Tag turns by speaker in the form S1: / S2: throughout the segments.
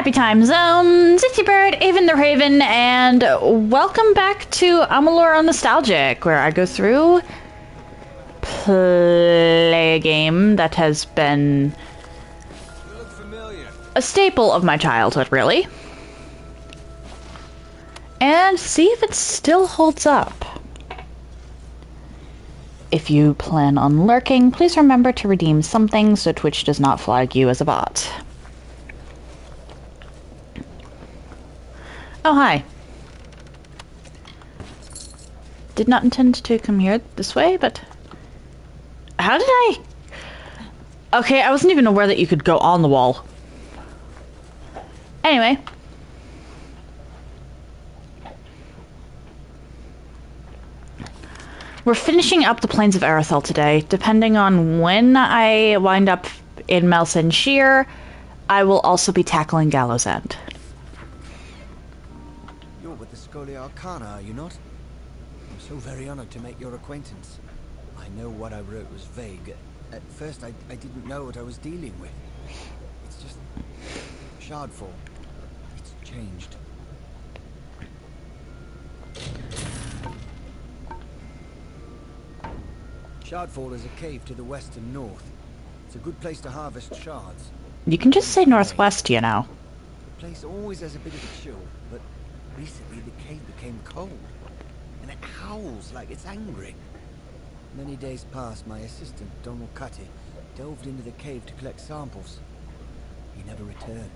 S1: Happy time zone, Sissy Bird, Avon the Raven, and welcome back to Amalur on Nostalgic, where I go through, play a game that has been a staple of my childhood, really, and see if it still holds up. If you plan on lurking, please remember to redeem something so Twitch does not flag you as a bot. Oh, hi. Did not intend to come here this way, but... How did I... Okay, I wasn't even aware that you could go on the wall. Anyway. We're finishing up the Plains of Arathel today. Depending on when I wind up in Melson Shear, I will also be tackling Gallows End.
S2: Holy Arcana, are you not? I'm so very honored to make your acquaintance. I know what I wrote was vague. At first I didn't know what I was dealing with. It's just... Shardfall. It's changed. Shardfall is a cave to the west and north. It's a good place to harvest shards.
S1: You can just say northwest, you know.
S2: The place always has a bit of a chill, but recently the cave became cold, and it howls like it's angry. Many days past, my assistant, Donald Cutty, delved into the cave to collect samples. He never returned.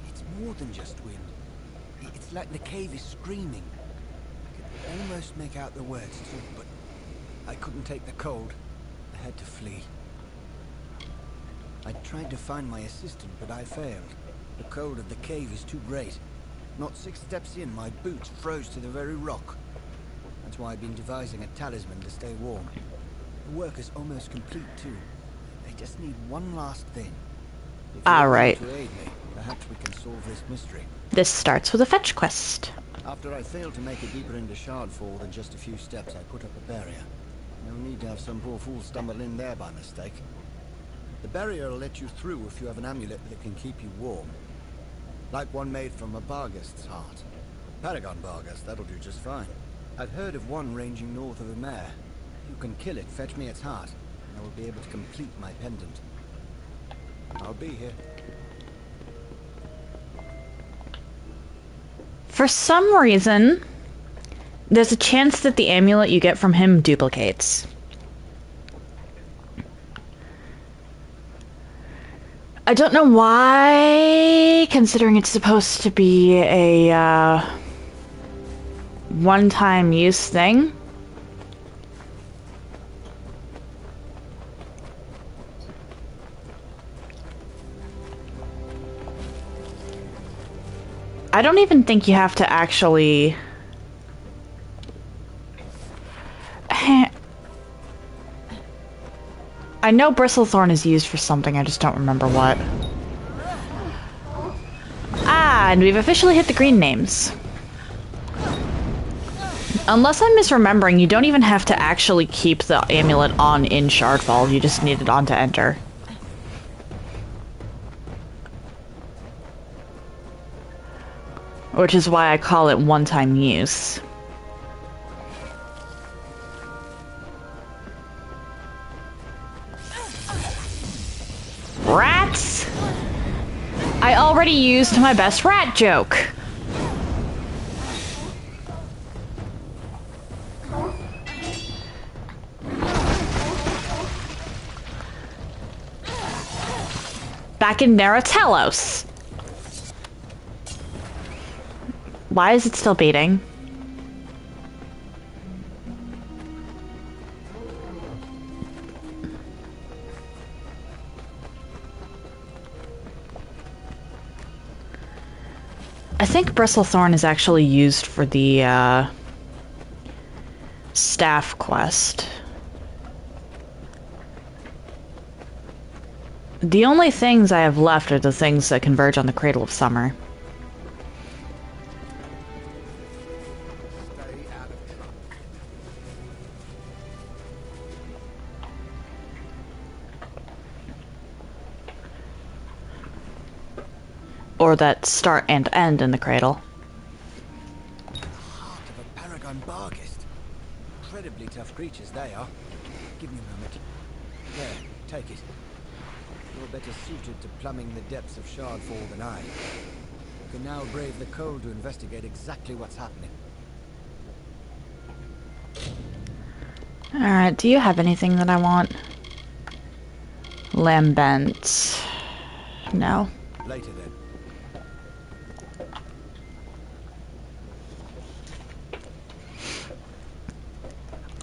S2: It's more than just wind. It's like the cave is screaming. I could almost make out the words too, but I couldn't take the cold. I had to flee. I tried to find my assistant, but I failed. The cold of the cave is too great. Not 6 steps in, my boots froze to the very rock. That's why I've been devising a talisman to stay warm. The work is almost complete, too. I just need one last thing.
S1: All right.
S2: To aid me, perhaps we can solve this mystery.
S1: This starts with a fetch quest.
S2: After I failed to make it deeper into Shardfall than just a few steps, I put up a barrier. No need to have some poor fool stumble in there by mistake. The barrier will let you through if you have an amulet that can keep you warm. Like one made from a Barghest's heart. Paragon Barghest, that'll do just fine. I've heard of one ranging north of Amer. You can kill it, fetch me its heart, and I will be able to complete my pendant. I'll be here.
S1: For some reason, there's a chance that the amulet you get from him duplicates. I don't know why, considering it's supposed to be a one-time use thing. I don't even think you have to actually... I know Bristlethorn is used for something, I just don't remember what. Ah, and we've officially hit the green names. Unless I'm misremembering, you don't even have to actually keep the amulet on in Shardfall, you just need it on to enter. Which is why I call it one-time use. Rats! I already used my best rat joke. Back in Naratellos. Why is it still beating? I think Bristlethorn is actually used for the staff quest. The only things I have left are the things that converge on the Cradle of Summer. or that start and end in the cradle.
S2: Heart of a paragon barghest. Incredibly tough creatures they are. Give me a moment. There, take it. You're better suited to plumbing the depths of Shardfall than I. You can now brave the cold to investigate exactly what's happening.
S1: Alright, do you have anything that I want? Lambent. No.
S2: Later then.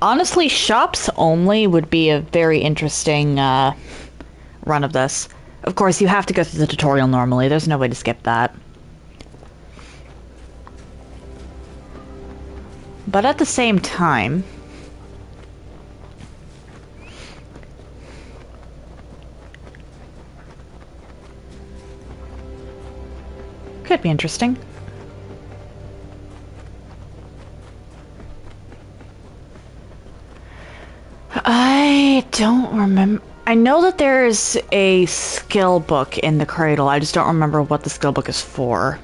S1: Honestly, shops only would be a very interesting run of this. Of course, you have to go through the tutorial normally. There's no way to skip that. But at the same time... could be interesting. I don't remember. I know that there's a skill book in the cradle. I just don't remember what the skill book is for.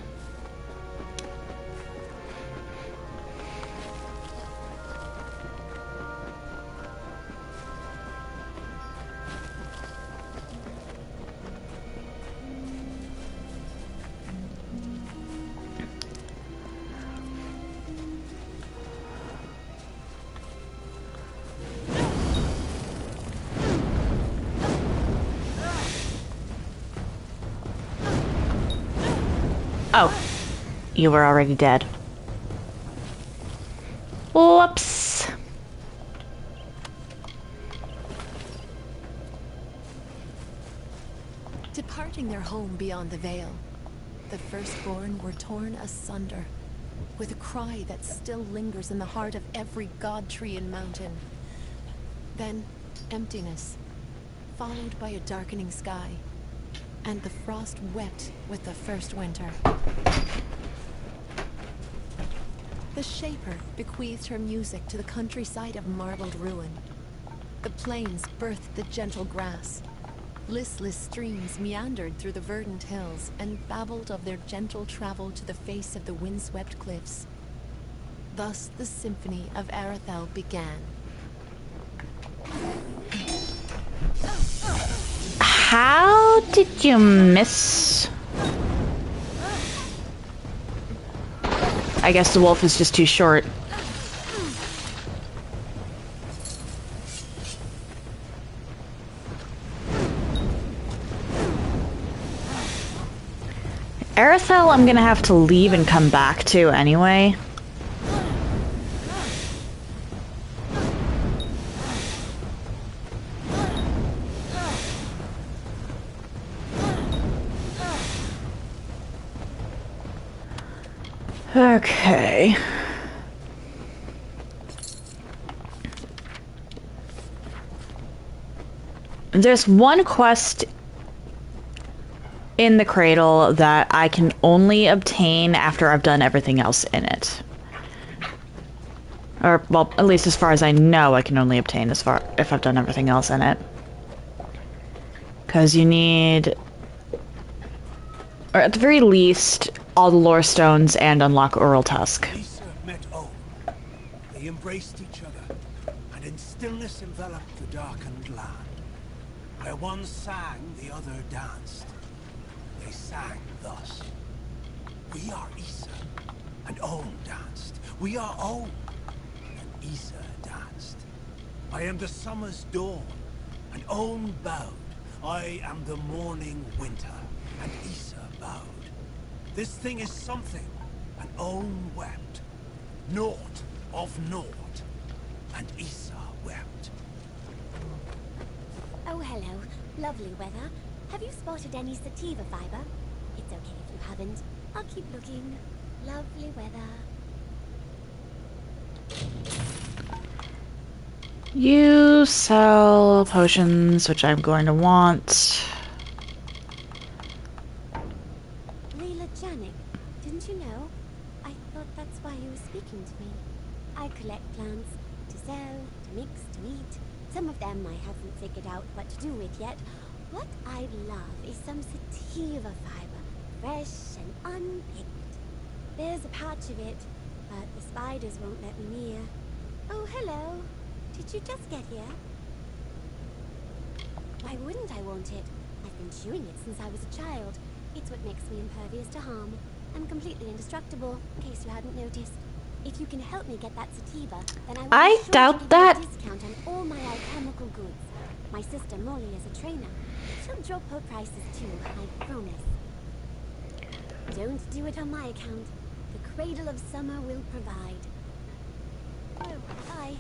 S1: Oh, you were already dead. Whoops.
S3: Departing their home beyond the Veil, the firstborn were torn asunder, with a cry that still lingers in the heart of every god tree and mountain. Then, emptiness, followed by a darkening sky, and the frost wept with the first winter. The Shaper bequeathed her music to the countryside of marbled ruin. The plains birthed the gentle grass. Listless streams meandered through the verdant hills and babbled of their gentle travel to the face of the windswept cliffs. Thus the symphony of Arathel began.
S1: How did you miss? I guess the wolf is just too short. Arathel I'm gonna have to leave and come back to anyway. Okay. There's one quest in the cradle that I can only obtain after I've done everything else in it. Or, well, at least as far as I know, I can only obtain as far if I've done everything else in it. Because you need, or at the very least, all the lore stones and unlock Ural Tusk.
S4: Lisa met Owen. They embraced each other, and in stillness enveloped the darkened land. Where one sang, the other danced. They sang thus. We are Issa, and Owen danced. We are Owen, and Issa danced. I am the summer's dawn, and Owen bowed. I am the morning winter, and Issa bowed. This thing is something, and Owen wept. Naught of naught, and Issa wept.
S5: Oh, hello. Lovely weather. Have you spotted any sativa fiber? It's okay if you haven't. I'll keep looking. Lovely weather.
S1: You sell potions, which I'm going to want.
S5: Leela Janik, didn't you know? I thought that's why you were speaking to me. I collect plants to sell, to mix, to eat. Some of them I haven't figured out what to do with yet. What I'd love is some sativa fiber fresh and unpicked. There's a patch of it, but the spiders won't let me near. Oh, hello. Did you just get here? Why wouldn't I want it? I've been chewing it since I was a child. It's what makes me impervious to harm. I'm completely indestructible, in case you hadn't noticed. If you can help me get that sativa, then I will
S1: I
S5: be sure
S1: doubt
S5: to give
S1: that.
S5: you a discount on all my alchemical goods. My sister Molly is a trainer. She'll drop her prices too, I promise. Don't do it on my account. The Cradle of Summer will provide. Oh, bye.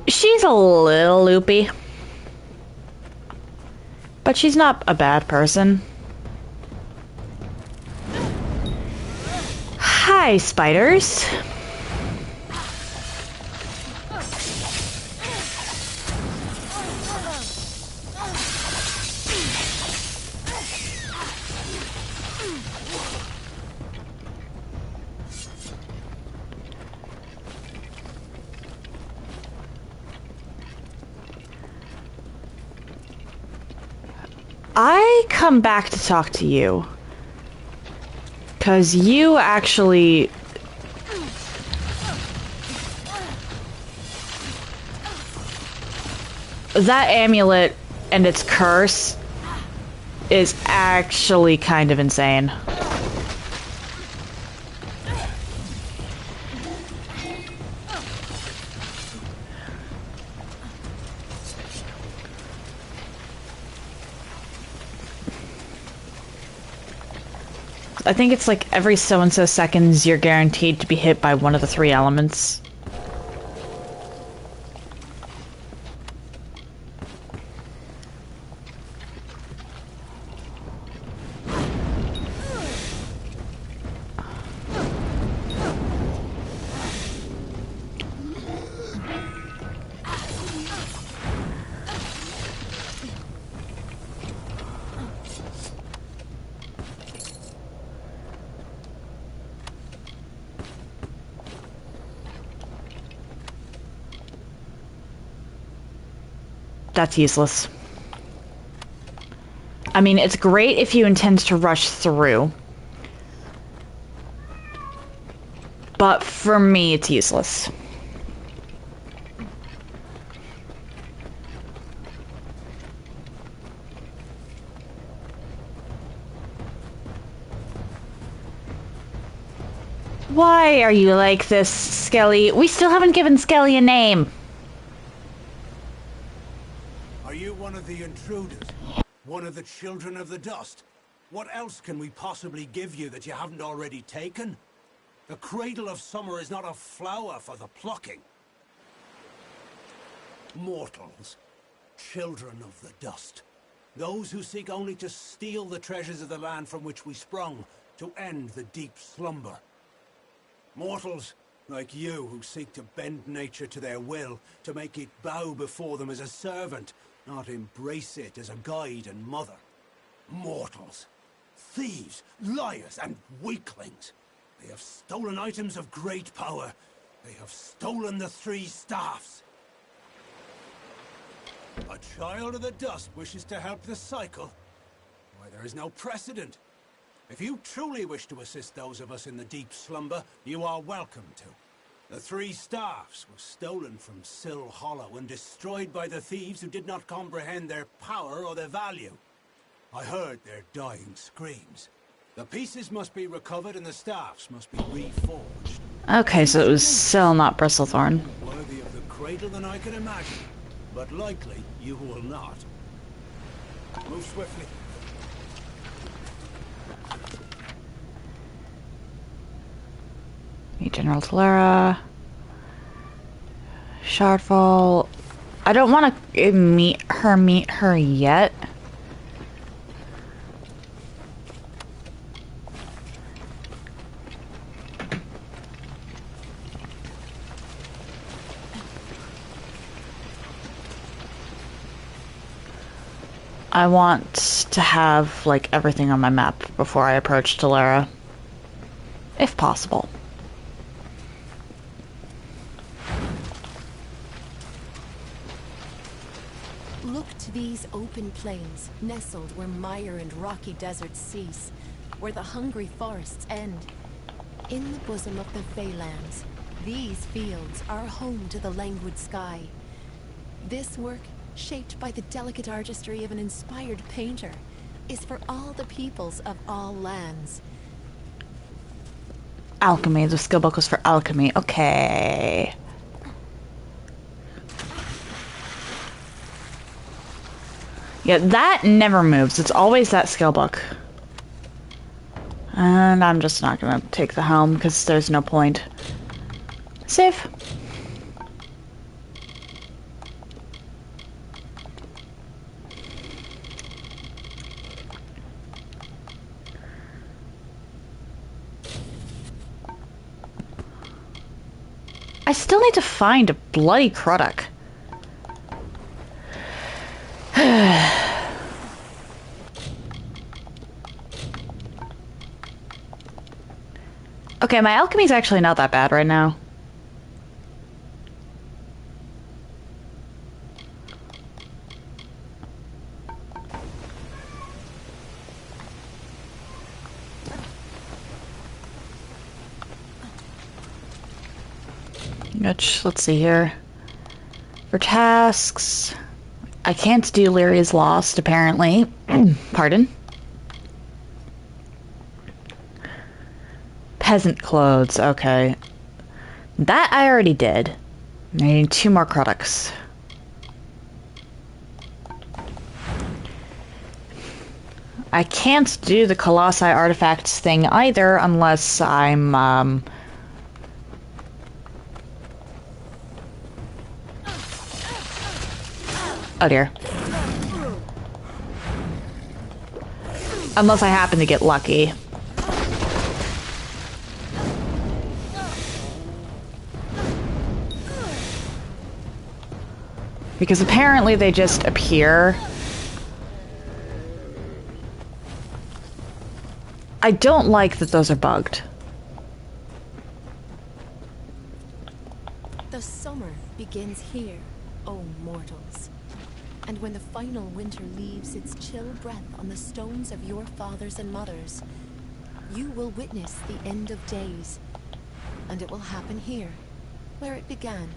S1: She's a little loopy. But she's not a bad person. Hi, spiders. I come back to talk to you. 'Cause you actually... That amulet and its curse is actually kind of insane. I think it's like every so and so seconds you're guaranteed to be hit by one of the three elements. That's useless. I mean, it's great if you intend to rush through. But for me, it's useless. Why are you like this, Skelly? We still haven't given Skelly a name.
S4: Are you one of the intruders? One of the children of the dust? What else can we possibly give you that you haven't already taken? The Cradle of Summer is not a flower for the plucking. Mortals. Children of the dust. Those who seek only to steal the treasures of the land from which we sprung, to end the deep slumber. Mortals, like you, who seek to bend nature to their will, to make it bow before them as a servant, not embrace it as a guide and mother. Mortals. Thieves, liars, and weaklings. They have stolen items of great power. They have stolen the three staffs. A child of the dust wishes to help the cycle? Why, there is no precedent. If you truly wish to assist those of us in the deep slumber, you are welcome to. The three staffs were stolen from Sill Hollow and destroyed by the thieves who did not comprehend their power or their value. I heard their dying screams. The pieces must be recovered and the staffs must be reforged.
S1: Okay, so it was Sill, not Bristlethorn.
S4: Worthy of the cradle than I can imagine, but likely you will not. Move swiftly.
S1: Meet General Talera. Shardfall. I don't want to meet her yet. I want to have, like, everything on my map before I approach Talera. If possible.
S3: Look to these These open plains, nestled where mire and rocky deserts cease, where the hungry forests end. In the bosom of the Feylands, these fields are home to the languid sky. This work, shaped by the delicate artistry of an inspired painter, is for all the peoples of all lands.
S1: Alchemy. The skill book was for alchemy. Okay. Yeah, that never moves. It's always that skill book. And I'm just not gonna take the helm because there's no point. Save. I still need to find a bloody Croddock. Okay, my alchemy's actually not that bad right now. Which, let's see here. For tasks, I can't do Lyria's Lost, apparently. Pardon. Peasant clothes, okay. That I already did. I need 2 more Crodocks. I can't do the Colossi artifacts thing either unless I'm, oh dear. Unless I happen to get lucky. Because apparently they just appear. I don't like that those are bugged.
S3: The summer begins here, O mortals. And when the final winter leaves its chill breath on the stones of your fathers and mothers, you will witness the end of days. And it will happen here, where it began.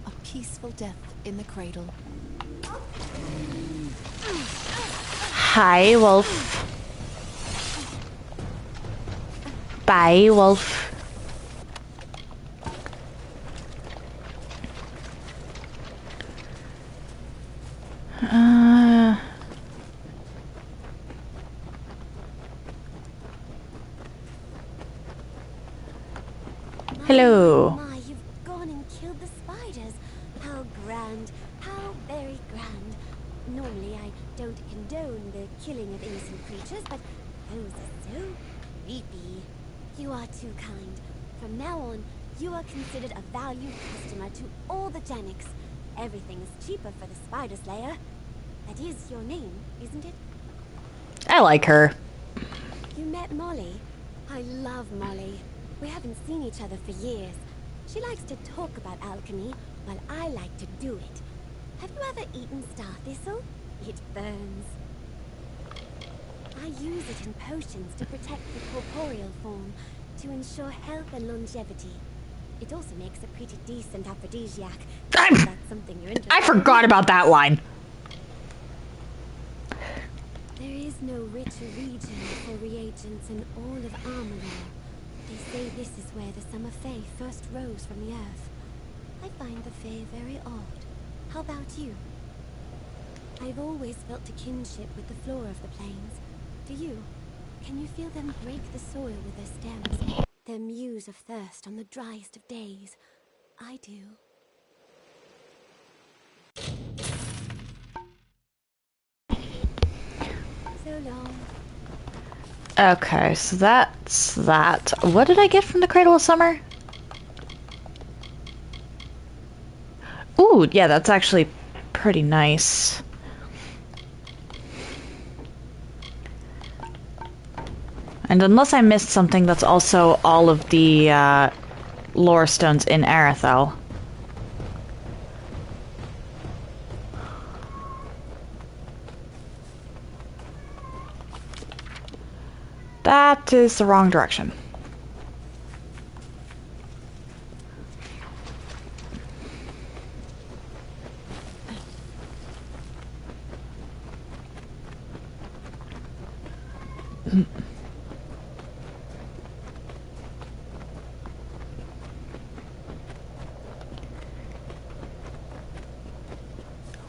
S3: A peaceful death in the cradle.
S1: Hi, wolf. Bye, wolf. Hello.
S5: My, you've gone and killed the spiders. How grand. How very grand. Normally I don't condone the killing of innocent creatures, but those are so creepy. You are too kind. From now on, you are considered a valued customer to all the Janics. Everything is cheaper for the Spider Slayer. That is your name, isn't it?
S1: I like her.
S5: You met Molly? I love Molly. We haven't seen each other for years. She likes to talk about alchemy, while I like to do it. Have you ever eaten star thistle? It burns. I use it in potions to protect the corporeal form, to ensure health and longevity. It also makes a pretty decent aphrodisiac. If that's something you're interested in.
S1: I forgot about that line.
S5: There is no richer region for reagents in all of Amalur. They say this is where the summer fae first rose from the earth. I find the fae very odd. How about you? I've always felt a kinship with the flora of the plains. Do you? Can you feel them break the soil with their stems? Their muse of thirst on the driest of days. I do. So long.
S1: Okay, so that's that. What did I get from the Cradle of Summer? Ooh, yeah, that's actually pretty nice. And unless I missed something, that's also all of the lore stones in Arathel. That is the wrong direction.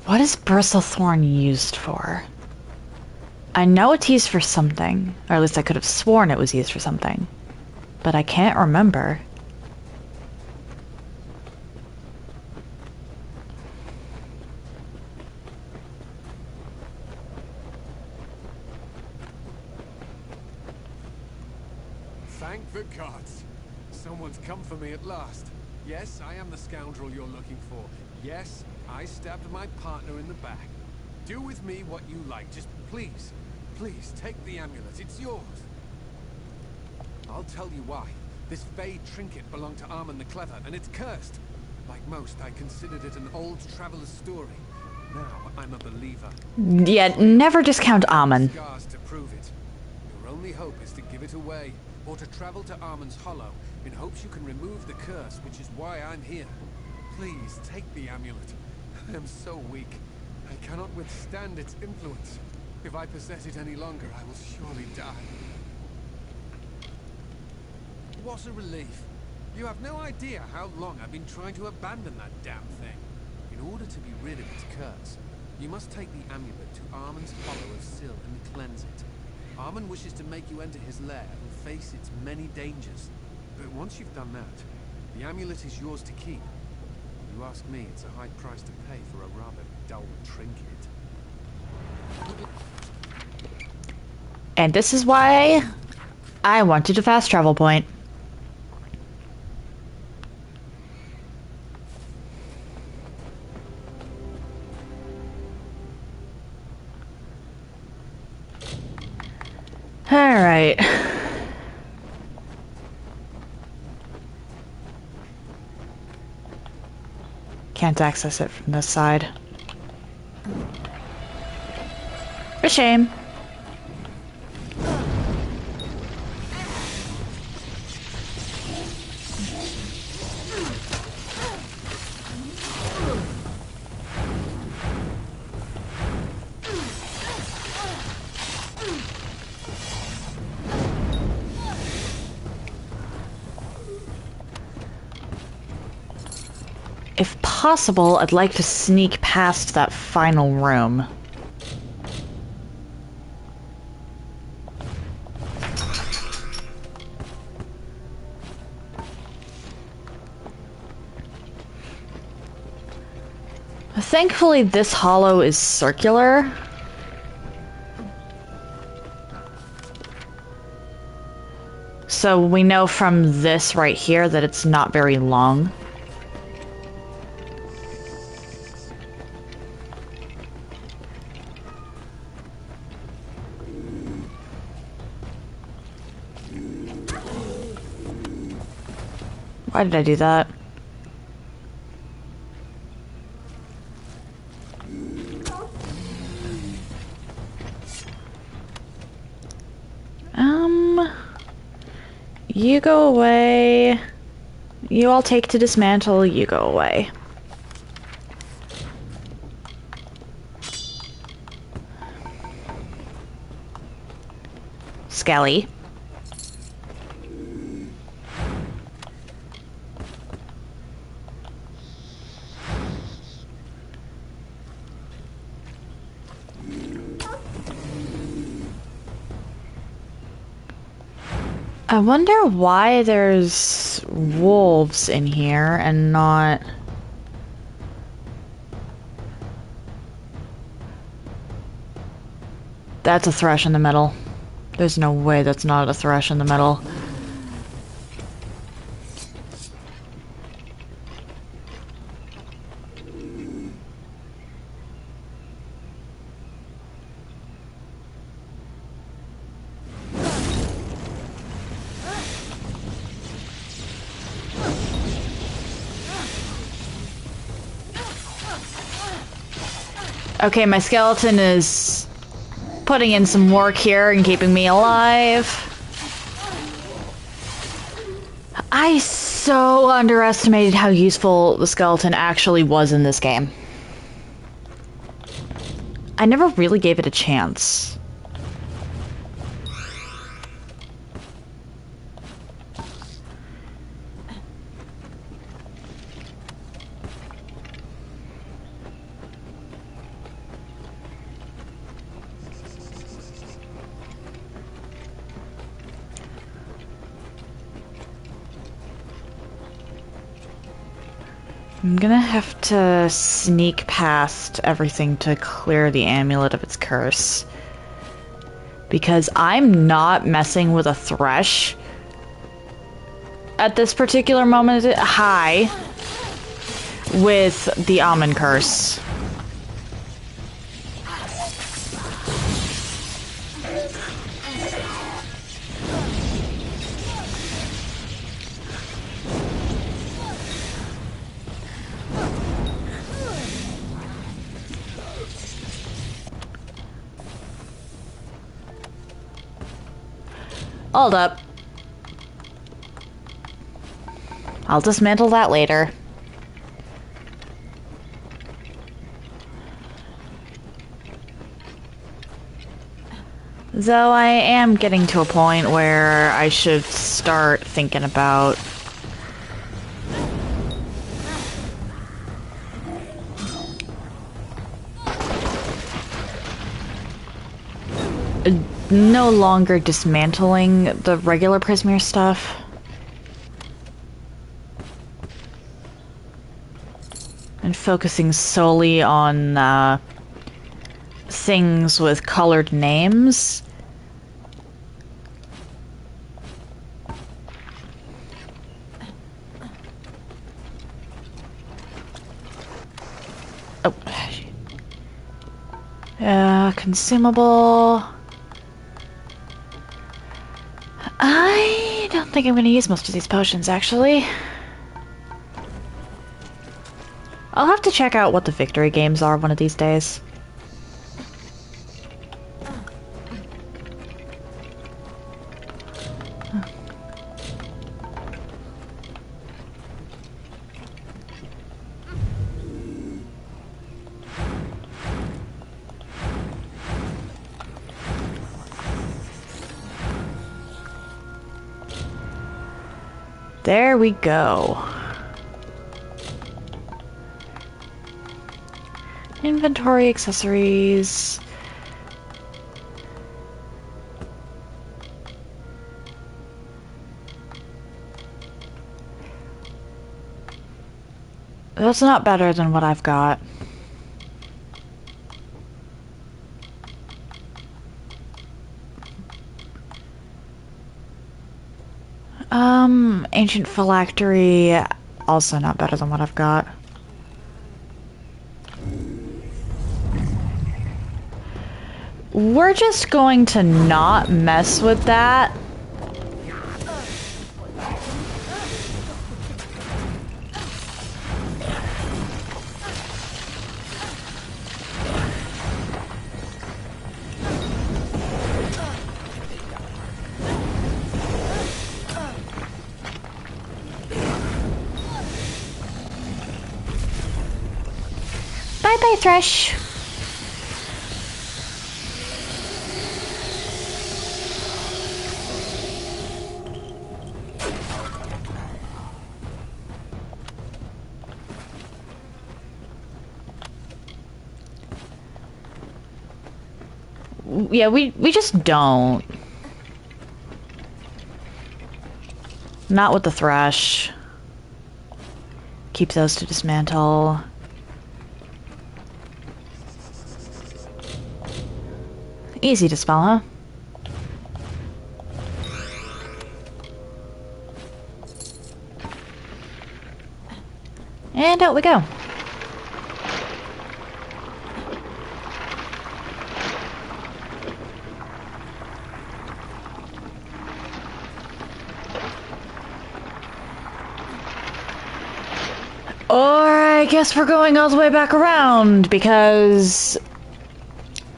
S1: What is Bristlethorn used for? I know it's used for something, or at least I could have sworn it was used for something, but I can't remember.
S6: Thank the gods. Someone's come for me at last. Yes, I am the scoundrel you're looking for. Yes, I stabbed my partner in the back. Do with me what you like. Just please, please take the amulet. It's yours. I'll tell you why. This Fey trinket belonged to Armand the Clever, and it's cursed. Like most, I considered it an old traveler's story. Now I'm a believer.
S1: Yeah, never discount Armand.
S6: Scars to prove it. Your only hope is to give it away, or to travel to Armand's Hollow, in hopes you can remove the curse, which is why I'm here. Please, take the amulet. I am so weak. I cannot withstand its influence. If I possess it any longer, I will surely die. What a relief. You have no idea how long I've been trying to abandon that damn thing. In order to be rid of its curse, you must take the amulet to Armand's Hollow of Sil and cleanse it. Armand wishes to make you enter his lair and face its many dangers. But once you've done that, the amulet is yours to keep. If you ask me, it's a high price to pay for a rather dull trinket.
S1: And this is why I wanted a fast travel point. Alright. Can't access it from this side. A shame. If possible, I'd like to sneak past that final room. Thankfully, this hollow is circular. So we know from this right here that it's not very long. Why did I do that? You go away. You all take to dismantle, you go away. Skelly. I wonder why there's wolves in here and not... That's a thrush in the middle. There's no way that's not a thrush in the middle. Okay, my skeleton is putting in some work here and keeping me alive. I so underestimated how useful the skeleton actually was in this game. I never really gave it a chance. I'm gonna have to sneak past everything to clear the amulet of its curse. Because I'm not messing with a thresh at this particular moment. High with the almond curse. Hold up. I'll dismantle that later. Though I am getting to a point where I should start thinking about no longer dismantling the regular Prismere stuff. And focusing solely on things with colored names. Oh, consumable. I don't think I'm going to use most of these potions, actually. I'll have to check out what the victory games are one of these days. There we go. Inventory, accessories. That's not better than what I've got. Ancient phylactery, also not better than what I've got. We're just going to not mess with that. Bye-bye, Thresh. Yeah, we just don't. Not with the Thresh. Keep those to dismantle. Easy to spell, huh? And out we go. Or I guess we're going all the way back around because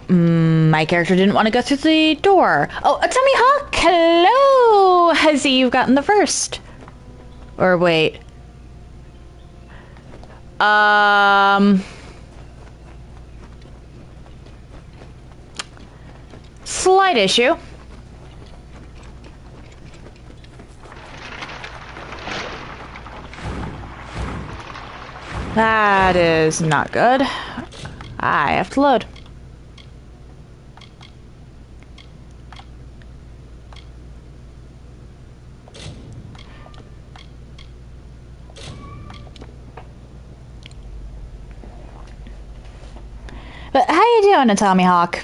S1: my character didn't want to go through the door. Oh, Tommy Hawk! Hello! I see you've gotten the first. Or wait. Slight issue. That is not good. I have to load. But how you doing, Tommy Hawk?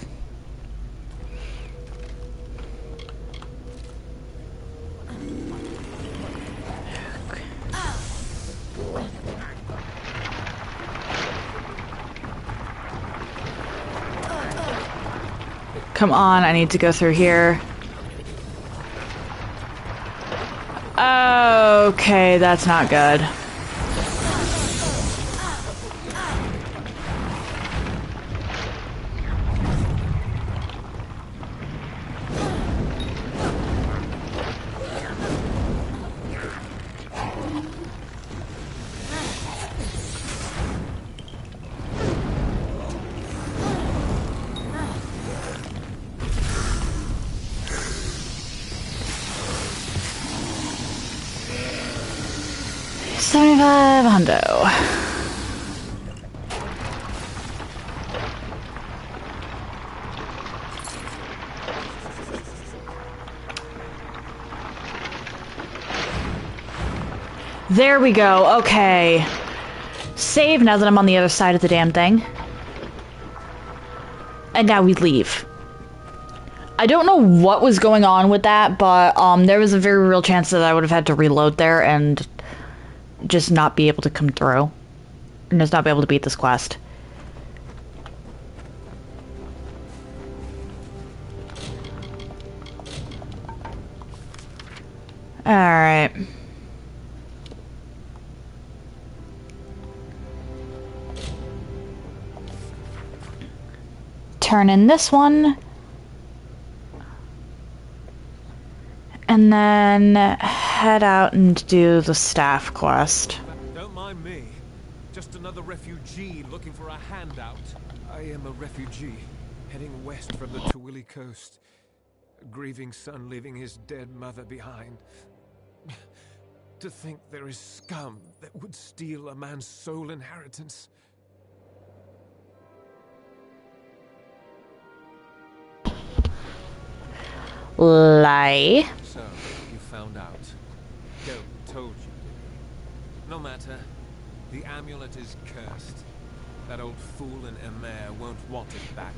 S1: Come on, I need to go through here. Okay, that's not good. $75 hundo. There we go. Okay. Save now that I'm on the other side of the damn thing. And now we leave. I don't know what was going on with that, but there was a very real chance that I would have had to reload there and just not be able to come through. And just not be able to beat this quest. Alright. Turn in this one. And then head out and do the staff quest.
S6: Don't mind me. Just another refugee looking for a handout. I am a refugee, heading west from the Tawili coast. A grieving son leaving his dead mother behind. To think there is scum that would steal a man's sole inheritance.
S1: Lie.
S6: So, you found out. Go, told you, didn't he? No matter. The amulet is cursed. That old fool in Emer won't want it back.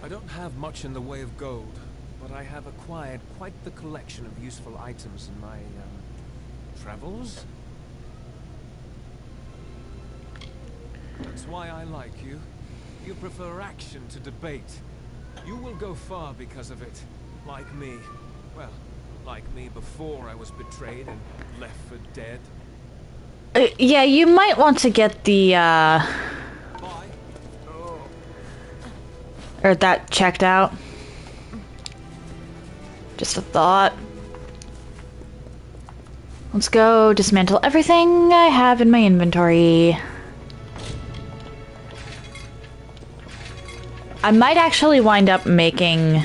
S6: I don't have much in the way of gold, but I have acquired quite the collection of useful items in my, travels? That's why I like you. You prefer action to debate. You will go far because of it. Like me. Well, like me before I was betrayed and left for dead.
S1: Yeah, you might want to get the,
S6: Bye.
S1: or that checked out. Just a thought. Let's go dismantle everything I have in my inventory. I might actually wind up making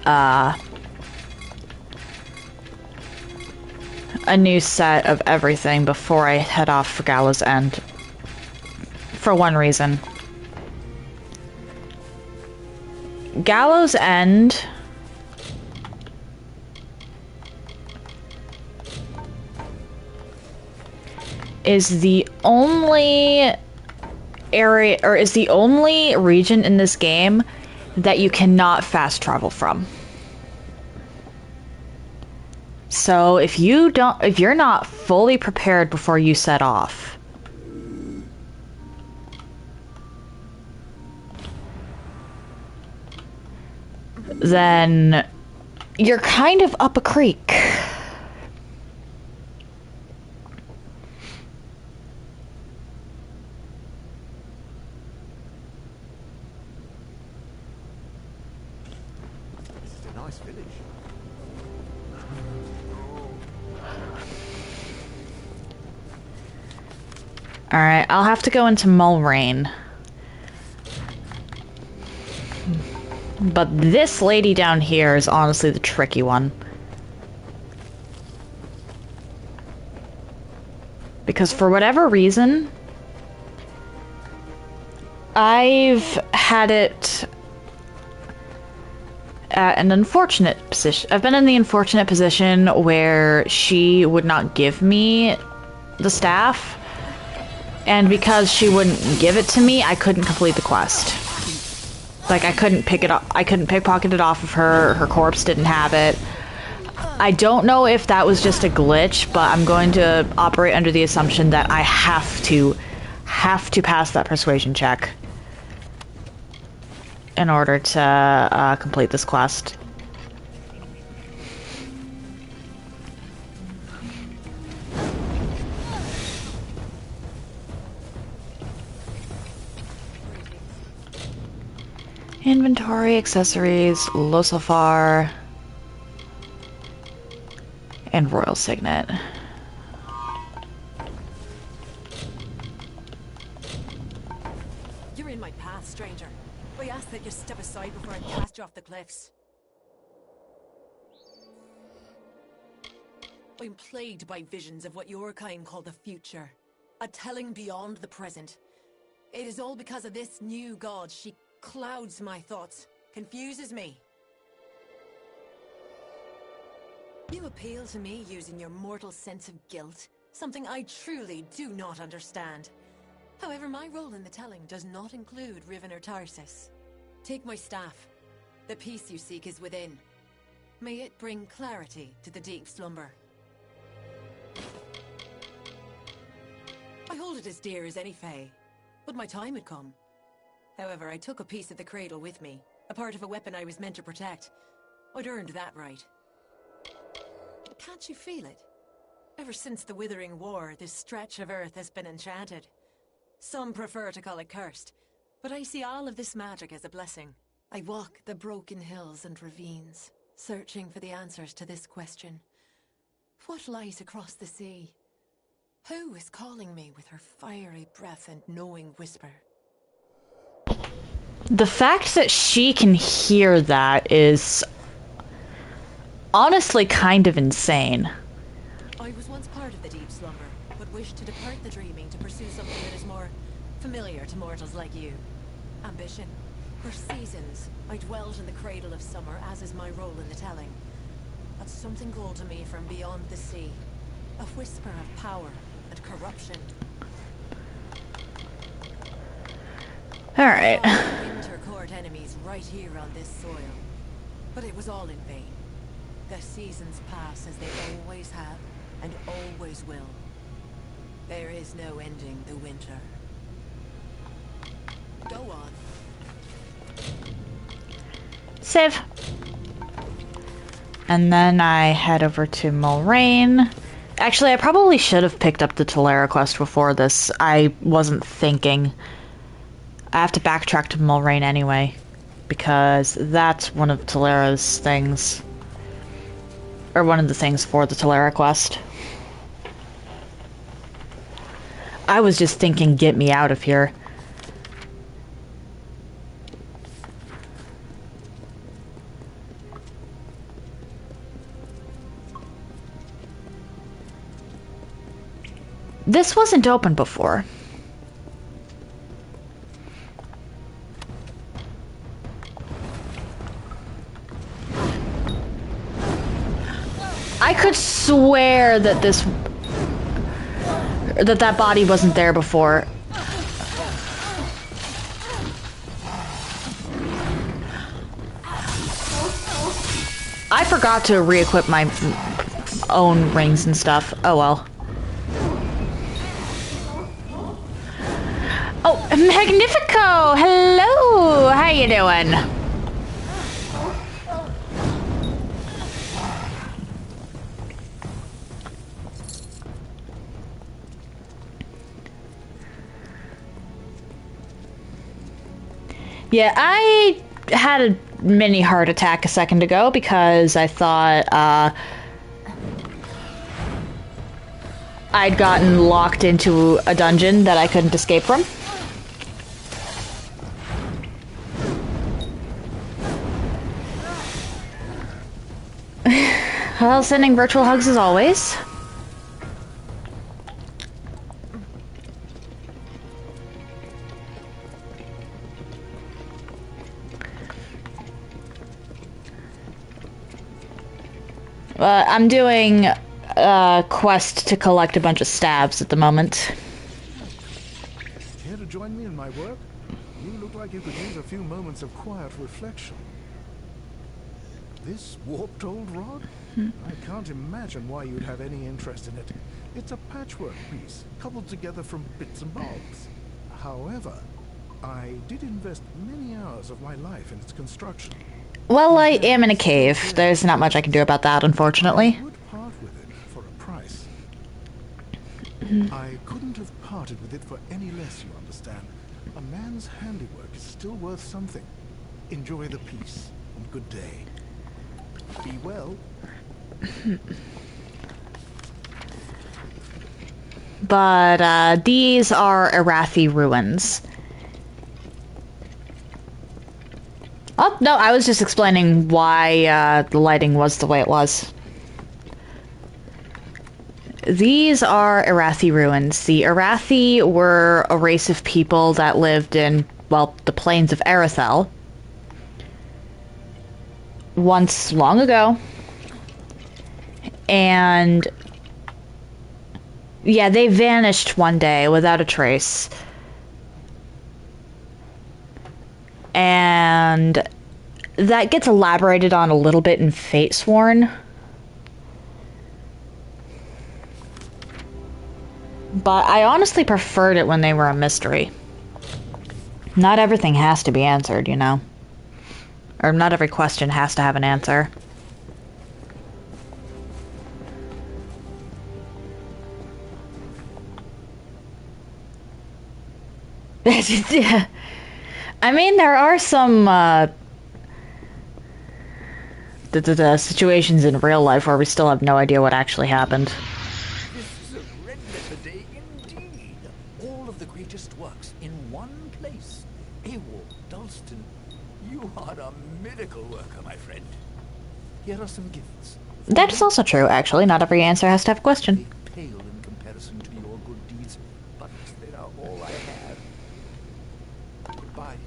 S1: a new set of everything before I head off for Gallows End. For one reason. Gallows End is the only area, or is the only region in this game that you cannot fast travel from. So if you're not fully prepared before you set off, then you're kind of up a creek.
S2: This is a nice village.
S1: Alright, I'll have to go into Mulrain. But this lady down here is honestly the tricky one. Because for whatever reason, I've had it at an unfortunate position. I've been in the unfortunate position where she would not give me the staff, and because she wouldn't give it to me, I couldn't complete the quest. Like, I couldn't pick it up. I couldn't pickpocket it off of her. Her corpse didn't have it. I don't know if that was just a glitch, but I'm going to operate under the assumption that I have to pass that persuasion check in order to complete this quest. Inventory, accessories, Losafar, and Royal Signet.
S7: You're in my path, stranger. I ask that you step aside before I cast you off the cliffs. I'm plagued by visions of what your kind call the future. A telling beyond the present. It is all because of this new god. She clouds my thoughts, confuses me. You appeal to me using your mortal sense of guilt, something I truly do not understand. However, my role in the telling does not include Riven or Tarsus. Take my staff. The peace you seek is within. May it bring clarity to the deep slumber. I hold it as dear as any fae, but my time had come. However, I took a piece of the cradle with me, a part of a weapon I was meant to protect. I'd earned that right. But can't you feel it? Ever since the Withering War, this stretch of earth has been enchanted. Some prefer to call it cursed, but I see all of this magic as a blessing. I walk the broken hills and ravines, searching for the answers to this question. What lies across the sea? Who is calling me with her fiery breath and knowing whisper?
S1: The fact that she can hear that is honestly kind of insane.
S7: I was once part of the deep slumber, but wished to depart the dreaming to pursue something that is more familiar to mortals like you. Ambition. For seasons, I dwelled in the cradle of summer, as is my role in the telling. But something called to me from beyond the sea. A whisper of power and corruption.
S1: Alright.
S7: Winter court enemies right here on this soil. But it was all in vain. The seasons pass as they always have, and always will. There is no ending the winter. Go on.
S1: Save. And then I head over to Mulrain. Actually, I probably should have picked up the Tolera quest before this. I wasn't thinking. I have to backtrack to Mulrain anyway, because that's one of Tolera's things. Or one of the things for the Tolera quest. I was just thinking, get me out of here. This wasn't open before. I could swear that that body wasn't there before. I forgot to re-equip my own rings and stuff. Oh well. Oh, Magnifico! Hello! How you doing? Yeah, I had a mini heart attack a second ago because I thought I'd gotten locked into a dungeon that I couldn't escape from. Well, sending virtual hugs as always. I'm doing a quest to collect a bunch of stabs at the moment.
S8: Care to join me in my work? You look like you could use a few moments of quiet reflection. This warped old rod? I can't imagine why you'd have any interest in it. It's a patchwork piece, coupled together from bits and bobs. However, I did invest many hours of my life in its construction.
S1: Well, I am in a cave. There's not much I can do about that, unfortunately.
S8: I would part with it for a price. I couldn't have parted with it for any less, you understand. A man's handiwork is still worth something. Enjoy the piece, and good day. Be well.
S1: But, these are Arathi ruins. Oh, no, I was just explaining why, the lighting was the way it was. These are Arathi ruins. The Arathi were a race of people that lived in, well, the plains of Arethel. Once long ago. And yeah, they vanished one day without a trace. And that gets elaborated on a little bit in Fatesworn. But I honestly preferred it when they were a mystery. Not everything has to be answered, you know. Or not every question has to have an answer. Yeah. I mean, there are some situations in real life where we still have no idea what actually happened.
S9: This is a red letter day indeed. All of the greatest works in one place. Awol, Dalston, you are a miracle worker, my friend. Here are some gifts.
S1: That is also true, actually. Not every answer has to have a question.
S9: They pale in comparison to your good deeds, but they are all I have. Goodbye.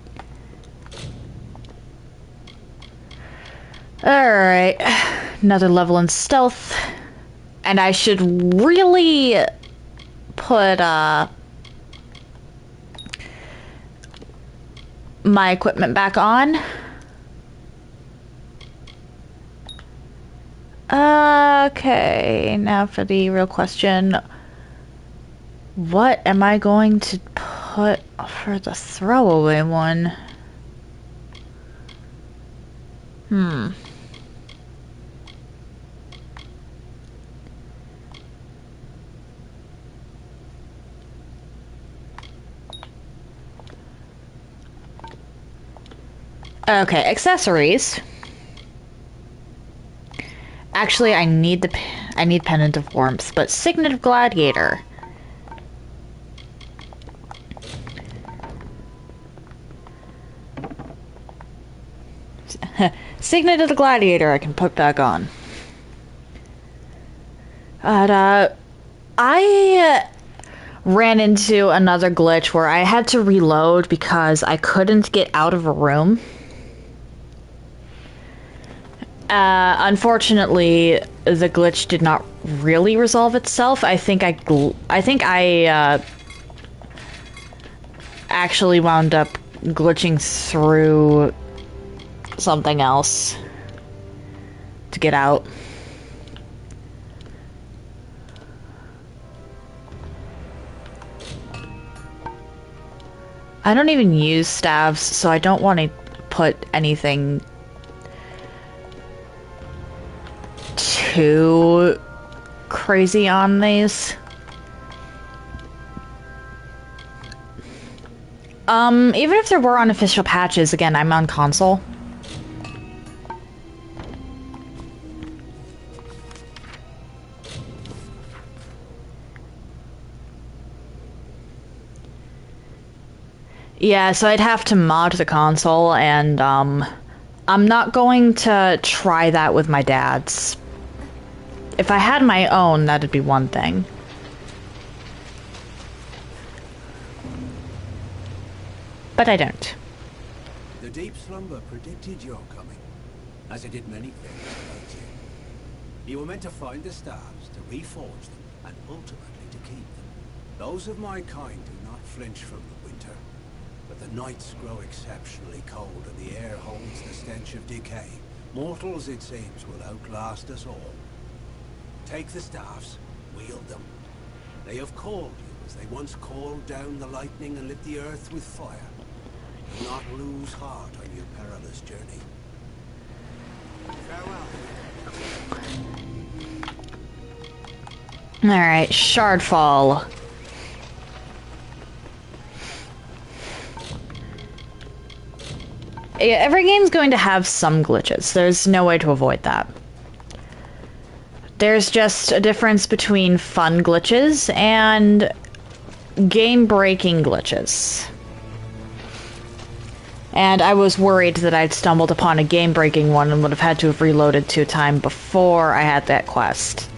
S1: Alright. Another level in stealth. And I should really put, my equipment back on. Okay, now for the real question. What am I going to put for the throwaway one? Okay, accessories. Actually, I need Pendant of Warmth, but Signet of Gladiator. Signet of the Gladiator I can put back on. But, I ran into another glitch where I had to reload because I couldn't get out of a room. Unfortunately, the glitch did not really resolve itself. I think I actually wound up glitching through something else to get out. I don't even use staves, so I don't want to put anything too crazy on these. Even if there were unofficial patches, again, I'm on console. Yeah, so I'd have to mod the console, and I'm not going to try that with my dad's. If I had my own, that'd be one thing. But I don't.
S4: The deep slumber predicted your coming, as it did many things about you. You were meant to find the stars, to reforge them, and ultimately to keep them. Those of my kind do not flinch from the winter, but the nights grow exceptionally cold and the air holds the stench of decay. Mortals, it seems, will outlast us all. Take the staffs, wield them. They have called you as they once called down the lightning and lit the earth with fire. Do not lose heart on your perilous journey. Farewell.
S1: Alright, Shardfall. Yeah, every game's going to have some glitches. There's no way to avoid that. There's just a difference between fun glitches and game-breaking glitches. And I was worried that I'd stumbled upon a game-breaking one and would have had to have reloaded to a time before I had that quest.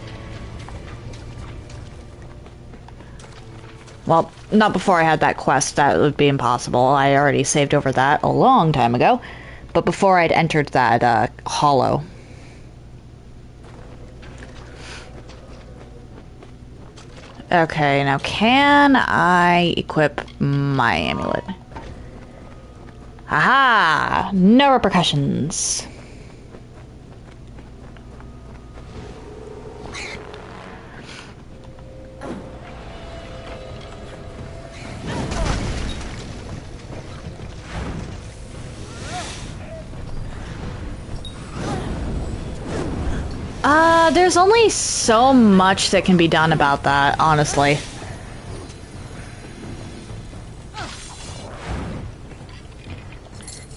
S1: Well, not before I had that quest, that would be impossible. I already saved over that a long time ago. But before I'd entered that, hollow. Okay, now can I equip my amulet? Aha! No repercussions. There's only so much that can be done about that, honestly.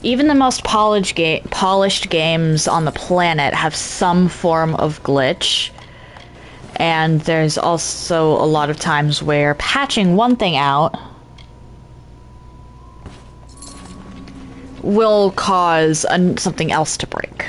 S1: Even the most polished games on the planet have some form of glitch. And there's also a lot of times where patching one thing out will cause something else to break.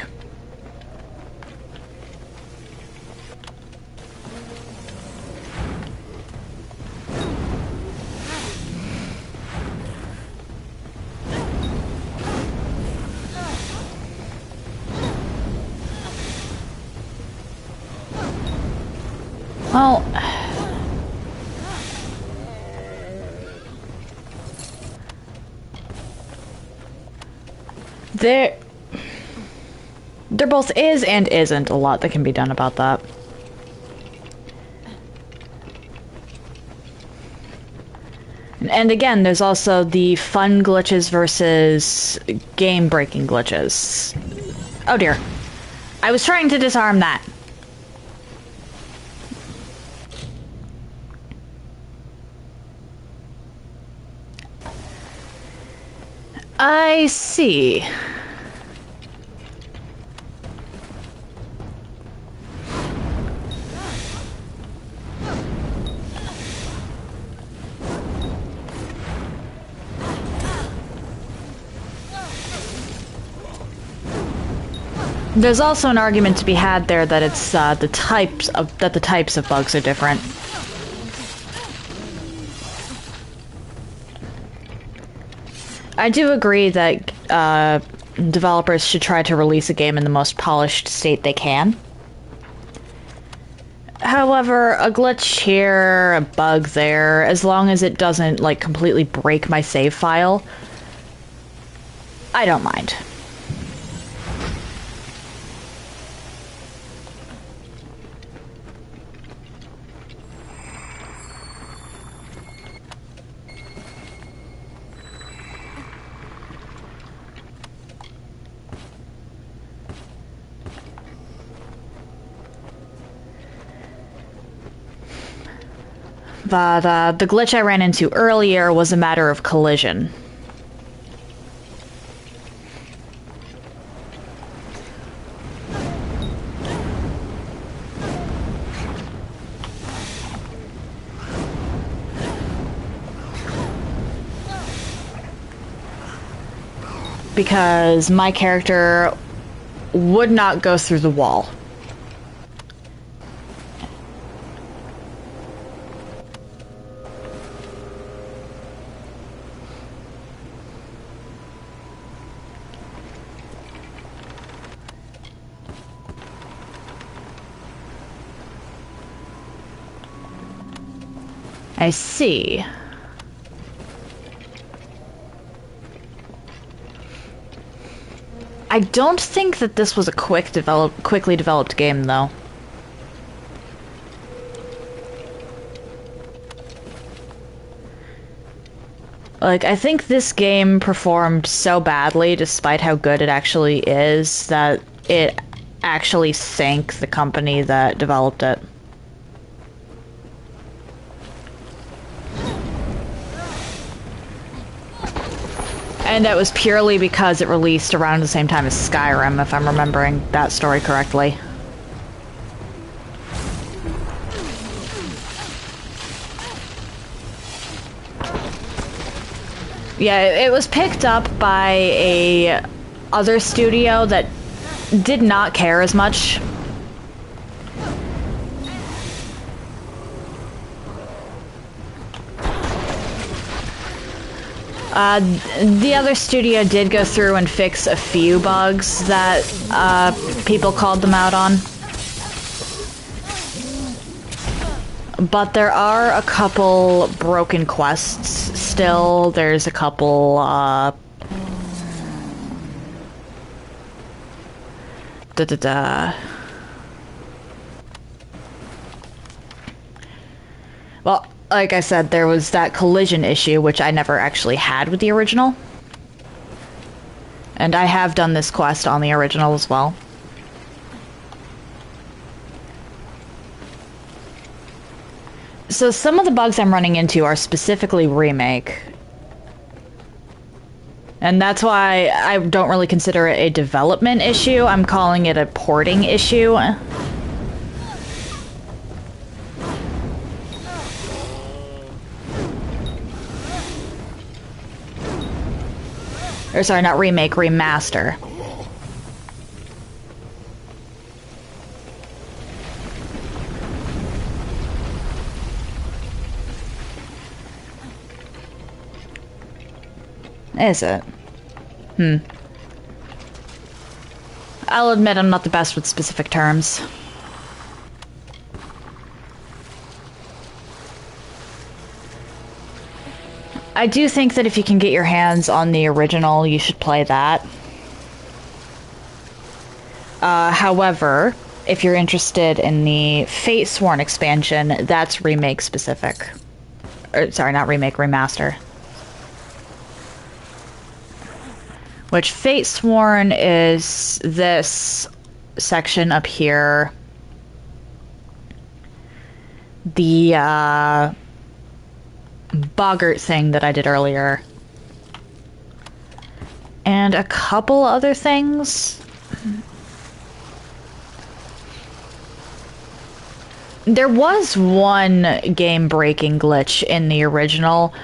S1: Well, there both is and isn't a lot that can be done about that. And again, there's also the fun glitches versus game-breaking glitches. Oh dear. I was trying to disarm that. I see. There's also an argument to be had there that it's the types of bugs are different. I do agree that developers should try to release a game in the most polished state they can. However, a glitch here, a bug there, as long as it doesn't, like, completely break my save file, I don't mind. But the glitch I ran into earlier was a matter of collision. because my character would not go through the wall. I see. I don't think that this was a quickly developed game, though. Like, I think this game performed so badly, despite how good it actually is, that it actually sank the company that developed it. And that was purely because it released around the same time as Skyrim, if I'm remembering that story correctly. Yeah, it was picked up by a other studio that did not care as much. The other studio did go through and fix a few bugs that people called them out on. But there are a couple broken quests still. There's a couple, Well, like I said, there was that collision issue, which I never actually had with the original. And I have done this quest on the original as well. So some of the bugs I'm running into are specifically remake. And that's why I don't really consider it a development issue. I'm calling it a porting issue. Or sorry, not remake, remaster. Is it? I'll admit I'm not the best with specific terms. I do think that if you can get your hands on the original, you should play that. However, if you're interested in the Fate Sworn expansion, that's remake specific. Or, sorry, not remake, remaster. Which Fate Sworn is this section up here. The boggart thing that I did earlier. And a couple other things. There was one game-breaking glitch in the original,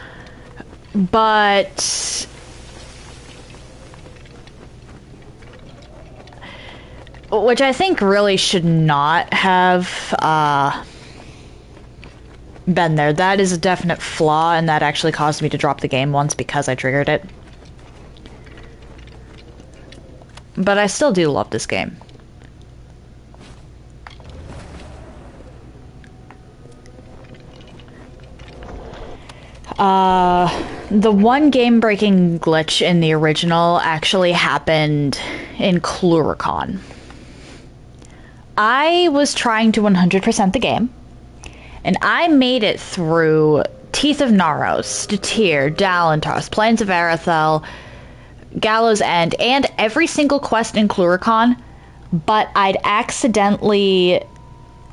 S1: but which I think really should not have been there. That is a definite flaw, and that actually caused me to drop the game once because I triggered it. But I still do love this game. The one game-breaking glitch in the original actually happened in Cluricon. I was trying to 100% the game, and I made it through Teeth of Naros, Statir, Dalentos, Plains of Arathel, Gallows End, and every single quest in Cluricon, but I'd accidentally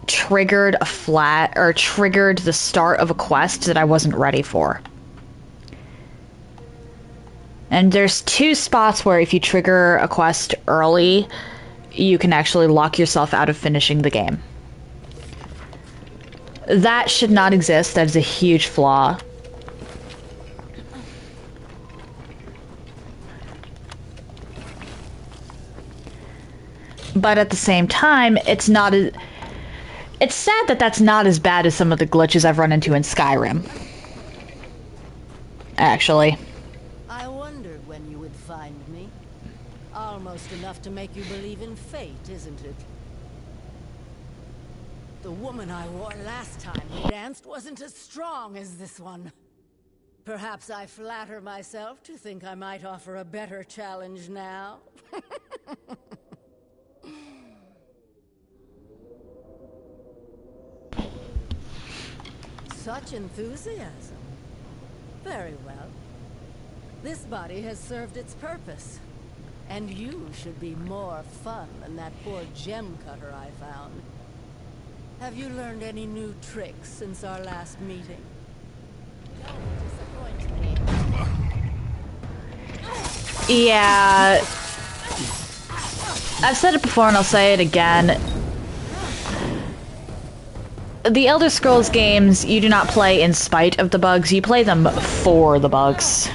S1: triggered triggered the start of a quest that I wasn't ready for. And there's two spots where if you trigger a quest early, you can actually lock yourself out of finishing the game. That should not exist. That is a huge flaw. But at the same time, it's not as... It's sad that that's not as bad as some of the glitches I've run into in Skyrim. Actually.
S10: I wondered when you would find me. Almost enough to make you believe in fate, isn't it? The woman I wore last time we danced wasn't as strong as this one. Perhaps I flatter myself to think I might offer a better challenge now. Such enthusiasm. Very well. This body has served its purpose. And you should be more fun than that poor gem cutter I found. Have you learned any new tricks since our last meeting? Don't disappoint me.
S1: Yeah. I've said it before and I'll say it again. The Elder Scrolls games, you do not play in spite of the bugs, you play them for the bugs.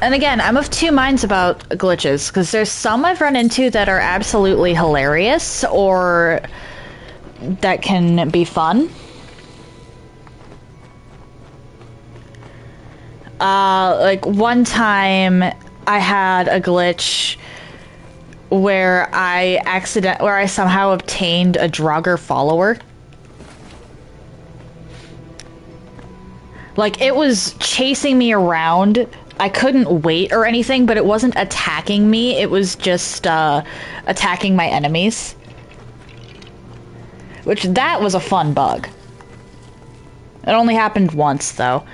S1: And again, I'm of two minds about glitches, because there's some I've run into that are absolutely hilarious, or that can be fun. Like one time I had a glitch where I somehow obtained a Draugr follower. Like, it was chasing me around. I couldn't wait or anything, but it wasn't attacking me. It was just attacking my enemies. Which, that was a fun bug. It only happened once, though.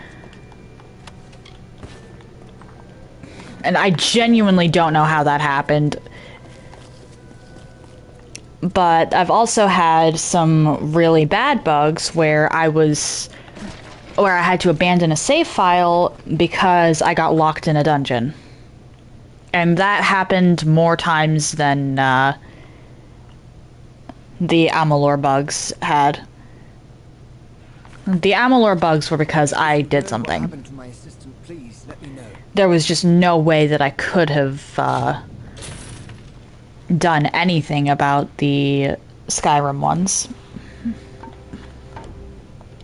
S1: And I genuinely don't know how that happened. But I've also had some really bad bugs where I had to abandon a save file because I got locked in a dungeon. And that happened more times than the Amalur bugs had. The Amalur bugs were because I did something.
S2: What happened to my assistant? Please let me know.
S1: There was just no way that I could have done anything about the Skyrim ones.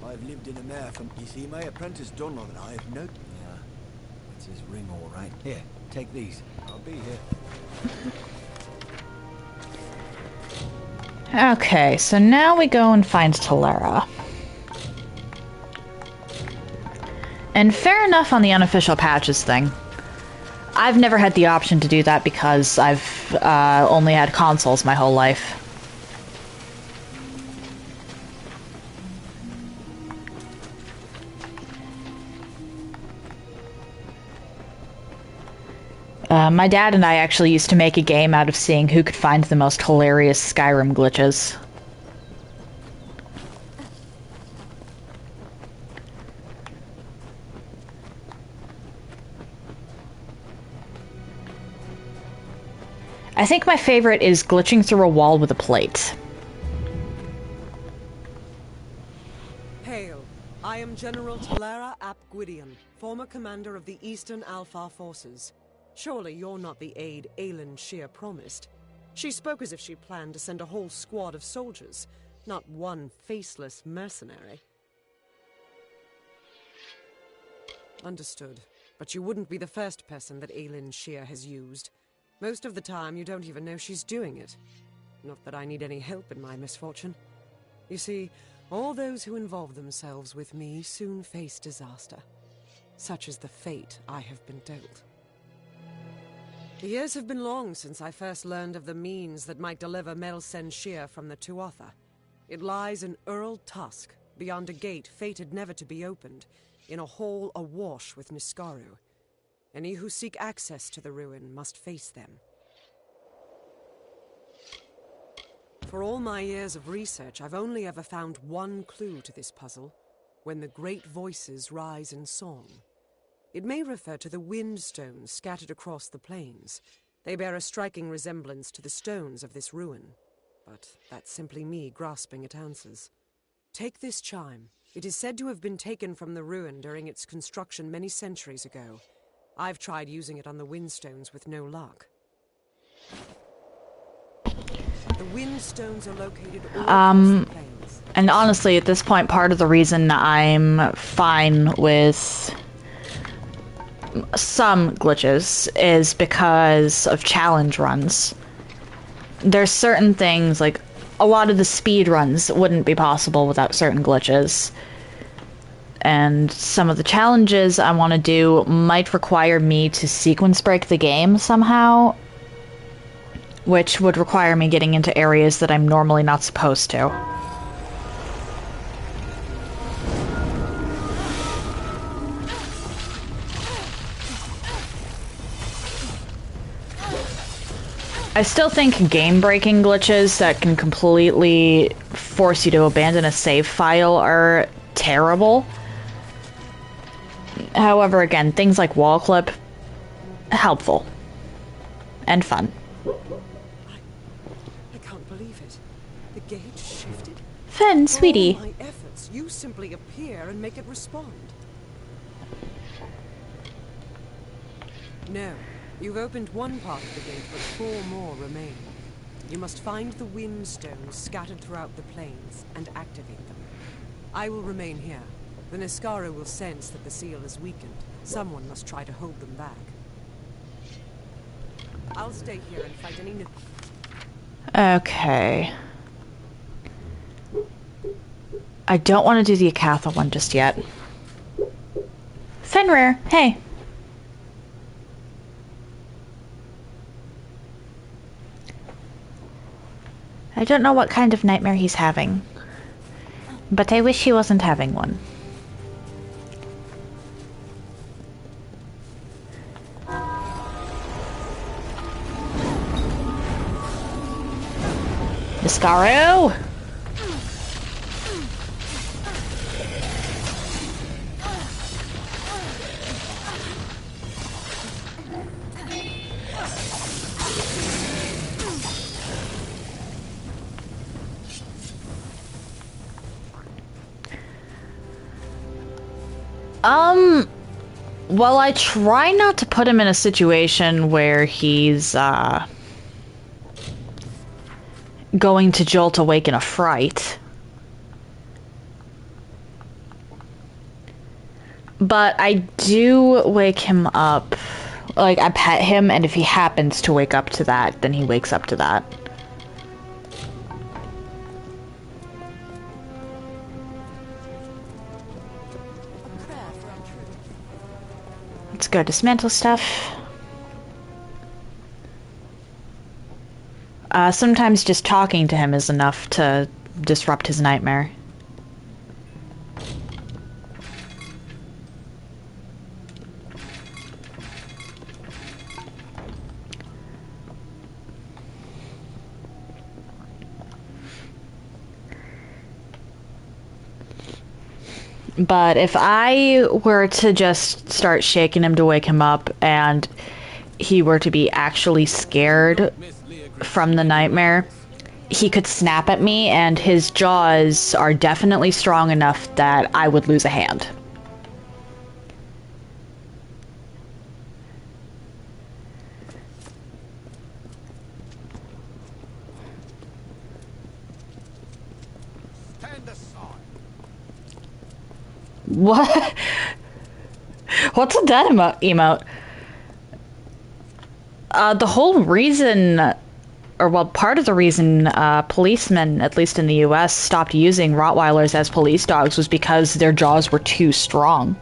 S2: I've lived in a mare from... You see, my apprentice Donald and I have no... Yeah, it's his ring, all right. Here, take these. I'll be here.
S1: Okay, so now we go and find Talera. And fair enough on the unofficial patches thing. I've never had the option to do that because I've only had consoles my whole life. My dad and I actually used to make a game out of seeing who could find the most hilarious Skyrim glitches. I think my favorite is glitching through a wall with a plate.
S11: Hail. I am General Talera ap Gwydion, former commander of the Eastern Alpha Forces. Surely you're not the aide Aelin Shear promised. She spoke as if she planned to send a whole squad of soldiers, not one faceless mercenary. Understood. But you wouldn't be the first person that Aelin Shear has used. Most of the time, you don't even know she's doing it. Not that I need any help in my misfortune. You see, all those who involve themselves with me soon face disaster. Such is the fate I have been dealt. The years have been long since I first learned of the means that might deliver Melsen Shear from the Tuatha. It lies in Earl Tusk, beyond a gate fated never to be opened, in a hole awash with Niskaru. Any who seek access to the ruin must face them. For all my years of research, I've only ever found one clue to this puzzle: when the great voices rise in song. It may refer to the wind stones scattered across the plains. They bear a striking resemblance to the stones of this ruin. But that's simply me grasping at answers. Take this chime. It is said to have been taken from the ruin during its construction many centuries ago. I've tried using it on the windstones with no luck. The windstones are located all across the plains.
S1: And honestly, at this point, part of the reason I'm fine with some glitches is because of challenge runs. There's certain things, like a lot of the speed runs wouldn't be possible without certain glitches. And some of the challenges I want to do might require me to sequence break the game somehow, which would require me getting into areas that I'm normally not supposed to. I still think game-breaking glitches that can completely force you to abandon a save file are terrible. However, again, things like wall clip, helpful. And fun.
S11: I can't believe it. The gate shifted.
S1: Finn, sweetie.
S11: For all my efforts, you simply appear and make it respond. No. You've opened one part of the gate, but 4 more remain. You must find the wind stones scattered throughout the plains and activate them. I will remain here. The Niskara will sense that the seal is weakened. Someone must try to hold them back. I'll stay here and fight any new...
S1: Okay. I don't want to do the Akatha one just yet. Fenrir, hey. I don't know what kind of nightmare he's having, but I wish he wasn't having one. Niskaro! Well, I try not to put him in a situation where he's, going to jolt awake in a fright. But I do wake him up. Like, I pet him, and if he happens to wake up to that, then he wakes up to that. Let's go dismantle stuff. Sometimes just talking to him is enough to disrupt his nightmare. But if I were to just start shaking him to wake him up and he were to be actually scared from the nightmare, he could snap at me, and his jaws are definitely strong enough that I would lose a hand.
S4: Stand aside.
S1: What? What's a dead emote? The whole reason, or well, part of the reason policemen, at least in the US, stopped using Rottweilers as police dogs was because their jaws were too strong.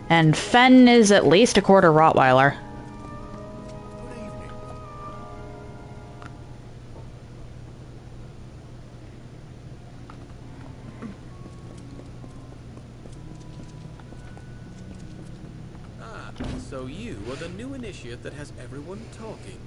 S1: And Fen is at least a quarter Rottweiler.
S12: So you are the new initiate that has everyone talking.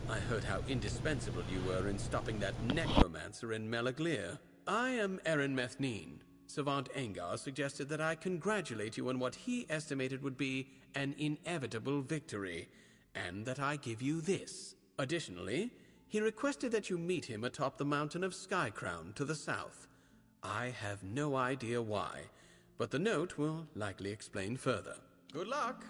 S12: I heard how indispensable you were in stopping that necromancer in Melaglir. I am Erin Methneen. Savant Engar suggested that I congratulate you on what he estimated would be an inevitable victory, and that I give you this. Additionally, He requested that you meet him atop the mountain of Skycrown to the south. I have no idea why, but the note will likely explain further. Good luck!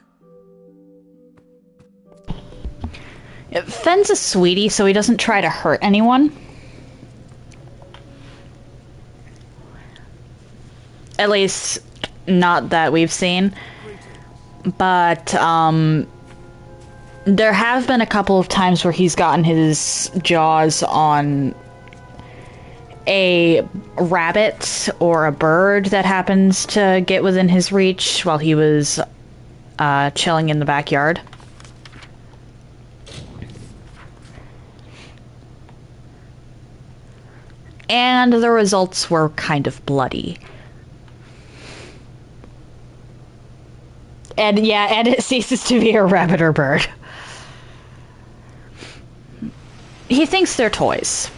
S1: Yeah, Fenn's a sweetie, so he doesn't try to hurt anyone. At least, not that we've seen. But, there have been a couple of times where he's gotten his jaws on a rabbit or a bird that happens to get within his reach while he was chilling in the backyard. And the results were kind of bloody. And yeah, and it ceases to be a rabbit or bird. He thinks they're toys.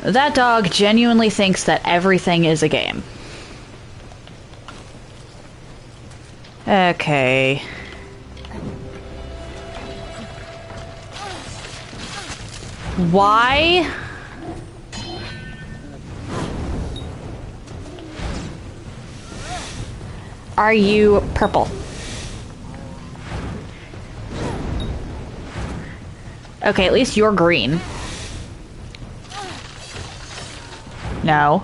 S1: That dog genuinely thinks that everything is a game. Okay. Why? Are you purple? Okay, at least you're green. No.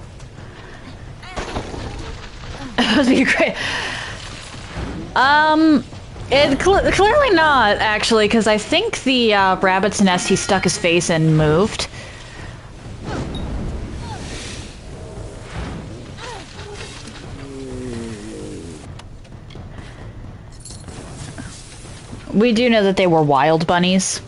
S1: You're great. Clearly not, actually, because I think the rabbit's nest he stuck his face in moved. We do know that they were wild bunnies.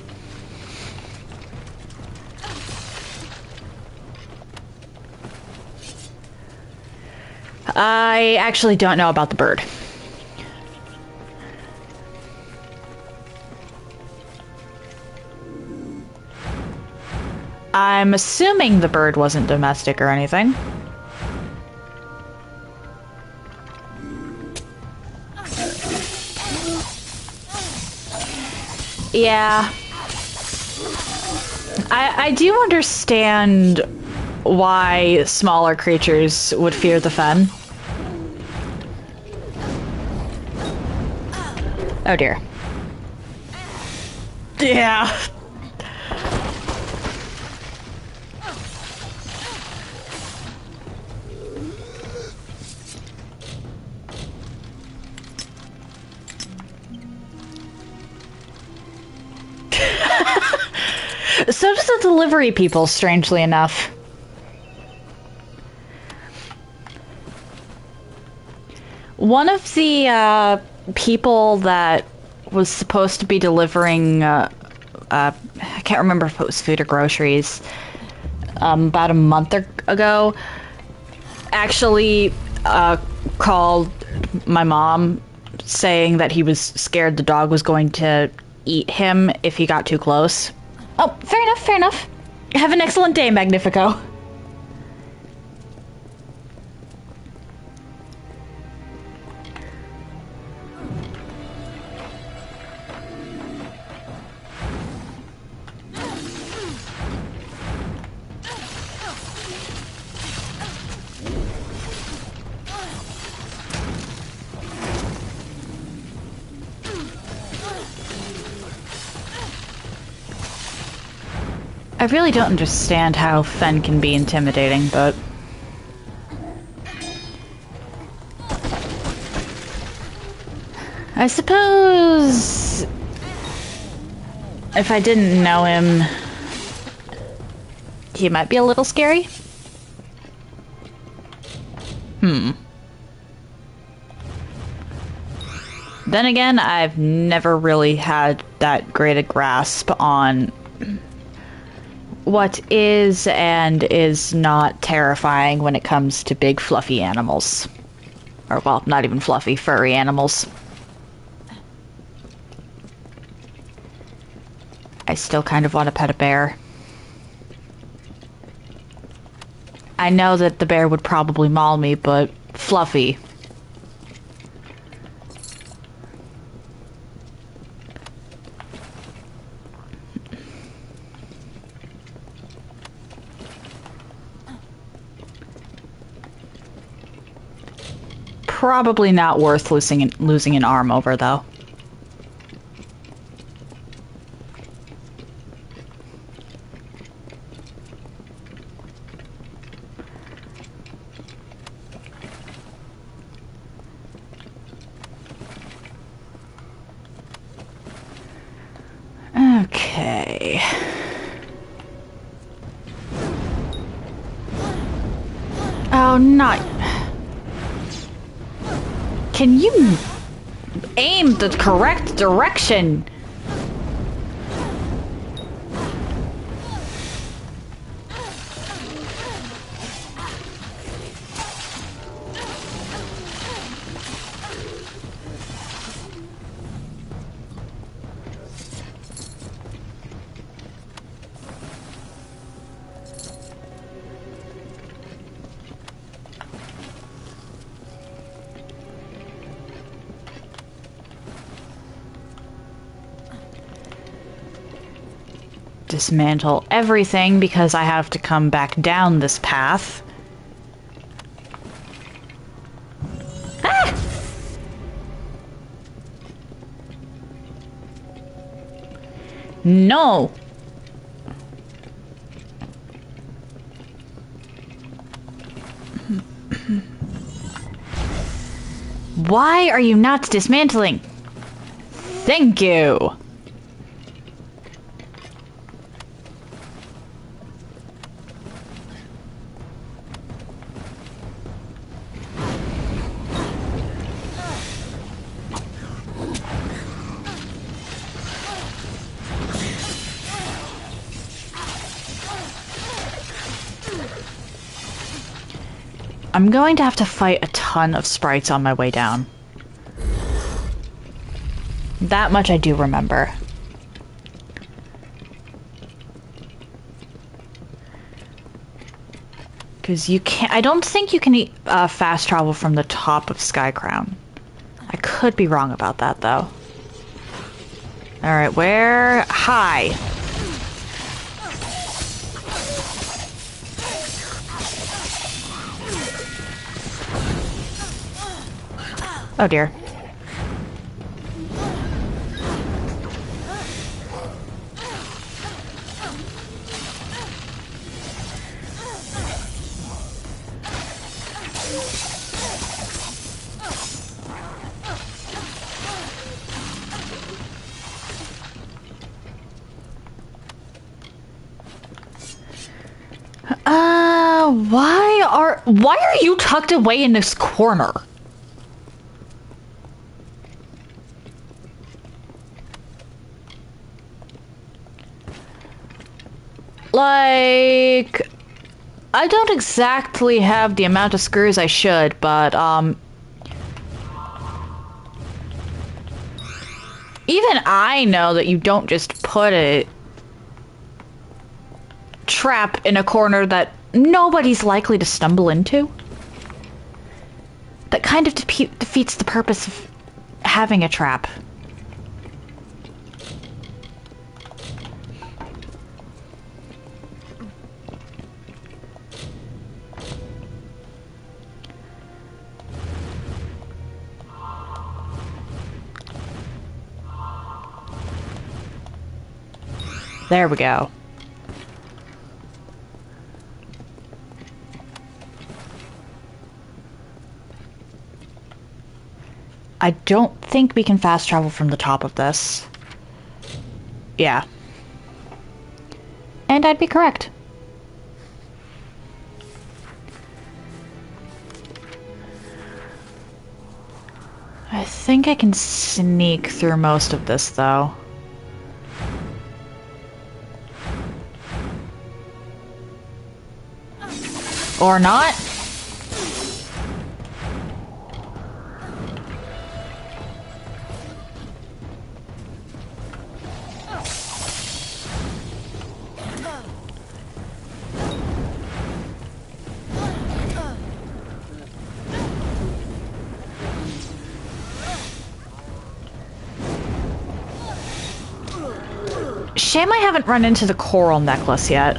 S1: I actually don't know about the bird. I'm assuming the bird wasn't domestic or anything. Yeah. I do understand why smaller creatures would fear the fen. Oh dear. Yeah. So does the delivery people, strangely enough. One of the people that was supposed to be delivering, I can't remember if it was food or groceries, about a month ago, actually called my mom saying that he was scared the dog was going to eat him if he got too close. Oh, fair enough, fair enough. Have an excellent day, Magnifico. I really don't understand how Fen can be intimidating, but... I suppose... if I didn't know him... he might be a little scary? Then again, I've never really had that great a grasp on... what is and is not terrifying when it comes to big fluffy animals. Or, well, not even fluffy, furry animals. I still kind of want to pet a bear. I know that the bear would probably maul me, but fluffy. Probably not worth losing an arm over, though. Okay. Oh, not... Can you aim the correct direction? Dismantle everything because I have to come back down this path. Ah! No! Why are you not dismantling? Thank you! I'm going to have to fight a ton of sprites on my way down. That much I do remember. Because you can't... I don't think you can fast travel from the top of Skycrown. I could be wrong about that, though. Alright, where... Hi! Oh dear. Why are you tucked away in this corner? Like, I don't exactly have the amount of screws I should, but, even I know that you don't just put a trap in a corner that nobody's likely to stumble into. That kind of defeats the purpose of having a trap. There we go. I don't think we can fast travel from the top of this. Yeah. And I'd be correct. I think I can sneak through most of this, though. Or not. Shame I haven't run into the coral necklace yet.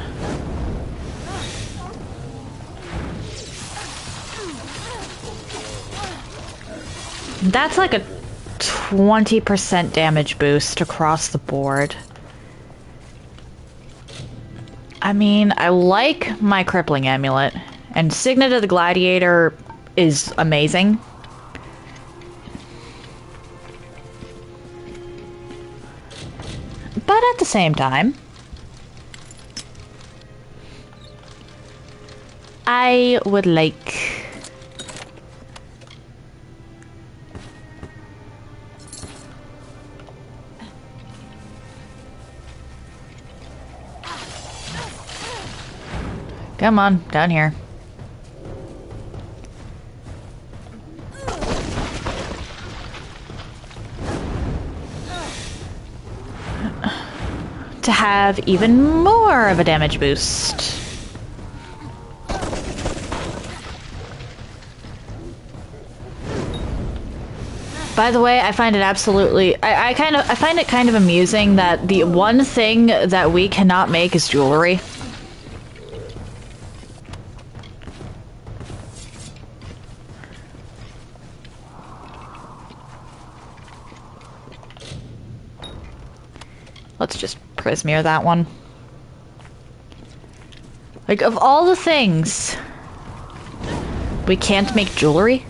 S1: That's like a 20% damage boost across the board. I mean, I like my crippling amulet, and Signet of the Gladiator is amazing. But at the same time, I would like... Come on, down here. To have even more of a damage boost. By the way, I find it absolutely... I find it kind of amusing that the one thing that we cannot make is jewelry. Let's just Prismear that one. Like, of all the things, we can't make jewelry?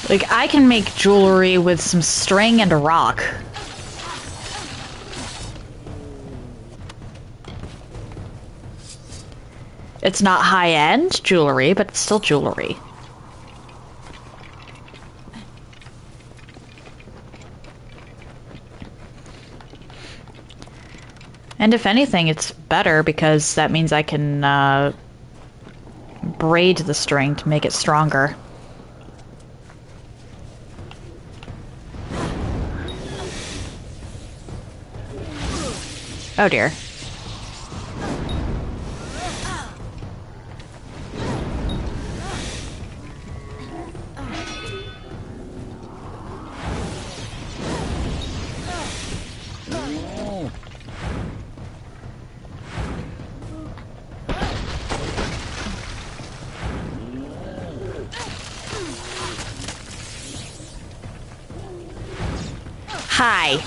S1: Like, I can make jewelry with some string and a rock. It's not high-end jewelry, but it's still jewelry. And if anything, it's better because that means I can braid the string to make it stronger. Oh dear. Hi.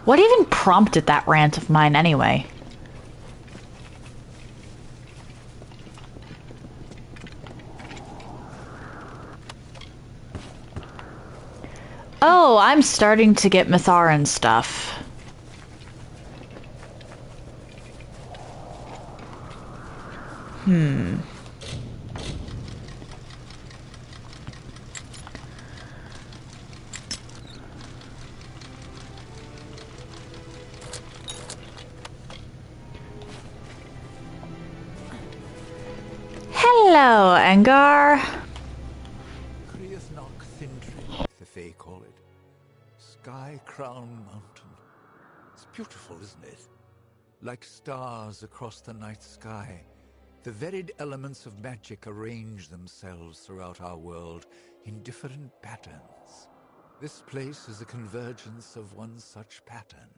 S1: What even prompted that rant of mine anyway? Oh, I'm starting to get Mitharan stuff. Hello, Engar.
S9: The Fae call it. Sky Crown Mountain. It's beautiful, isn't it? Like stars across the night sky, the varied elements of magic arrange themselves throughout our world in different patterns. This place is a convergence of one such pattern,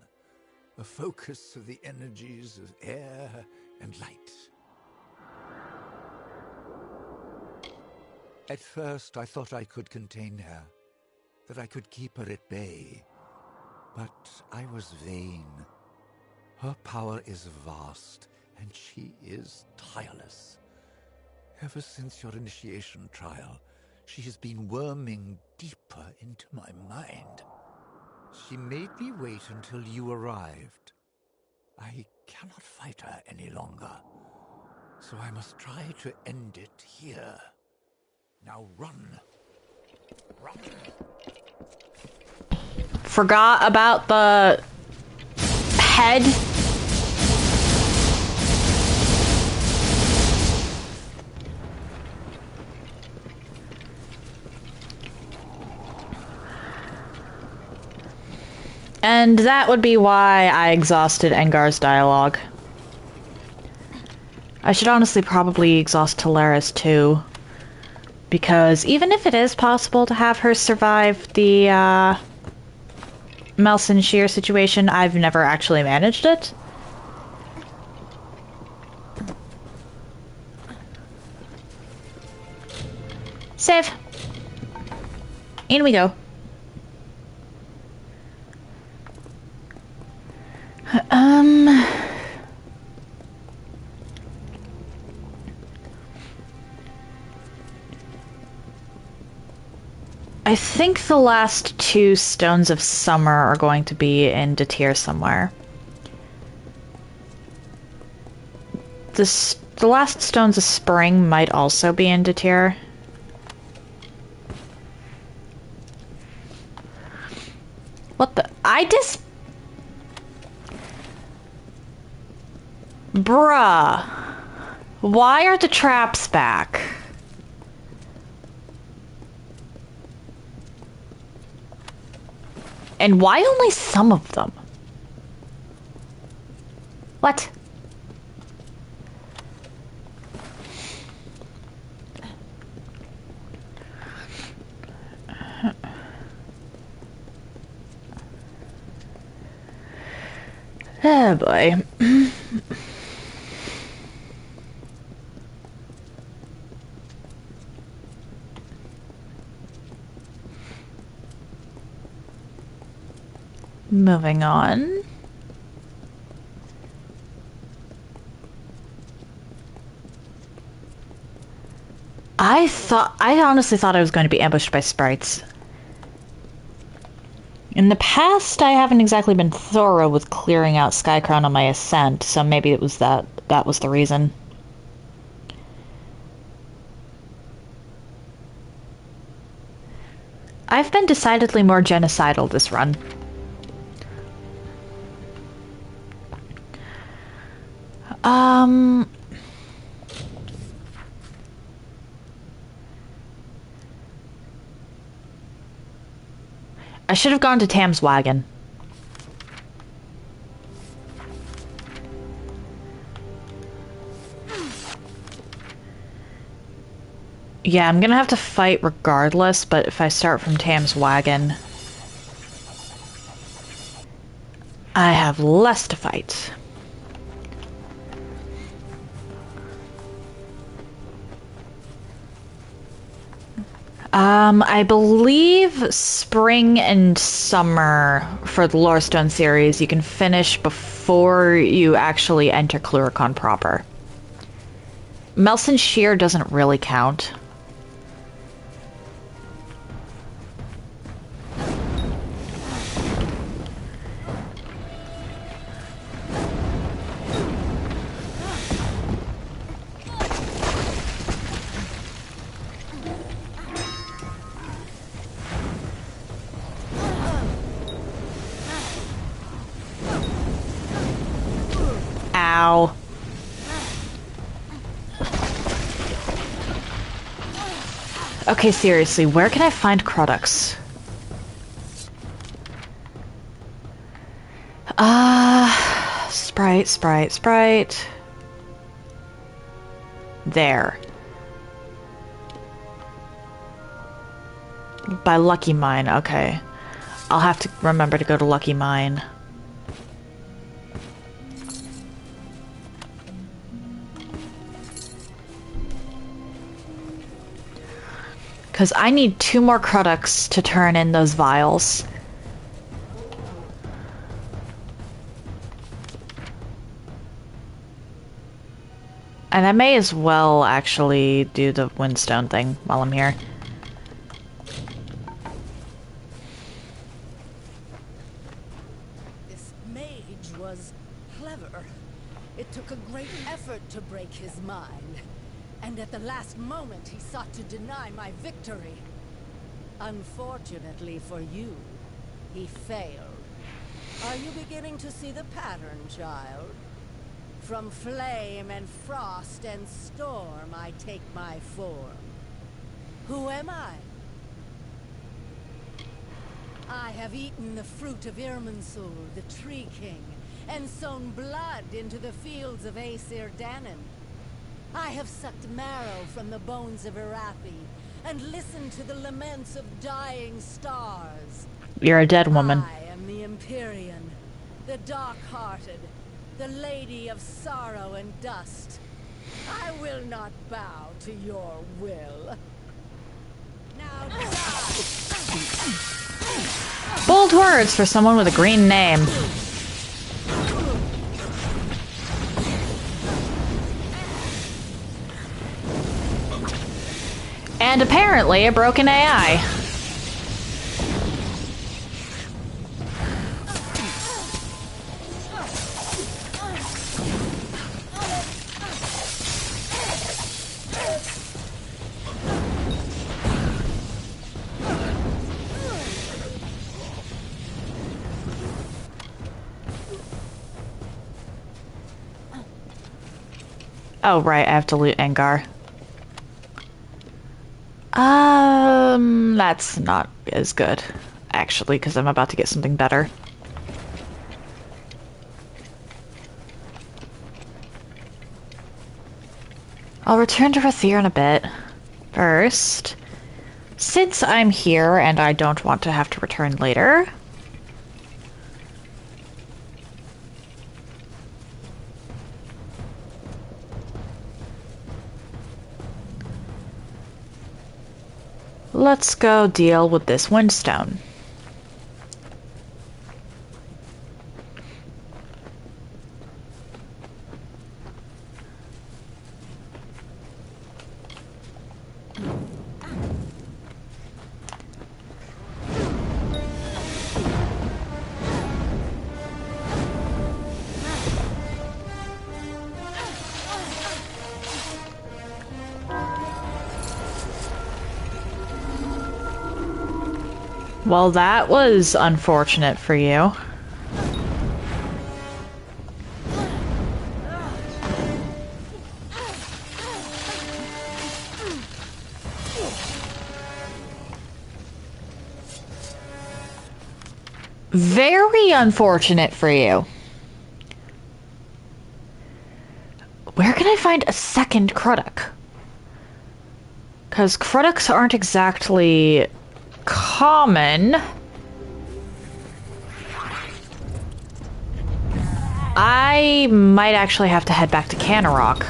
S9: a focus of the energies of air and light. At first, I thought I could contain her, that I could keep her at bay. But I was vain. Her power is vast, and she is tireless. Ever since your initiation trial, she has been worming deeper into my mind. She made me wait until you arrived. I cannot fight her any longer, so I must try to end it here. Now run. Run.
S1: Forgot about the head. And that would be why I exhausted Engar's dialogue. I should honestly probably exhaust Talara's too. Because even if it is possible to have her survive the Melson Shear situation, I've never actually managed it. Save. In we go. I think the last 2 Stones of Summer are going to be in Datir somewhere. The last Stones of Spring might also be in Datir. What the? Bruh. Why are the traps back? And why only some of them? What? Oh boy. Moving on. I honestly thought I was going to be ambushed by sprites. In the past, I haven't exactly been thorough with clearing out Skycrown on my ascent, so maybe it was that was the reason. I've been decidedly more genocidal this run. I should have gone to Tam's wagon. Yeah, I'm gonna have to fight regardless, but if I start from Tam's wagon, I have less to fight. I believe spring and summer for the Lorestone series you can finish before you actually enter Cluricon proper. Melson Shear doesn't really count. Ow. Okay, seriously, where can I find Crudux? Sprite. There. By Lucky Mine, okay. I'll have to remember to go to Lucky Mine. Because I need 2 more Crudux to turn in those vials. And I may as well actually do the Windstone thing while I'm here.
S10: This mage was clever. It took a great effort to break his mind. And at the last moment, he sought to deny my victory. Unfortunately for you, he failed. Are you beginning to see the pattern, child? From flame and frost and storm, I take my form. Who am I? I have eaten the fruit of Irminsul, the Tree King, and sown blood into the fields of Aesir Danon. I have sucked marrow from the bones of Irathi, and listened to the laments of dying stars.
S1: You're a dead woman.
S10: I am the Empyrean, the dark-hearted, the Lady of Sorrow and Dust. I will not bow to your will. Now die!
S1: Bold words for someone with a green name. And apparently a broken AI. Oh, right, I have to loot Angar. That's not as good, actually, because I'm about to get something better. I'll return to Rathir in a bit. First, since I'm here and I don't want to have to return later, let's go deal with this windstone. Well, that was unfortunate for you. Very unfortunate for you. Where can I find a second Krudok? Because Krudoks aren't exactly common. I might actually have to head back to Canarok.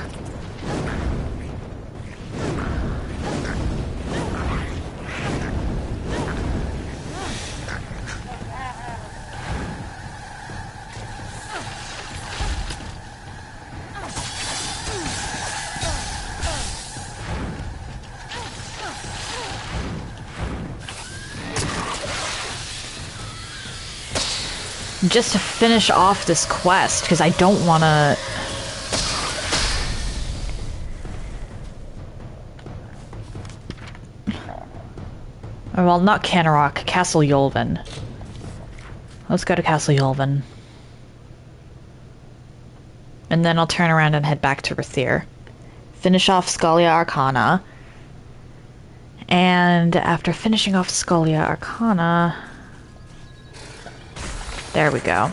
S1: Just to finish off this quest, because I don't want to... Well, not Canarok, Castle Yolvin. Let's go to Castle Yolvin. And then I'll turn around and head back to Rathir. Finish off Scholia Arcana. And after finishing off Scholia Arcana... There we go.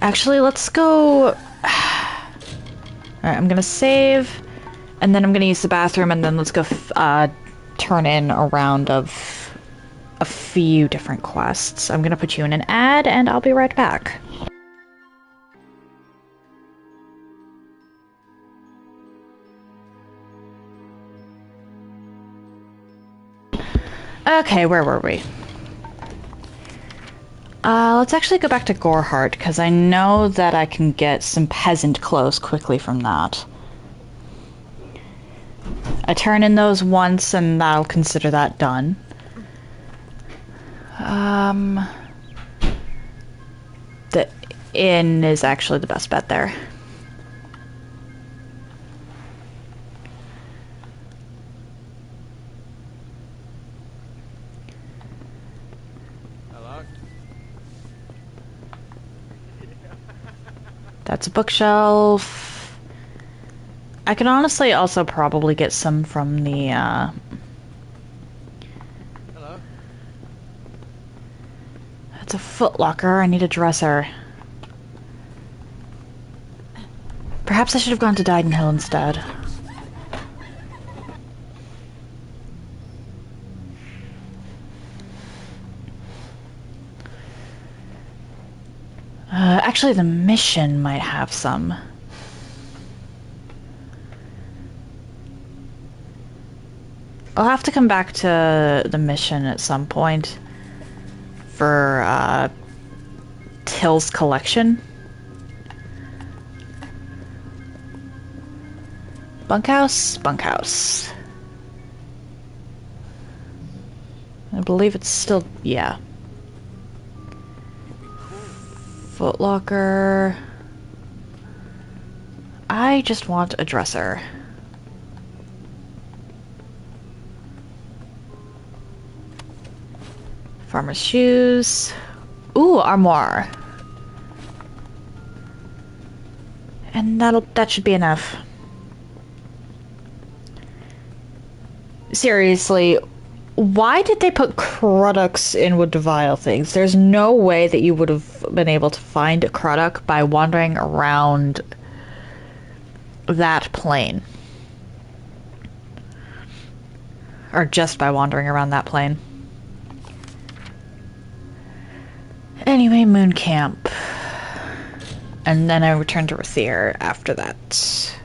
S1: Actually, let's go... Alright, I'm gonna save, and then I'm gonna use the bathroom, and then let's go turn in a round of a few different quests. I'm gonna put you in an ad, and I'll be right back. Okay, where were we? Let's actually go back to Gorehart, because I know that I can get some peasant clothes quickly from that. I turn in those once, and I'll consider that done. The inn is actually the best bet there.
S6: Hello?
S1: That's a bookshelf. I can honestly also probably get some from the,
S6: Hello?
S1: That's a footlocker. I need a dresser. Perhaps I should have gone to Didenhill instead. Actually, the mission might have some. I'll have to come back to the mission at some point for Till's collection. Bunkhouse? Bunkhouse. I believe it's still... yeah. Footlocker. I just want a dresser. Farmer's shoes. Ooh, armoire. And that should be enough. Seriously, why did they put Cruddocks in with the vile things? There's no way that you would have been able to find a Cruddock by wandering around that plane. Or just by wandering around that plane. Anyway, Moon Camp. And then I return to Rathier after that.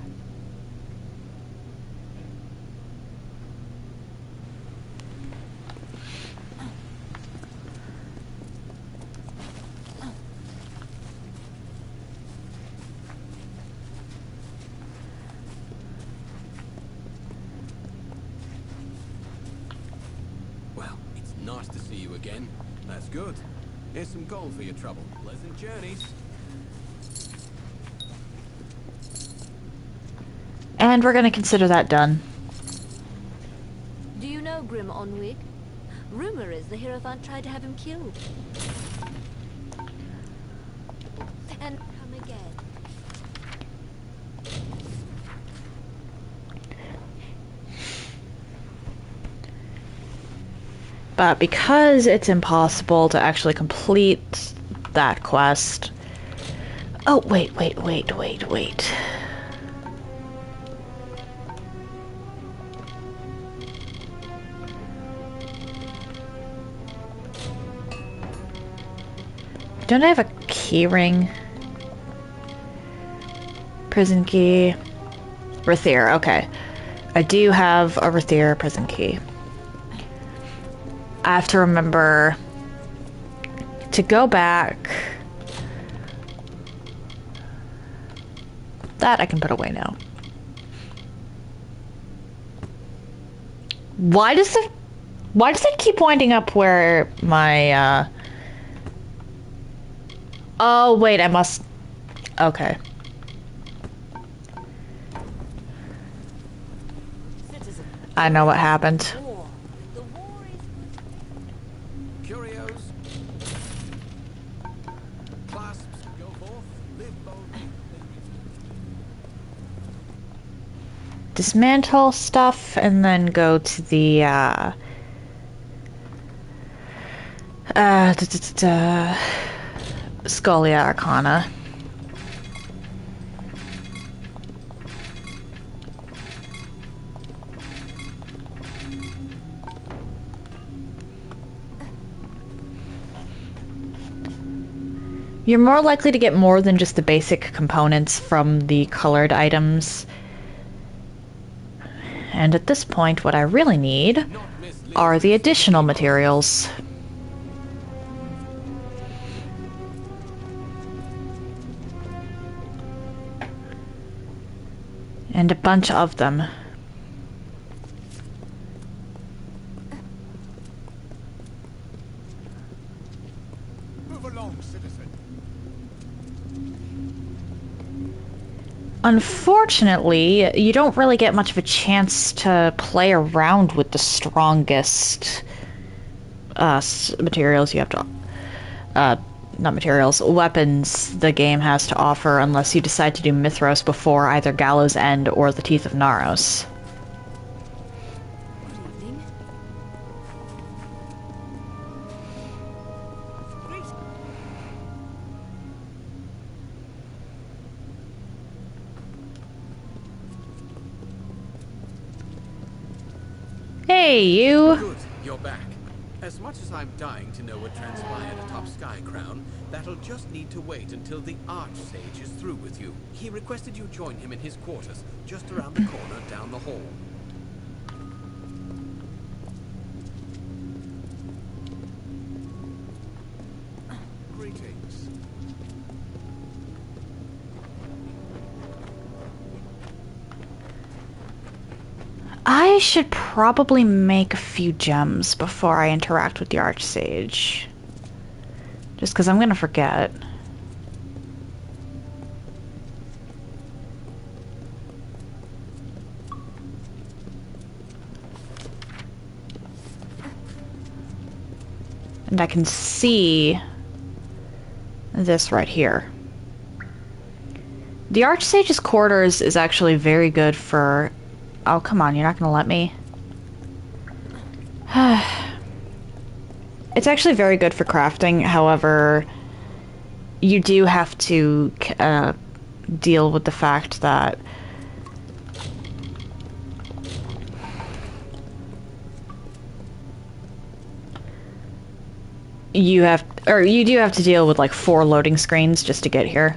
S12: Well, it's nice to see you again. That's good. Here's some gold for your trouble. Pleasant journeys.
S1: And we're gonna consider that done.
S13: Do you know Grim Onwig? Rumor is the Hierophant tried to have him killed. And come again.
S1: But because it's impossible to actually complete that quest... Oh, wait. Don't I have a key ring? Prison key. Rathier, okay. I do have a Rathier prison key. I have to remember to go back. That I can put away now. Why does it keep winding up where my Oh wait, I must... Okay. I know what happened.
S12: Curios. Clasps, go forth. Live boldly.
S1: Dismantle stuff and then go to the Scholia Arcana. You're more likely to get more than just the basic components from the colored items. And at this point, what I really need are the additional materials. And a bunch of them.
S4: Move along, citizen.
S1: Unfortunately, you don't really get much of a chance to play around with the strongest materials. You have to not materials, weapons the game has to offer unless you decide to do Mithros before either Gallows End or the Teeth of Naros. Hey, you!
S12: Good, you're back. As much as I'm dying to know what transpired atop Sky Crown, that'll just need to wait until the Archsage is through with you. He requested you join him in his quarters, just around the corner down the hall.
S8: Greetings.
S1: I should probably make a few gems before I interact with the Archsage. Just because I'm gonna forget. And I can see this right here. The Archsage's quarters is actually very good for... Oh, come on, you're not gonna let me? It's actually very good for crafting, however, you do have to deal with the fact that you do have to deal with like 4 loading screens just to get here.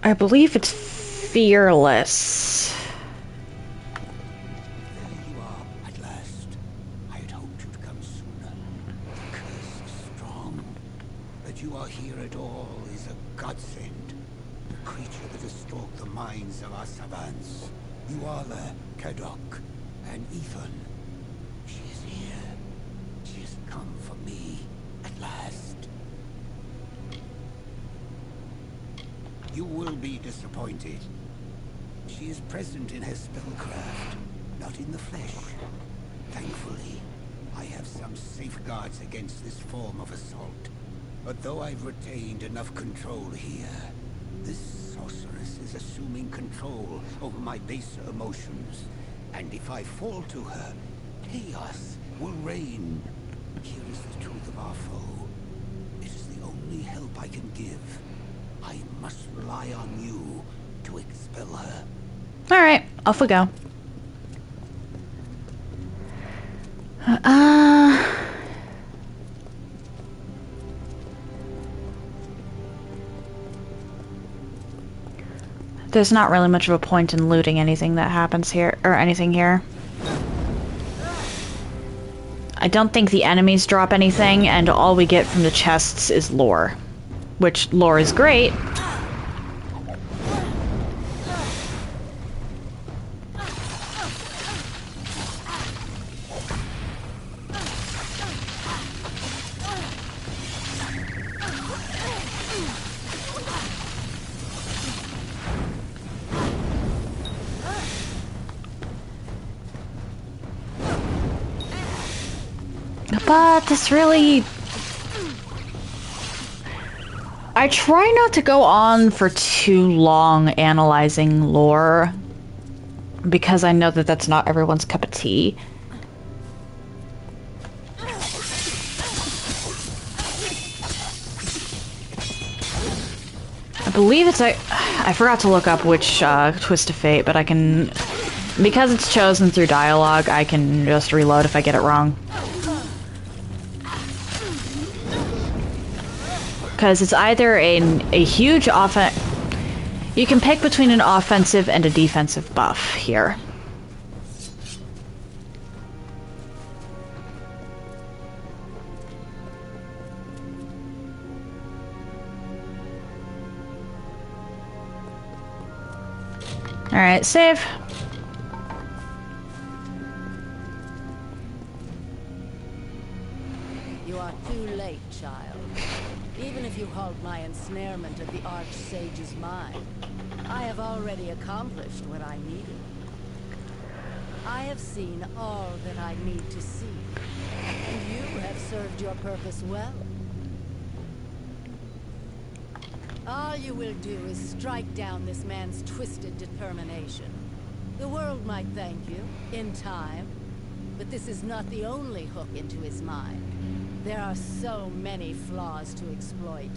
S1: I believe it's Fearless.
S4: There you are, at last. I had hoped you'd come sooner. The curse is strong. That you are here at all is a godsend. The creature that has stalked the minds of our savants. Yuala, Kadok, and Ethan. She is here. She has come for me, at last. You will be disappointed. She is present in her spellcraft, not in the flesh. Thankfully, I have some safeguards against this form of assault. But though I've retained enough control here, this sorceress is assuming control over my baser emotions. And if I fall to her, chaos will reign. Here is the truth of our foe. It is the only help I can give. I must rely on you to expel her.
S1: Alright, off we go. There's not really much of a point in looting anything that happens here, or anything here. I don't think the enemies drop anything, and all we get from the chests is lore. Which, lore is great. But this really... I try not to go on for too long analyzing lore, because I know that that's not everyone's cup of tea. I believe it's I forgot to look up which Twist of Fate, but I can... Because it's chosen through dialogue, I can just reload if I get it wrong. Because it's either a huge offense... You can pick between an offensive and a defensive buff here. Alright, save.
S10: You are too late, child. Even if you halt my ensnarement of the Archsage's mind, I have already accomplished what I needed. I have seen all that I need to see. And you have served your purpose well. All you will do is strike down this man's twisted determination. The world might thank you, in time, but this is not the only hook into his mind. There are so many flaws to exploit.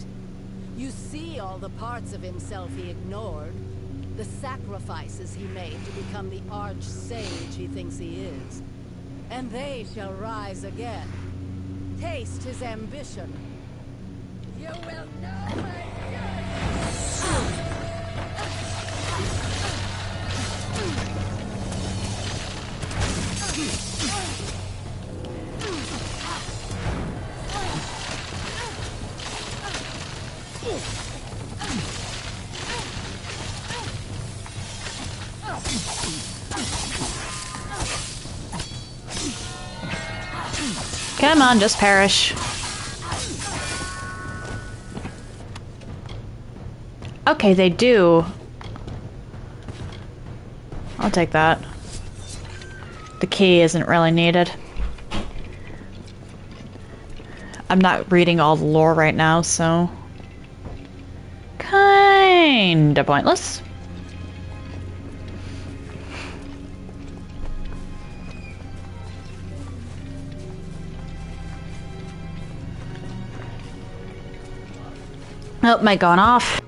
S10: You see all the parts of himself he ignored, the sacrifices he made to become the arch-sage he thinks he is. And they shall rise again. Taste his ambition. You will know my
S1: Come on, just perish. Okay, they do. I'll take that. The key isn't really needed. I'm not reading all the lore right now, so... kinda pointless. Oh, mic gone off.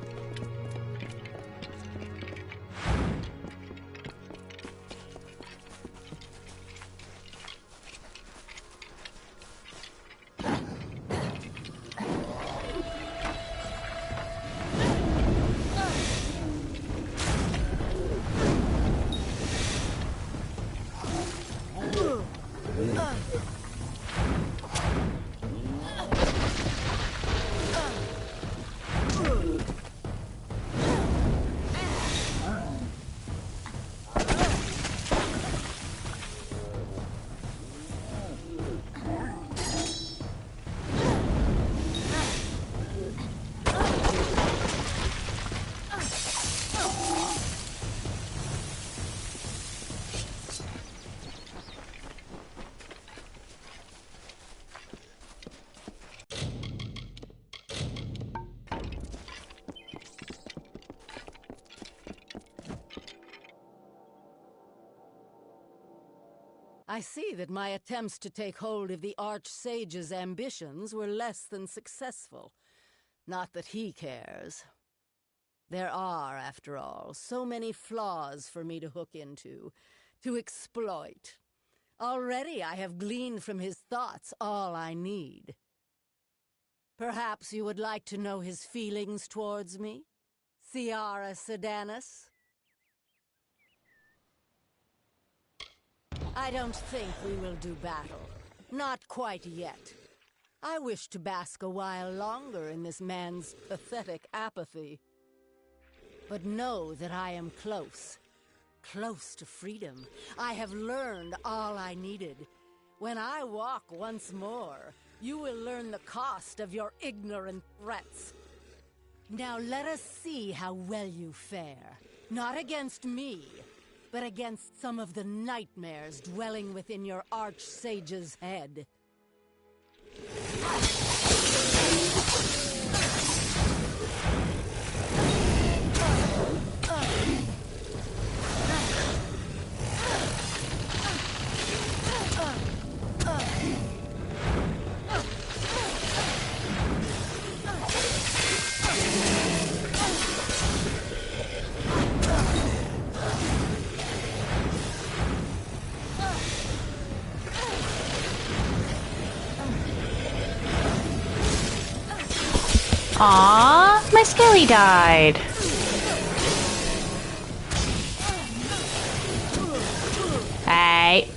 S10: I see that my attempts to take hold of the Archsage's ambitions were less than successful. Not that he cares. There are, after all, so many flaws for me to hook into, to exploit. Already I have gleaned from his thoughts all I need. Perhaps you would like to know his feelings towards me, Ciara Sedanus? I don't think we will do battle. Not quite yet. I wish to bask a while longer in this man's pathetic apathy. But know that I am close. Close to freedom. I have learned all I needed. When I walk once more, you will learn the cost of your ignorant threats. Now let us see how well you fare. Not against me, but against some of the nightmares dwelling within your Archsage's head.
S1: Aww, my skelly died. Hey.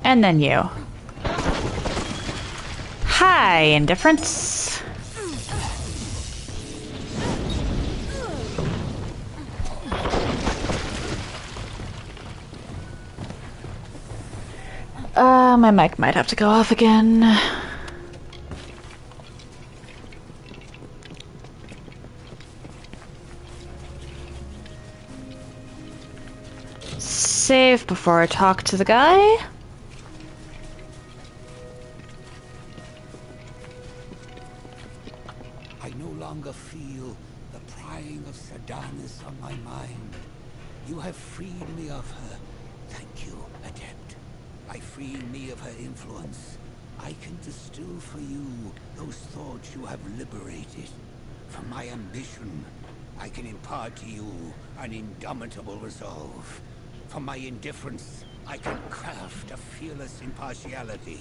S1: And then you. Hi, indifference. My mic might have to go off again. save before I talk to the guy.
S4: I no longer feel the prying of Sedanis on my mind. You have freed me of her. Thank you, Adept. By freeing me of her influence, I can distill for you those thoughts you have liberated. From my ambition, I can impart to you an indomitable resolve. From my indifference, I can craft a fearless impartiality.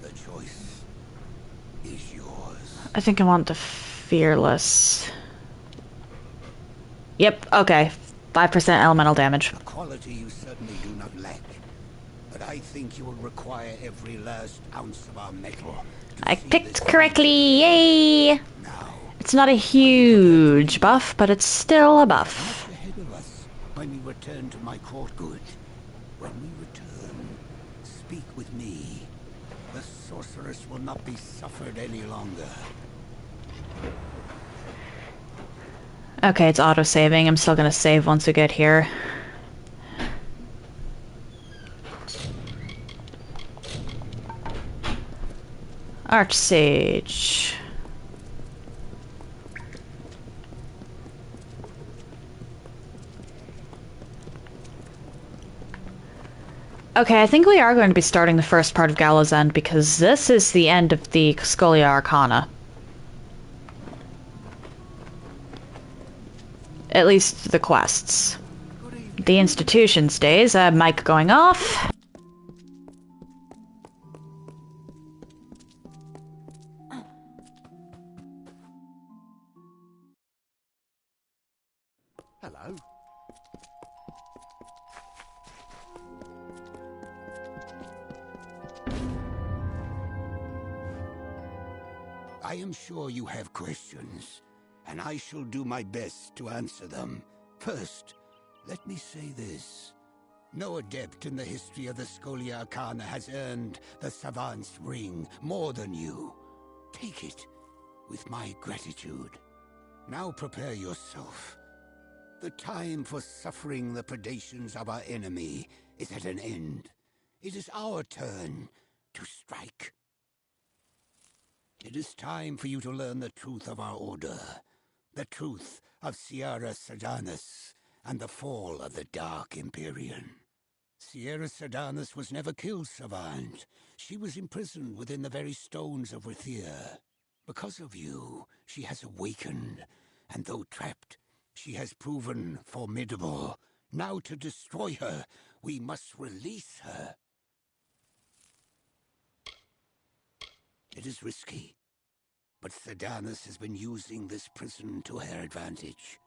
S4: The choice is yours.
S1: I think I want the fearless. Yep, okay. 5% elemental damage.
S4: A quality you certainly do not lack. But I think you will require every last ounce of our metal.
S1: I picked correctly, yay! It's not a huge buff, but it's still a buff.
S4: Ahead of us when we return to my court good. When we return, speak with me. The sorceress will not be suffered any longer.
S1: Okay, it's auto-saving. I'm still gonna save once we get here. Archsage. Okay, I think we are going to be starting the first part of Gallows End because this is the end of the Scholia Arcana. At least the quests. The institution stays. Mic going off.
S4: Hello. I am sure you have questions, and I shall do my best to answer them. First, let me say this. No adept in the history of the Scholia Arcana has earned the Savant's Ring more than you. Take it with my gratitude. Now prepare yourself. The time for suffering the predations of our enemy is at an end. It is our turn to strike. It is time for you to learn the truth of our order. The truth of Sierra Sedanis and the fall of the Dark Empyrean. Sierra Sedanis was never killed, Savant. She was imprisoned within the very stones of Rithia. Because of you, she has awakened, and though trapped, she has proven formidable. Now to destroy her, we must release her. It is risky, but Sedanis has been using this prison to her advantage.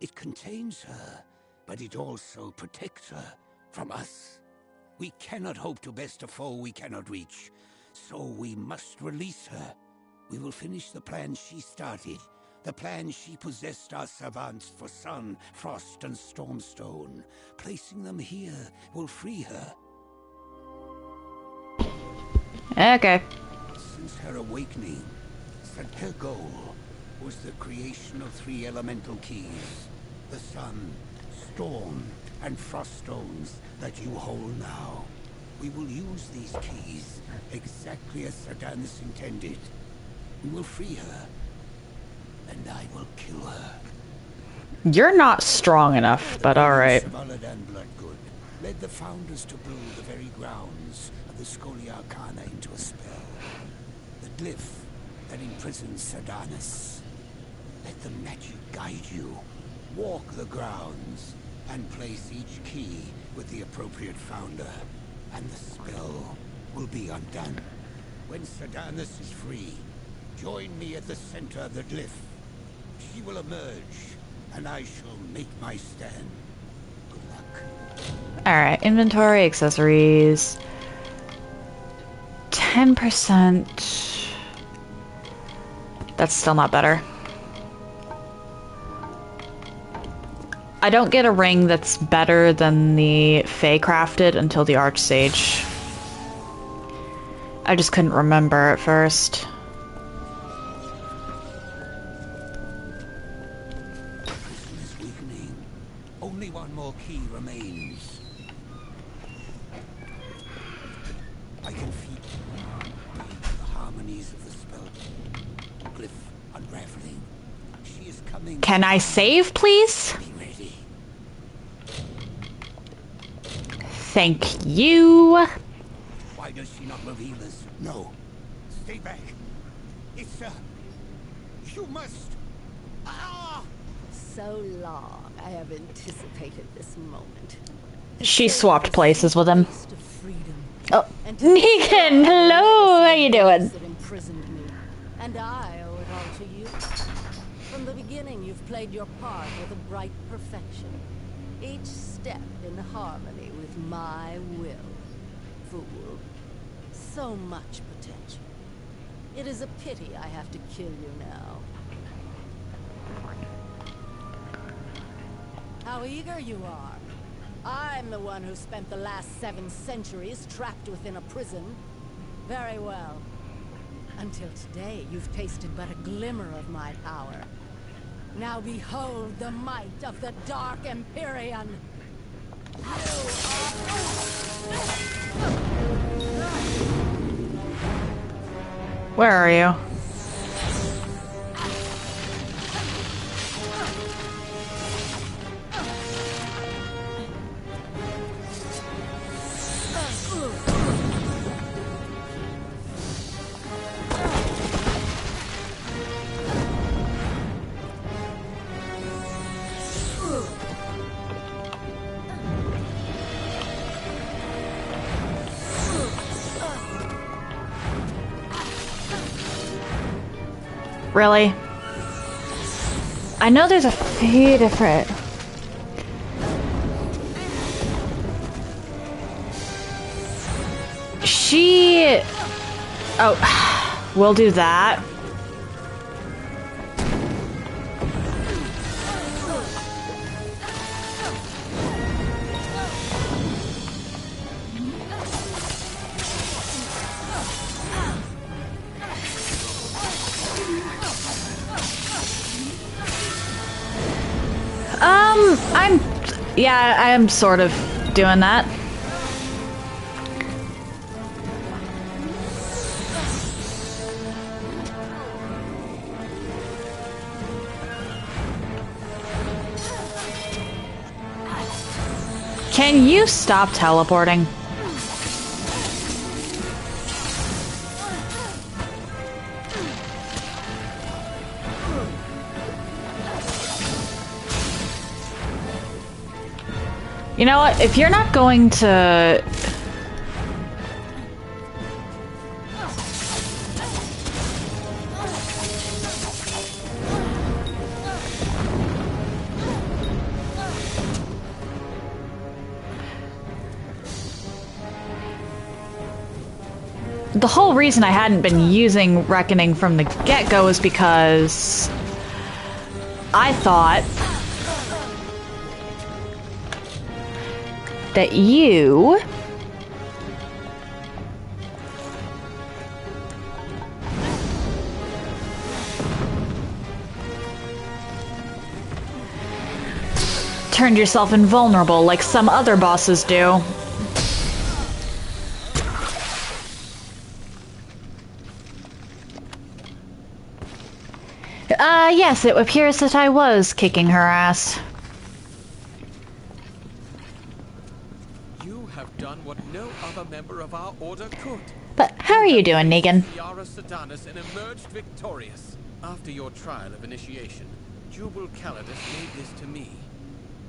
S4: It contains her, but it also protects her from us. We cannot hope to best a foe we cannot reach, so we must release her. We will finish the plan she started, the plan she possessed our savants for Sun, Frost, and Stormstone. Placing them here will free her.
S1: Okay.
S4: Since her awakening, her goal was the creation of 3 elemental keys. The Sun, Storm, and Frost stones that you hold now. We will use these keys exactly as Sedanis intended. We will free her, and I will kill her.
S1: You're not strong enough, but alright.
S4: Bloodgood led the founders to brew the very grounds of the Scholia Arcana into a spell. The glyph that imprisons Sedanis. Let the magic guide you. Walk the grounds and place each key with the appropriate founder, and the spell will be undone. When Sedanis is free, join me at the center of the glyph. She will emerge, and I shall make my stand. Good luck.
S1: Alright, inventory, accessories. 10%. That's still not better. I don't get a ring that's better than the Fae crafted until the Archsage. I just couldn't remember at first.
S4: Only one more key remains. phase of the spell. Glyph unraveling. She is coming.
S1: Can I save, please?
S4: Be ready.
S1: Thank you.
S4: Why does she not reveal us? No. Stay back. It's you must. Ah!
S10: So long I have anticipated this moment.
S1: She swapped places with him.
S10: Taste of freedom.
S1: Oh,
S10: And to
S1: Negan, hello, how you doing?
S10: that imprisoned me. And I owe it all to you. From the beginning, you've played your part with a bright perfection. Each step in harmony with my will. Fool. So much potential. It is a pity I have to kill you now. How eager you are. I'm the one who spent the last 7 centuries trapped within a prison. Very well. Until today, you've tasted but a glimmer of my power. Now behold the might of the Dark Empyrean.
S1: Where are you? Really? I know there's a few different... She... Oh, we'll do that. I'm sort of doing that. Can you stop teleporting? You know what? If you're not going to... The whole reason I hadn't been using Reckoning from the get-go is because I thought that you turned yourself invulnerable like some other bosses do. Yes, it appears that I was kicking her ass.
S12: You have done what no other member of our order could.
S1: But how are you doing, Negan?
S12: Ciara Sedanus and emerged victorious. After your trial of initiation, Jubal Calidus gave this to me.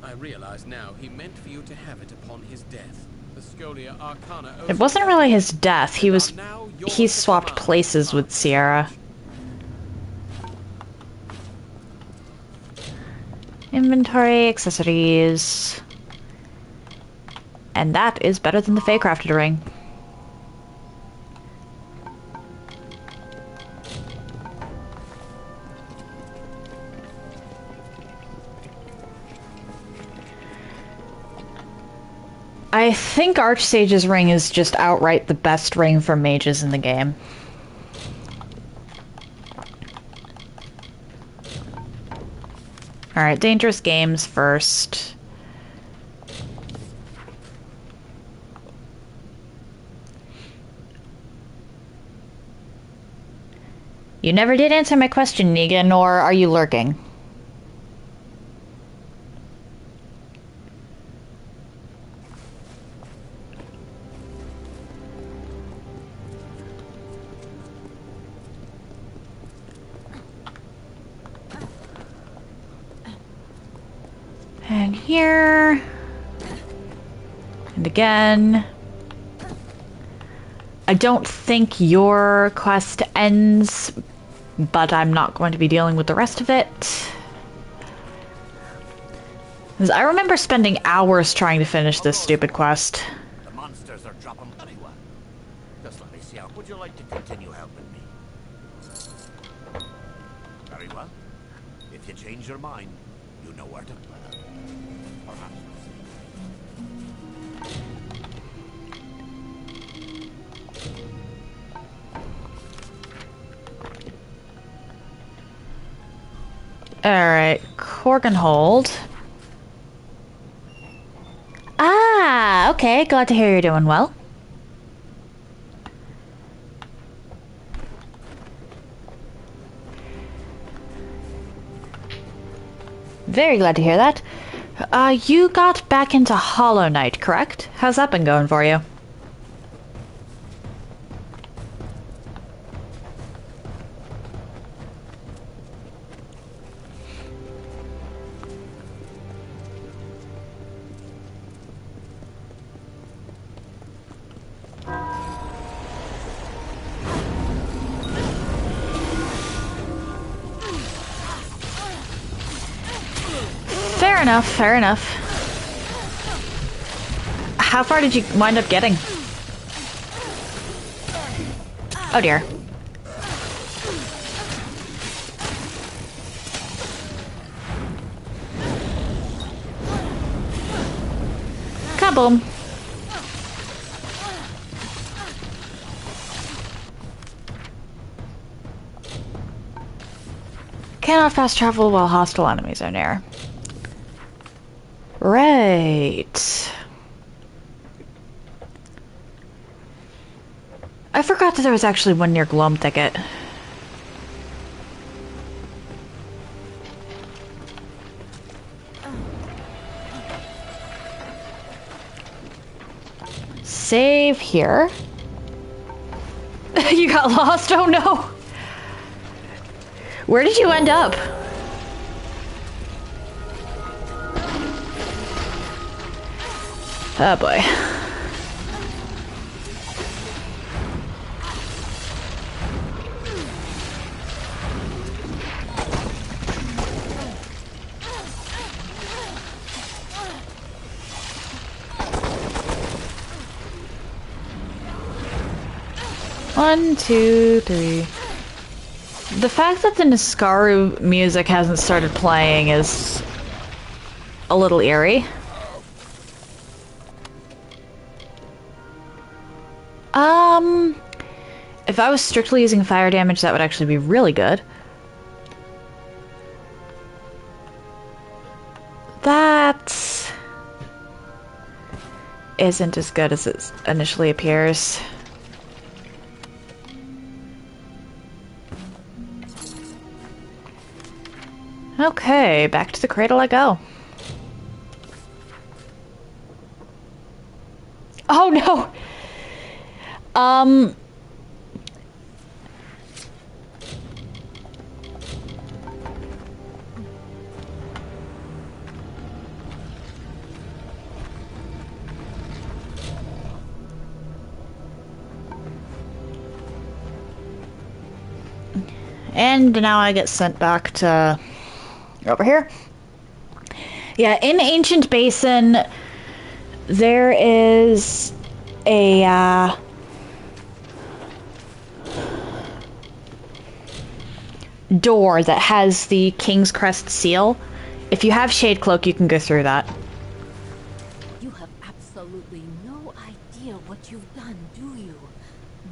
S12: I realize now he meant for you to have it upon his death. The Scholia Arcana...
S1: It wasn't really his death. He swapped places with Ciara. Inventory, accessories... And that is better than the Fae-crafted ring. I think Archsage's ring is just outright the best ring for mages in the game. Alright, dangerous games first. You never did answer my question, Negan, or are you lurking? And here. And again. I don't think your quest ends, but I'm not going to be dealing with the rest of it. 'Cause I remember spending hours trying to finish this stupid quest.
S14: The monsters are dropping very well. Just let me see how. Would you like to continue helping me? Very well. If you change your mind, you know where to. Perhaps.
S1: Alright, Corganhold. Ah, okay, glad to hear you're doing well. Very glad to hear that. You got back into Hollow Knight, correct? How's that been going for you? Fair enough, fair enough. How far did you wind up getting? Oh dear. Kaboom. Cannot fast travel while hostile enemies are near. Right. I forgot that there was actually one near Gloam Thicket. Save here. You got lost? Oh no! Where did you end up? Oh boy. One, two, three. The fact that the Niskaru music hasn't started playing is a little eerie. If I was strictly using fire damage, that would actually be really good. That isn't as good as it initially appears. Okay, back to the cradle I go. Oh no! And now I get sent back to over here. Yeah, in Ancient Basin, there is a door that has the King's Crest seal. If you have Shade Cloak, you can go through that.
S10: You have absolutely no idea what you've done, do you?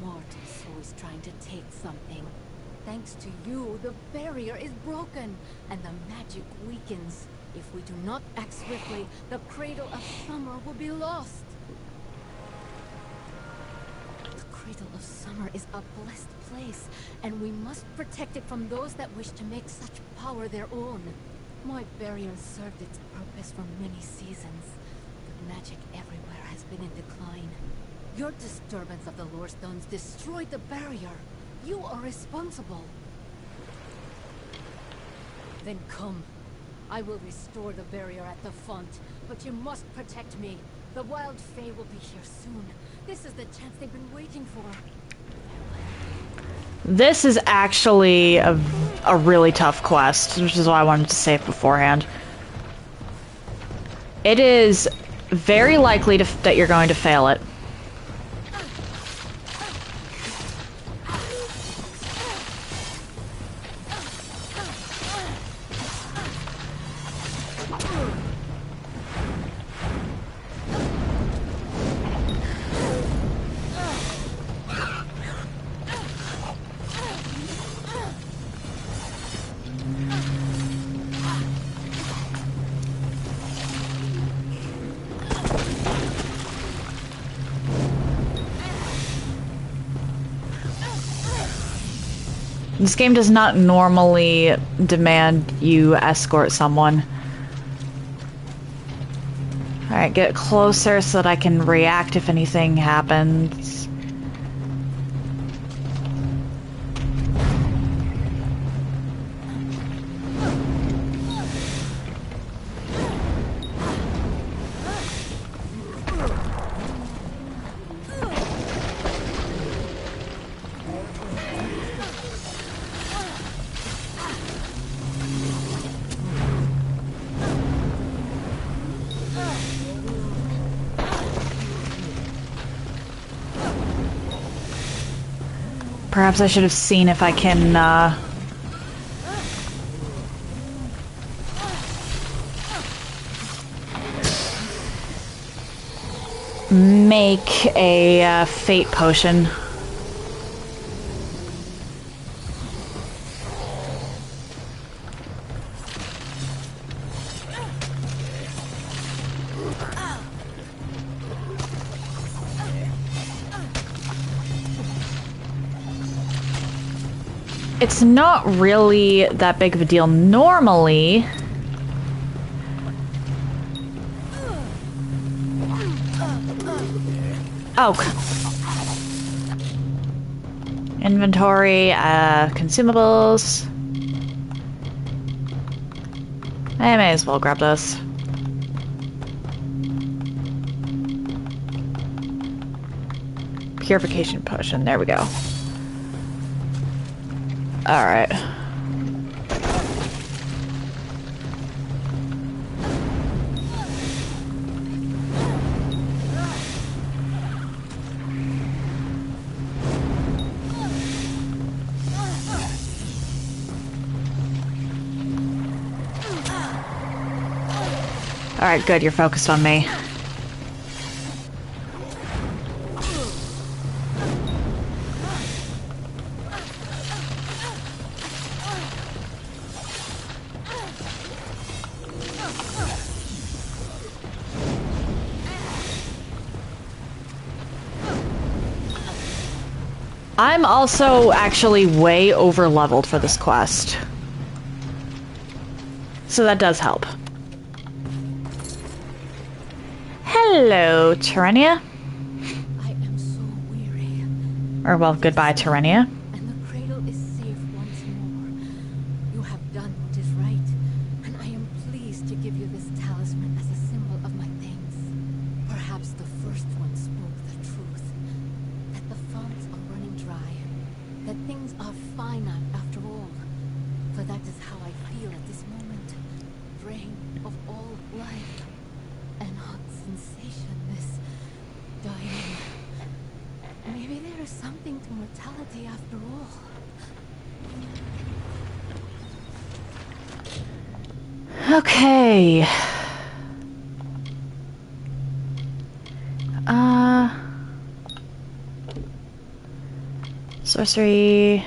S10: Mortis always trying to take something. Thanks to you, the barrier is broken, and the magic weakens. If we do not act swiftly, the Cradle of Summer will be lost.
S14: The
S10: Cradle of Summer is a blessed place, and we must protect it from those that wish to make such power their own. My barrier served its purpose for many seasons, but magic everywhere has been in decline. Your disturbance of the lore stones destroyed the barrier. You are responsible. Then come. I will restore the barrier at the font, but you must protect me. The Wild Fae will be here soon. This is the chance they've been waiting for.
S1: This is actually a really tough quest, which is why I wanted to save beforehand. It is very likely that you're going to fail it. This game does not normally demand you escort someone. Alright, get closer so that I can react if anything happens. Perhaps I should have seen if I can, make a, fate potion. It's not really that big of a deal normally. Oh. Inventory, consumables. I may as well grab this. Purification potion, there we go. Alright. Alright, good, you're focused on me. I'm also actually way over leveled for this quest. So that does help. Hello, Terenia.
S10: I am so weary.
S1: Or, well, goodbye, Terenia.
S10: And the cradle is safe once more. You have done what is right, and I am pleased to give you this talisman as a symbol of my thanks. Perhaps the first one spoke the truth. That the fonts are running dry. That things are finite after all. For that is how I feel at this moment. Drain of all life. An odd sensation, this dying. Maybe there is something to mortality after all.
S1: Okay. Sorcery.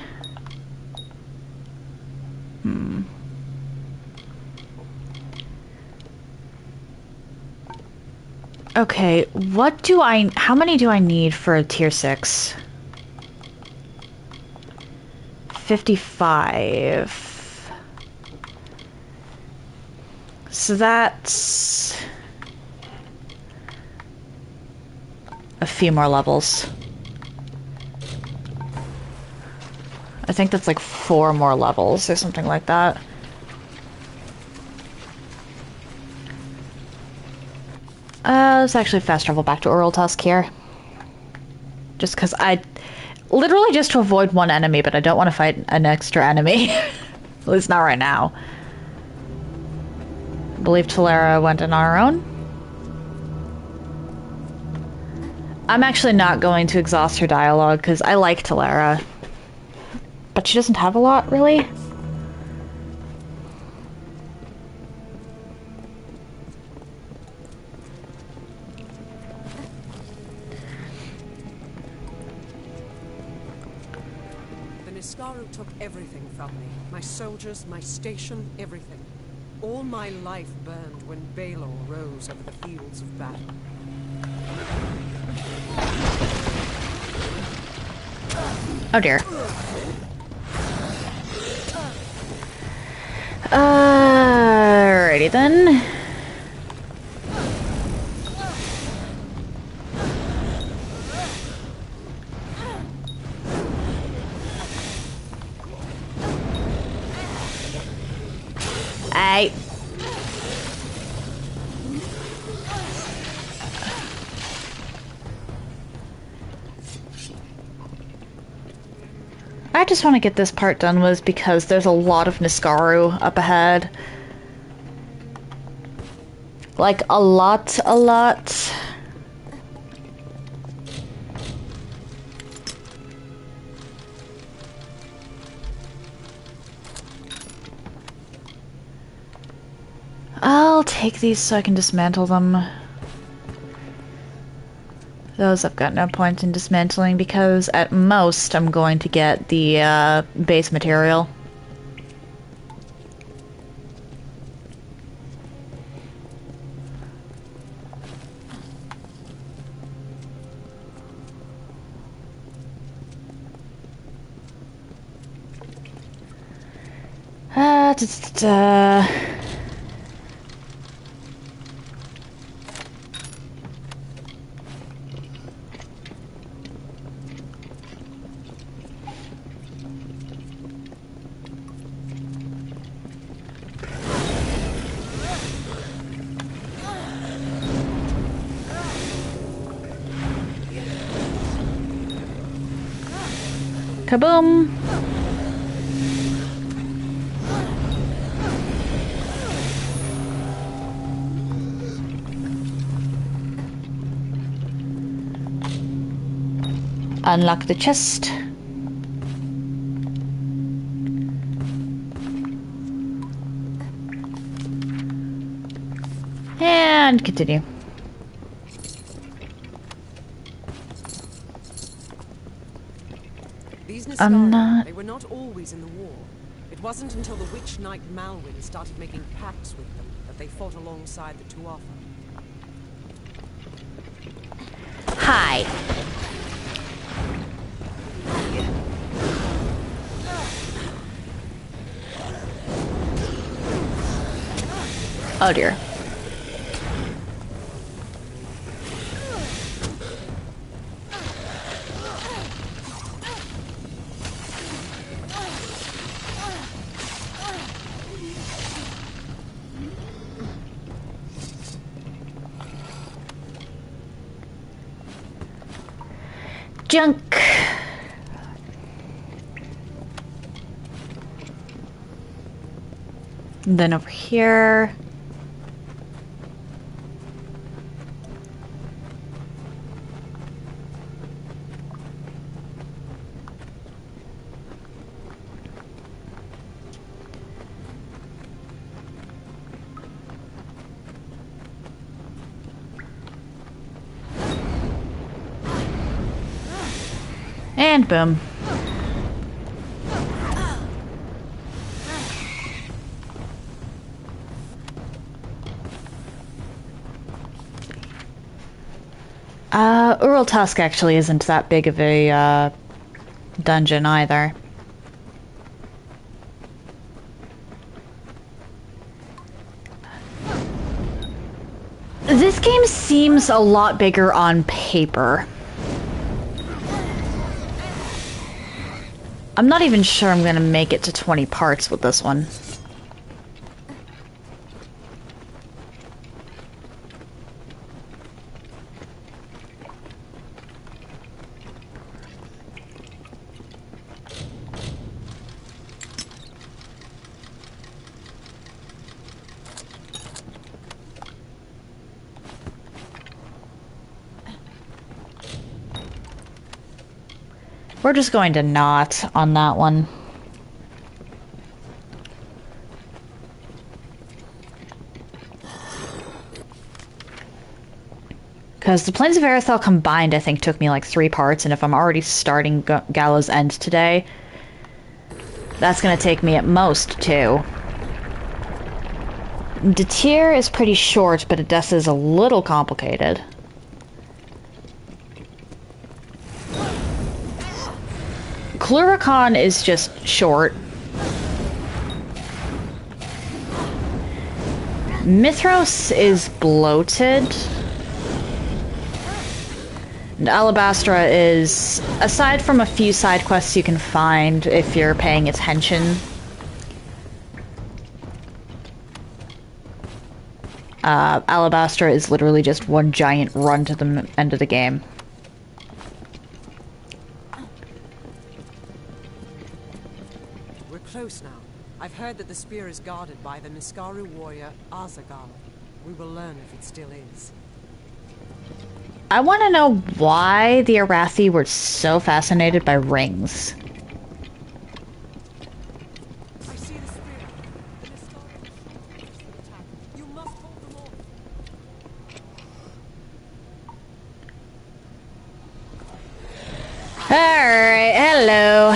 S1: Okay, how many do I need for a tier 6? 55. So that's a few more levels. I think that's like 4 more levels or something like that. Let's actually fast travel back to Oral Tusk here. Just because literally just to avoid one enemy, but I don't want to fight an extra enemy. At least not right now. I believe Talera went on our own. I'm actually not going to exhaust her dialogue because I like Talera. But she doesn't have a lot, really.
S11: Niskaru took everything from me. My soldiers, my station, everything. All my life burned when Balor rose over the fields of battle.
S1: Oh dear. Alrighty then. I just want to get this part done with because there's a lot of Niskaru up ahead. Like, a lot. I'll take these so I can dismantle them. Those I've got no point in dismantling because at most I'm going to get the base material. Kaboom! Unlock the chest. And continue.
S11: These Niskaru, they were not always in the war. It wasn't until the Witch Knight Malwyn started making pacts with them that they fought alongside the Tuatha.
S1: Hi. Oh dear. Junk. And then over here. And boom. Ural Tusk actually isn't that big of a dungeon either. seems a lot bigger on paper. I'm not even sure I'm gonna make it to 20 parts with this one. We're just going to not on that one. Because the Plains of Aerothel combined, I think, took me like 3 parts, and if I'm already starting Gallows End today, that's going to take me at most 2. Detir is pretty short, but Edessa is a little complicated. Cluricon is just short. Mithros is bloated. And Alabastra is, aside from a few side quests you can find if you're paying attention, Alabastra is literally just one giant run to the end of the game.
S11: We're close now. I've heard that the spear is guarded by the Niskaru warrior Azagal. We will learn if it still is.
S1: I want to know why the Arathi were so fascinated by rings.
S11: I see the spear. The Niskaru attack. You must hold them off.
S1: Alright, hello.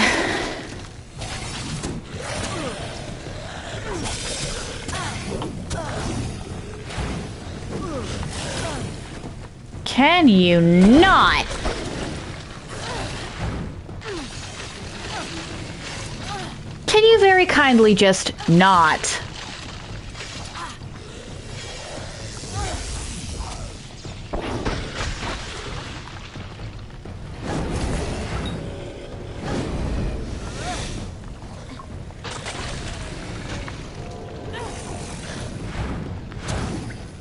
S1: Can you not? Can you very kindly just not?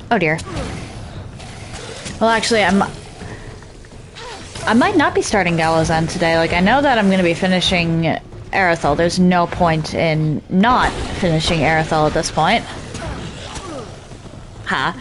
S1: Oh dear. Well, actually, I might not be starting Gallows End today. Like, I know that I'm going to be finishing Aerothel. There's no point in not finishing Aerothel at this point. Ha.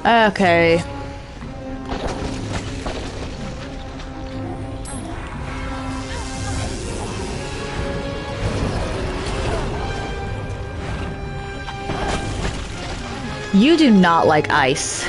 S1: Okay. You do not like ice.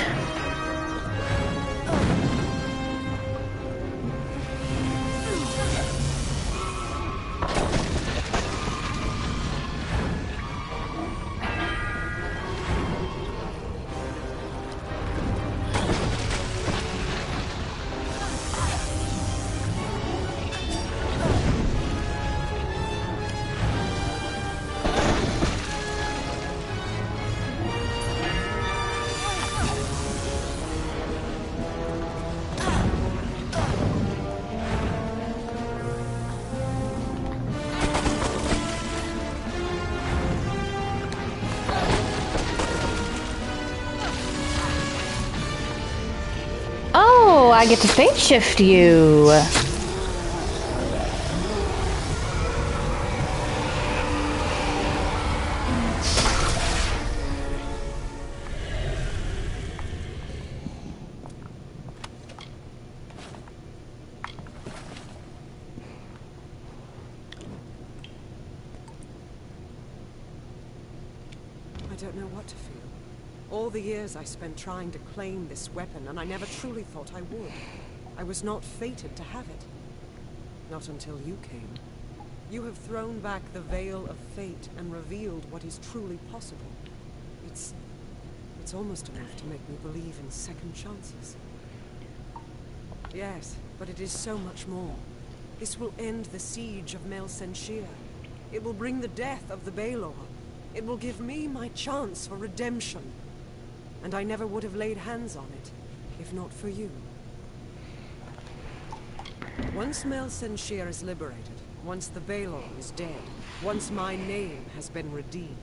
S1: Oh, I get to fate shift you.
S11: I don't know what to feel. All the years I spent trying to claim this weapon, and I never truly thought I would. I was not fated to have it. Not until you came. You have thrown back the veil of fate and revealed what is truly possible. It's It's almost enough to make me believe in second chances. Yes, but it is so much more. This will end the siege of Mel Senshir. It will bring the death of the Baelor. It will give me my chance for redemption. And I never would have laid hands on it, if not for you. Once Mel Senshir is liberated, once the Baelor is dead, once my name has been redeemed,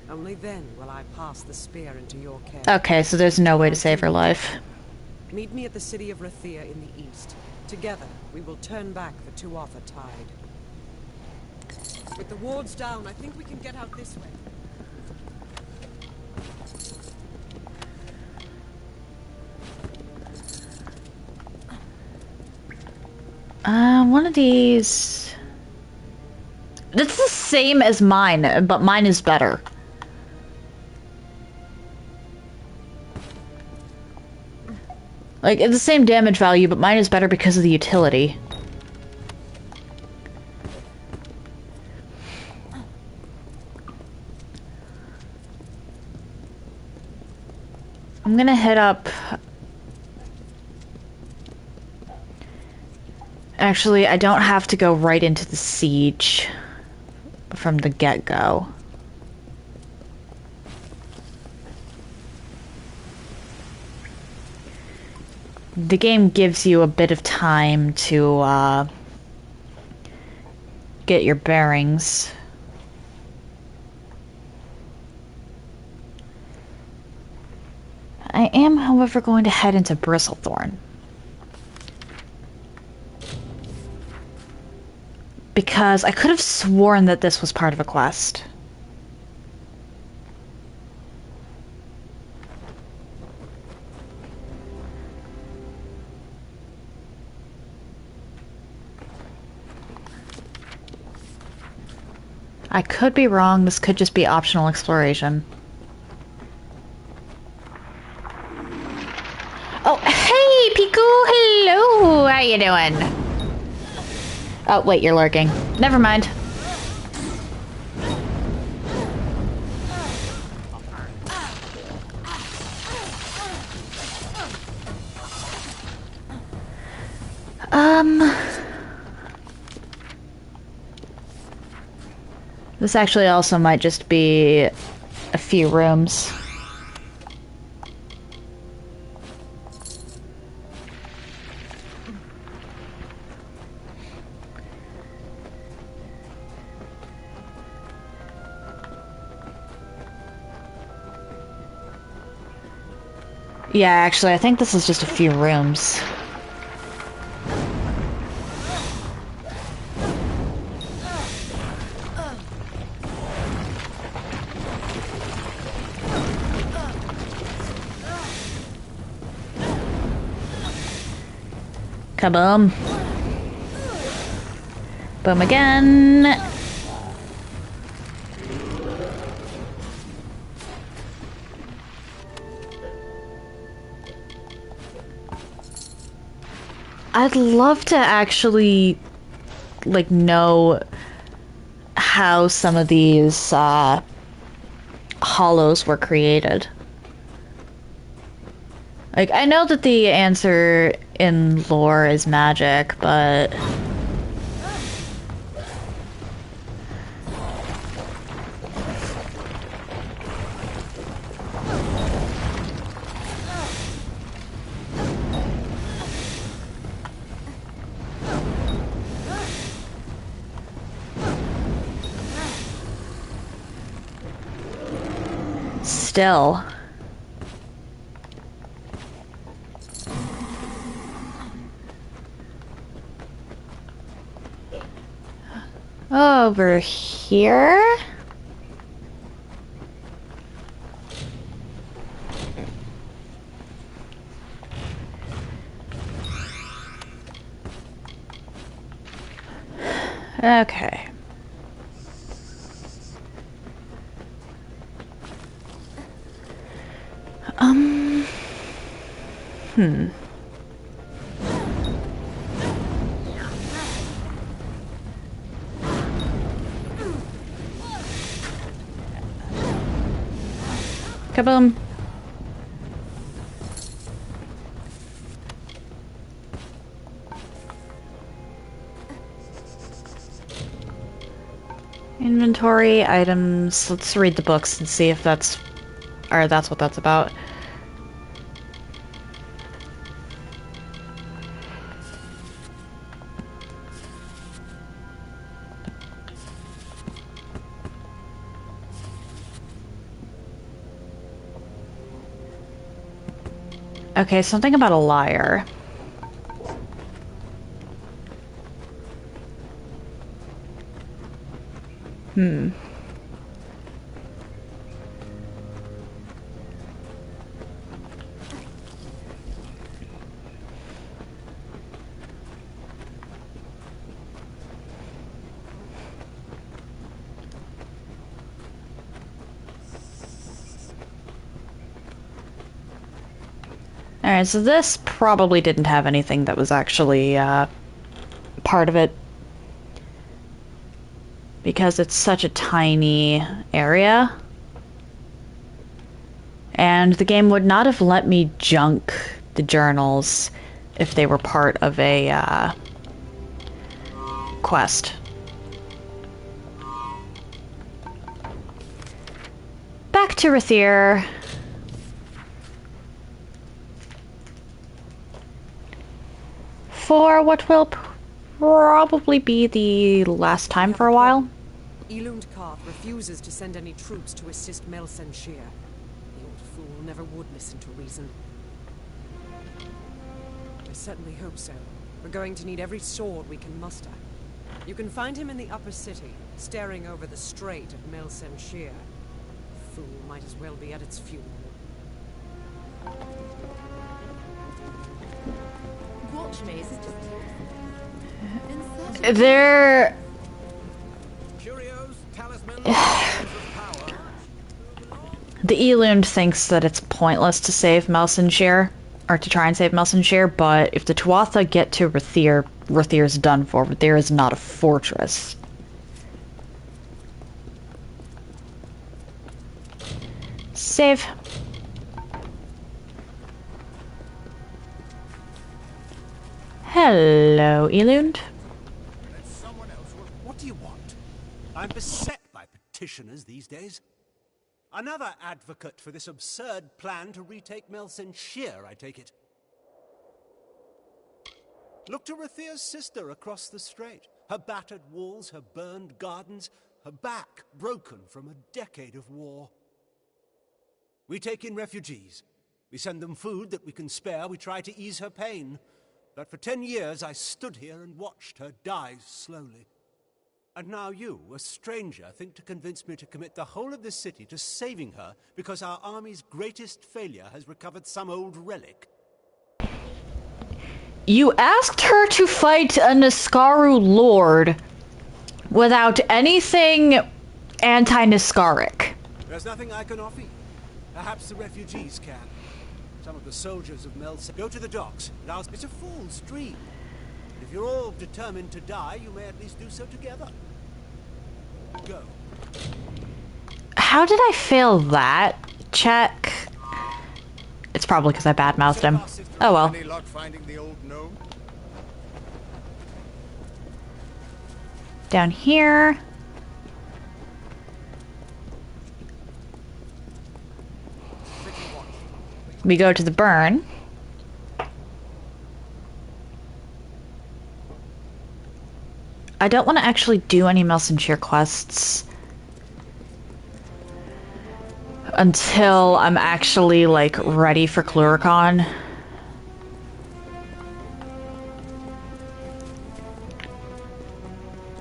S11: only then will I pass the spear into your care.
S1: Okay, so there's no way to save her life.
S11: Meet me at the city of Rathia in the east. Together, we will turn back the Tuatha tide. With the wards down, I think we can get out this way.
S1: One of these... It's the same as mine, but mine is better. Like, it's the same damage value, but mine is better because of the utility. I'm gonna hit up... Actually, I don't have to go right into the siege from the get-go. The game gives you a bit of time to get your bearings. I am, however, going to head into Bristlethorn. Because I could have sworn that this was part of a quest. I could be wrong, this could just be optional exploration. Oh, hey, Piku! Hello! How you doing? Oh, wait, you're lurking. Never mind. This actually also might just be a few rooms. Yeah, actually, I think this is just a few rooms. Kaboom. Boom again. I'd love to actually, like, know how some of these hollows were created. Like, I know that the answer in lore is magic, but... Still. Over here? Okay. Kaboom. Inventory, items. Let's read the books and see if that's what that's about. Okay, something about a liar. Alright, so this probably didn't have anything that was actually part of it. Because it's such a tiny area. And the game would not have let me junk the journals if they were part of a quest. Back to Rathir. For what will probably be the last time for a while.
S11: Elund Karth refuses to send any troops to assist Melsen Shear. The old fool never would listen to reason. I certainly hope so. We're going to need every sword we can muster. You can find him in the upper city, staring over the strait of Melsen Shear. The fool might as well be at its funeral.
S1: They're... The Elund thinks that it's pointless to save Melsenshire, or to try and save Melsenshire, but if the Tuatha get to Rathir, Rathir's done for. Rathir is not a fortress. Save. Hello, Elund.
S4: What do you want? I'm beset by petitioners these days. Another advocate for this absurd plan to retake Melsen Shear, I take it. Look to Rathir's sister across the strait. Her battered walls, her burned gardens, her back broken from a decade of war. We take in refugees. We send them food that we can spare. We try to ease her pain. But for 10 years I stood here and watched her die slowly. And now you, a stranger, think to convince me to commit the whole of this city to saving her because our army's greatest failure has recovered some old relic.
S1: You asked her to fight a Niskaru lord without anything anti-Niskaric.
S4: There's nothing I can offer you. Perhaps the refugees can. Some of the soldiers of Melsen. Go to the docks, and it's a full stream. If you're all determined to die, you may at least do so together. Go.
S1: How did I fail that check? It's probably because I badmouthed him. Oh well.
S14: Any luck finding the old gnome?
S1: Down here. We go to the burn. I don't want to actually do any Melsenshire quests until I'm actually, like, ready for Cluricon.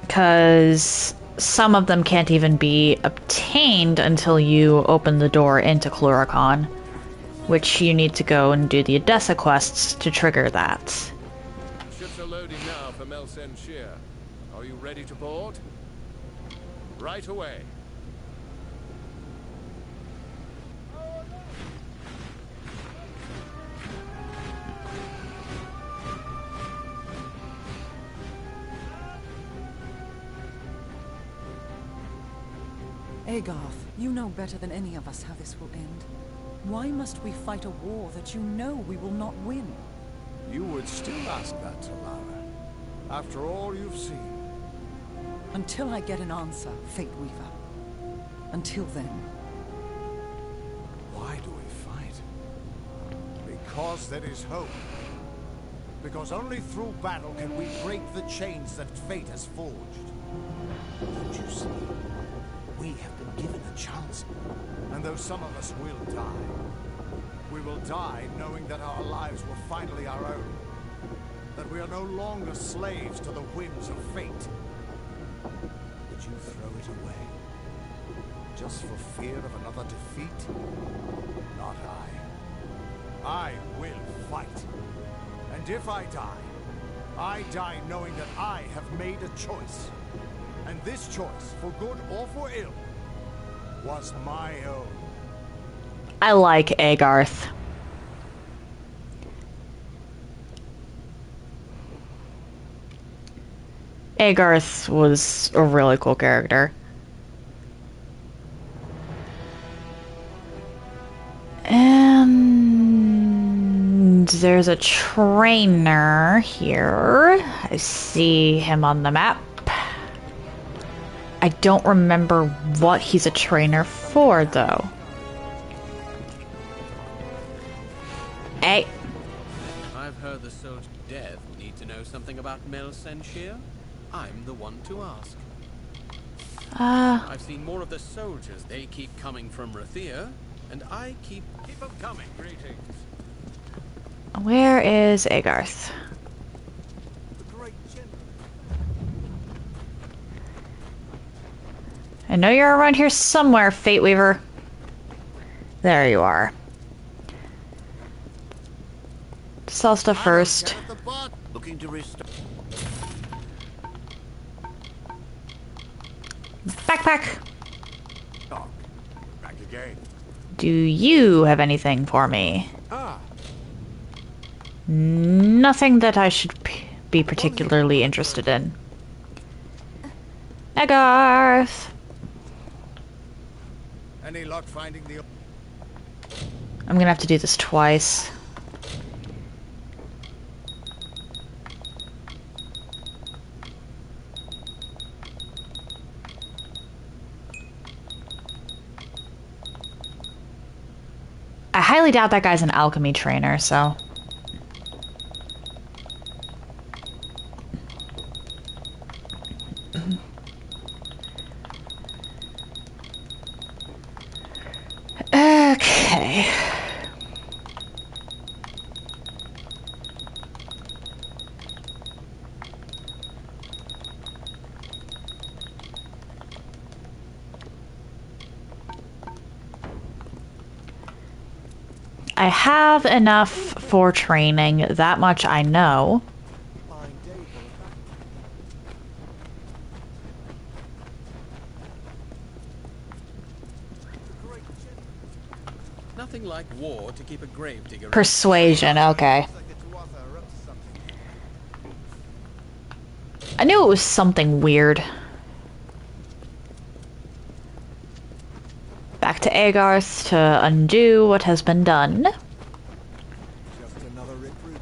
S1: Because some of them can't even be obtained until you open the door into Cluricon, which you need to go and do the Odessa quests to trigger that.
S15: Ships are loading now for Melsen Shear. Are you ready to board? Right away.
S16: Agarth, you know better than any of us how this will end. Why must we fight a war that you know we will not win?
S8: You would still ask that, Talara, after all you've seen.
S16: Until I get an answer, Fate Weaver. Until then.
S4: Why do we fight? Because there is hope. Because only through battle can we break the chains that fate has forged.
S14: Don't you see? We have been given a chance.
S4: And though some of us will die, we will die knowing that our lives were finally our own. That we are no longer slaves to the whims of fate. Would you throw it away? Just for fear of another defeat? Not I. I will fight. And if I die knowing that I have made a choice. And this choice, for good or for ill, was my own.
S1: I like Agarth. Agarth was a really cool character. And there's a trainer here. I see him on the map. I don't remember what he's a trainer for, though. Hey.
S12: I've heard the soldier Death need to know something about Melsenshire. I'm the one to ask. I've seen more of the soldiers. They keep coming from Rathir, and I keep them coming.
S15: Greetings.
S1: Where is Agarth? I know you're around here somewhere, Fate Weaver. There you are. Sell stuff first.
S14: Looking to restore.
S1: Backpack!
S4: Back again.
S1: Do you have anything for me?
S4: Ah.
S1: Nothing that I should be particularly interested in. Agarth!
S4: Any luck finding the...
S1: I'm gonna have to do this twice. I highly doubt that guy's an alchemy trainer, so... Okay. I have enough for training, that much I know.
S12: Nothing like war to keep a gravedigger.
S1: Persuasion, okay. I knew it was something weird. Back to Agarth to undo what has been done.
S4: Just another recruit.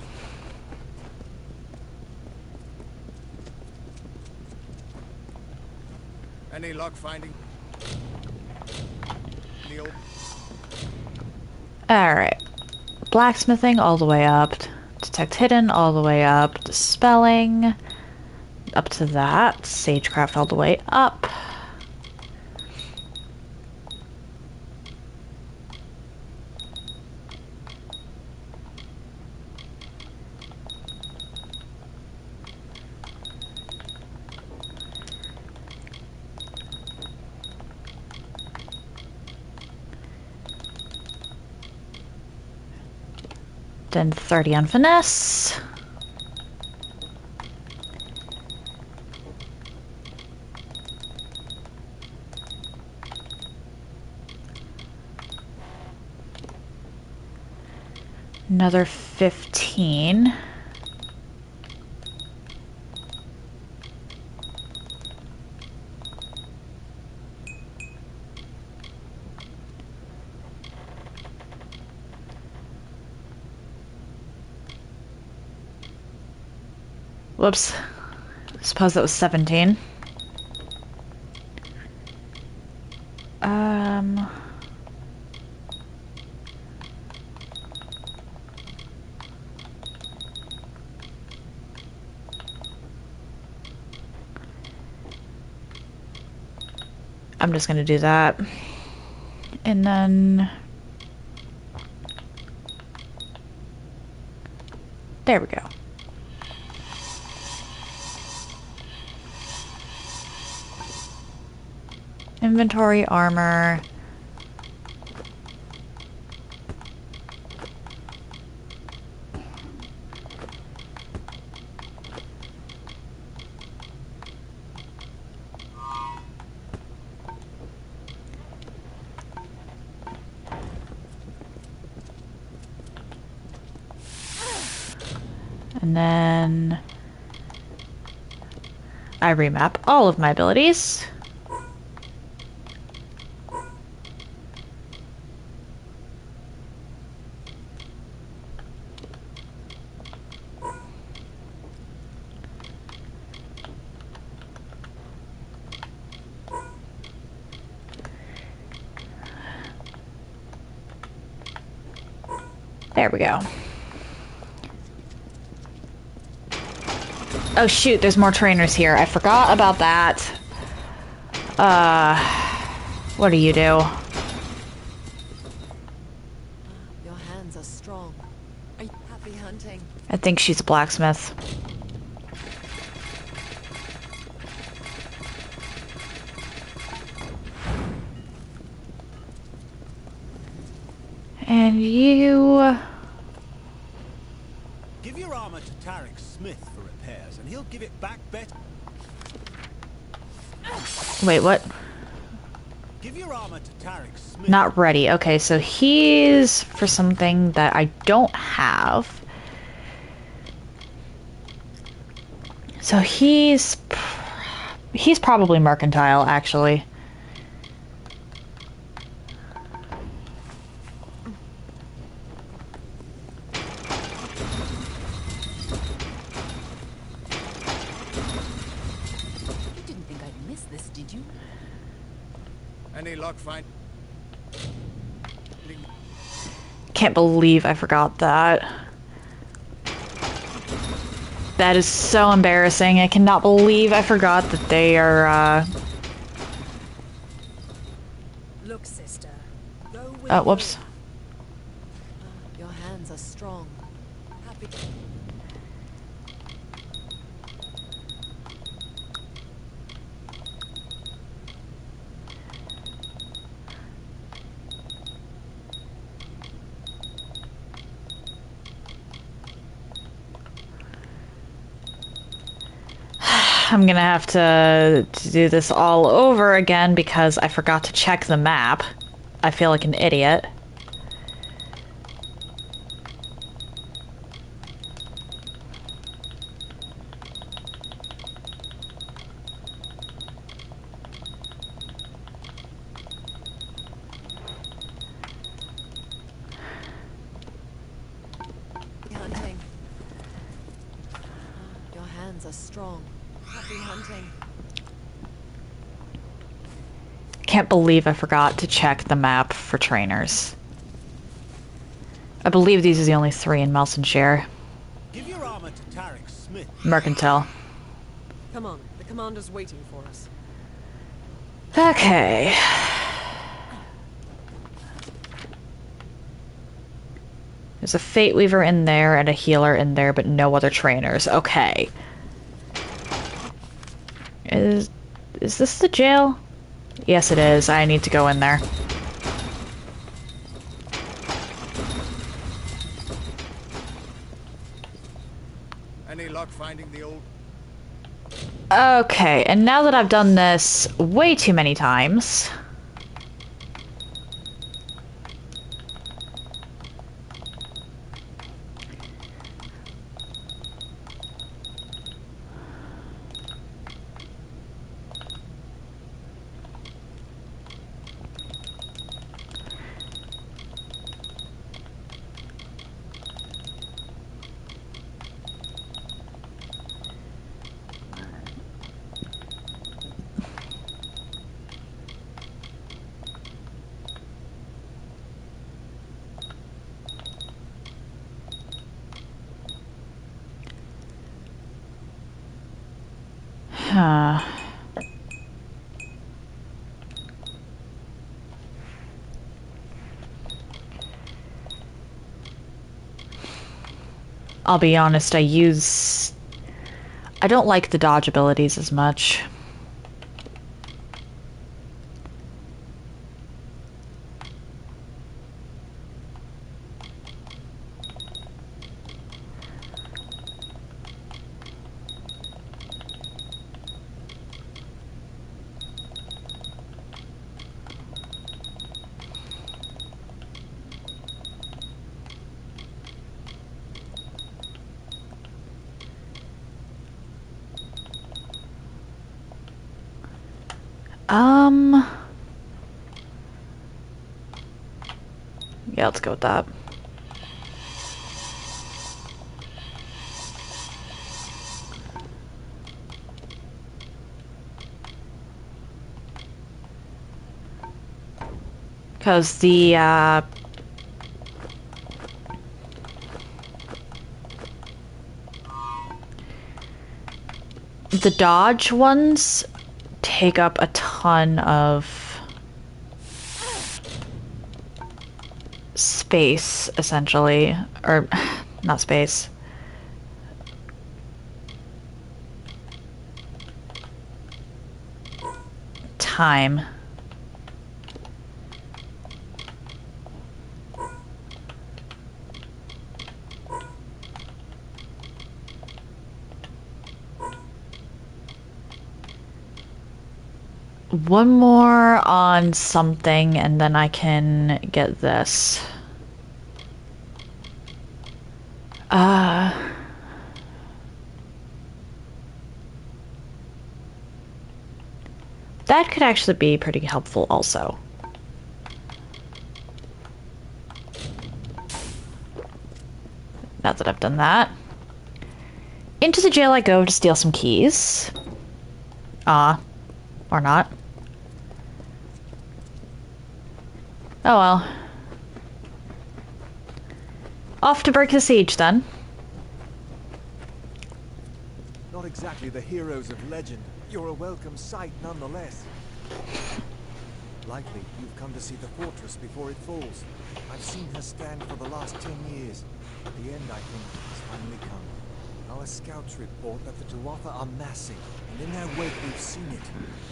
S4: Any luck finding... the old...
S1: Alright. Blacksmithing all the way up. Detect hidden all the way up. Dispelling. Up to that. Sagecraft all the way up. Then 30 on finesse. Another 15. Whoops. I suppose that was 17. I'm just gonna do that. And then... there we go. Inventory, armor. And then I remap all of my abilities. There we go. Oh shoot, there's more trainers here. I forgot about that. What do you do?
S3: Your hands are strong. Are you happy hunting?
S1: I think she's a blacksmith. And you...
S4: Give your armor to Tarek Smith for repairs, and he'll give it back better.
S1: wait, what?
S4: Give your armor to Tarek Smith.
S1: Not ready. Okay, so he's for something that I don't have. So he's probably mercantile, actually.
S16: You didn't think I'd miss this, did you?
S4: Any luck find?
S1: Can't believe I forgot that. That is so embarrassing. I cannot believe I forgot that they are,
S10: Look, sister. Go with
S1: oh, whoops.
S3: Your hands are strong. Happy.
S1: I'm gonna have to do this all over again because I forgot to check the map. I feel like an idiot.
S3: Hunting. Your hands are strong. Happy hunting.
S1: Can't believe I forgot to check the map for trainers. I believe these are the only 3 in Melsonshire.
S4: Give your armor to Tarek Smith.
S1: Mercantile.
S11: Come on, the commander's waiting for us.
S1: Okay. There's a Fate Weaver in there and a healer in there, but no other trainers. Okay. Is this the jail? Yes, it is. I need to go in there.
S4: Any luck finding the old?
S1: Okay, and now that I've done this way too many times... Huh. I'll be honest, I don't like the dodge abilities as much. Yeah, let's go with that. Because the dodge ones take up a ton of space, essentially. Or, not space. Time. One more on something, and then I can get this. That could actually be pretty helpful also. Now that I've done that. Into the jail I go to steal some keys. Or not. Oh well. Off to break the siege then.
S17: Not exactly the heroes of legend. You're a welcome sight nonetheless. Likely you've come to see the fortress before it falls. I've seen her stand for the last 10 years. The end, I think, has finally come. Our scouts report that the Tuatha are massing, and in their wake we've seen it.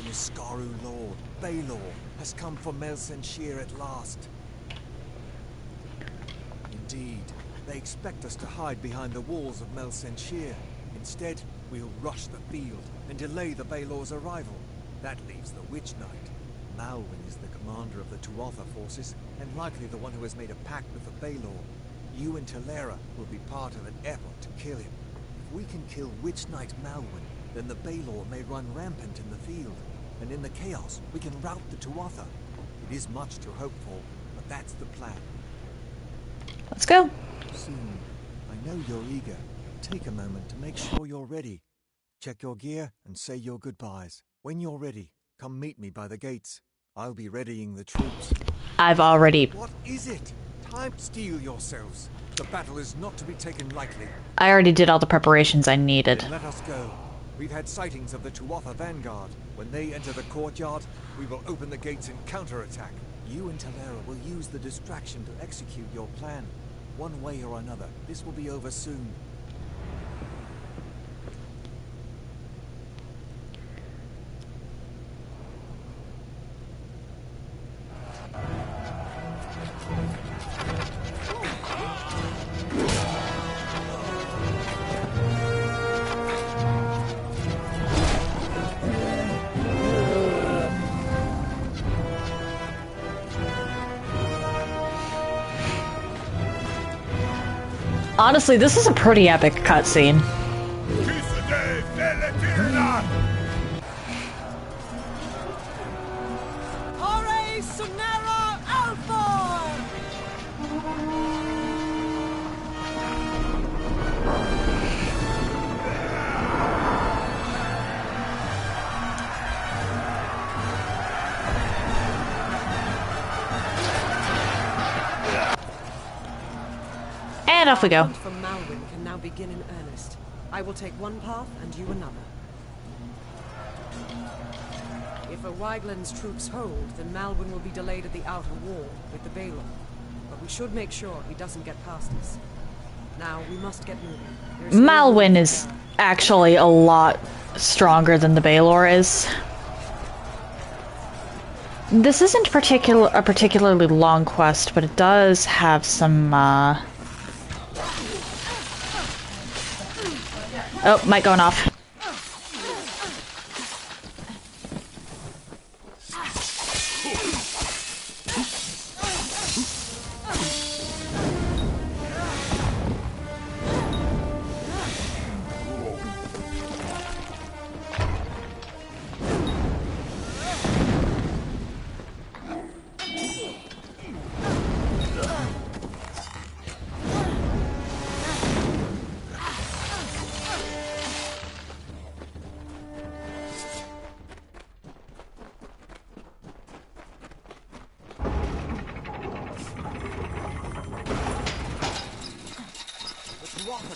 S17: The Niskaru Lord, Baelor, has come for Melsenshir at last. Indeed, they expect us to hide behind the walls of Melsenshir. Instead, we'll rush the field and delay the Baelor's arrival. That leaves the Witch Knight. Malwyn is the commander of the Tuatha forces, and likely the one who has made a pact with the Baelor. You and Talera will be part of an effort to kill him. If we can kill Witch Knight Malwyn, then the Baelor may run rampant in the field, and in the chaos we can rout the Tuatha. It is much to hope for, but that's the plan.
S1: Let's go.
S17: Soon. I know you're eager. Take a moment to make sure you're ready. Check your gear and say your goodbyes. When you're ready, come meet me by the gates. I'll be readying the troops.
S1: I've already...
S17: What is it? Time to steel yourselves. The battle is not to be taken lightly.
S1: I already did all the preparations I needed.
S17: Then let us go. We've had sightings of the Tuatha vanguard. When they enter the courtyard, we will open the gates and counterattack. You and Talera will use the distraction to execute your plan. One way or another, this will be over soon.
S1: Honestly, this is a pretty epic cutscene. And off we go.
S11: The hunt for Malwyn can now begin in earnest. I will take one path and you another. If a Wygland's troops hold, then Malwyn will be delayed at the outer wall with the Baelor. But we should make sure he doesn't get past us. Now, we must get moving. There's no room
S1: Malwyn
S11: for
S1: is
S11: error.
S1: actually a lot stronger than the Baylor is. This isn't a particularly long quest, but it does have some, Oh, mic going off.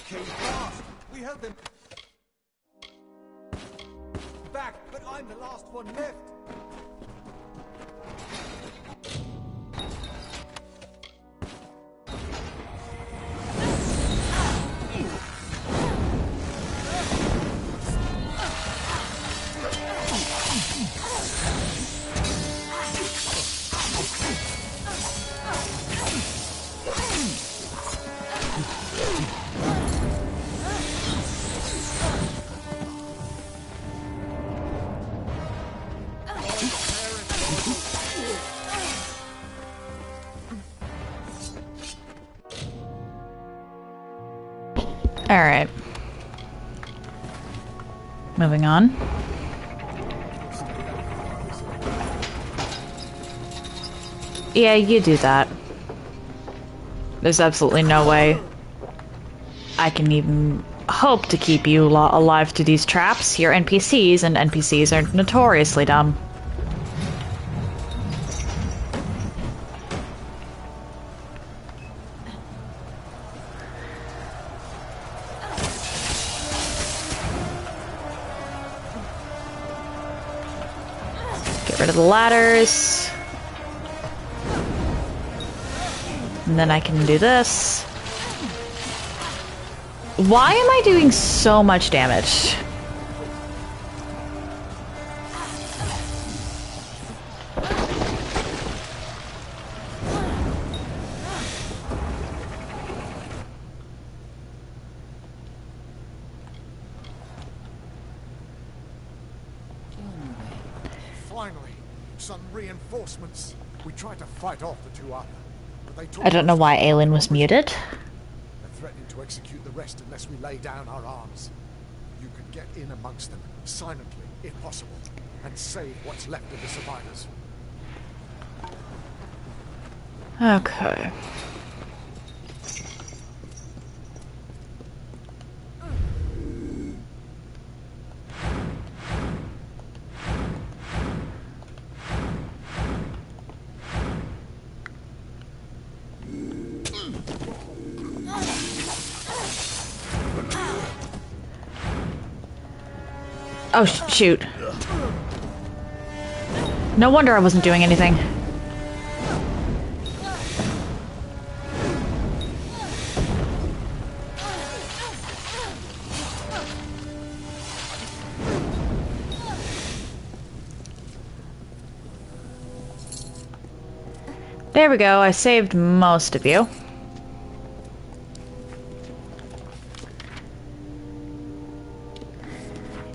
S17: Came fast. We held them back, but I'm the last one left.
S1: Alright. Moving on. Yeah, you do that. There's absolutely no way I can even hope to keep you alive to these traps. You're NPCs, and NPCs are notoriously dumb. Get rid of the ladders. And then I can do this. Why am I doing so much damage?
S8: Finally, some reinforcements. We tried to fight off the two other, but they took
S1: I don't know why Aelin was muted.
S8: They're threatening to execute the rest unless we lay down our arms. You could get in amongst them, silently, if possible, and save what's left of the survivors.
S1: Okay. Oh, shoot. No wonder I wasn't doing anything. There we go, I saved most of you.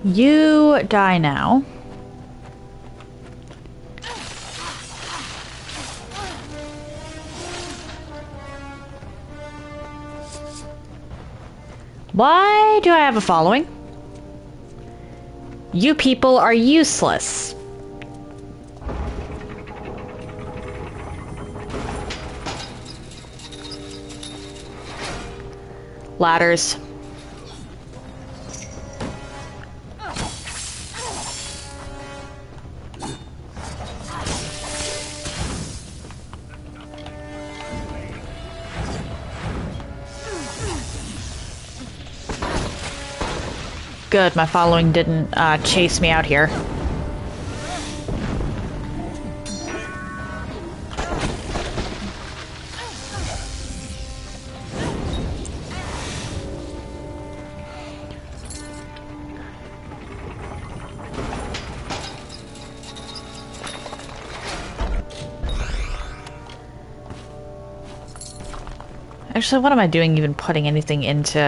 S1: You die now. Why do I have a following? You people are useless. Ladders. Good, my following didn't chase me out here. Actually, what am I doing even putting anything into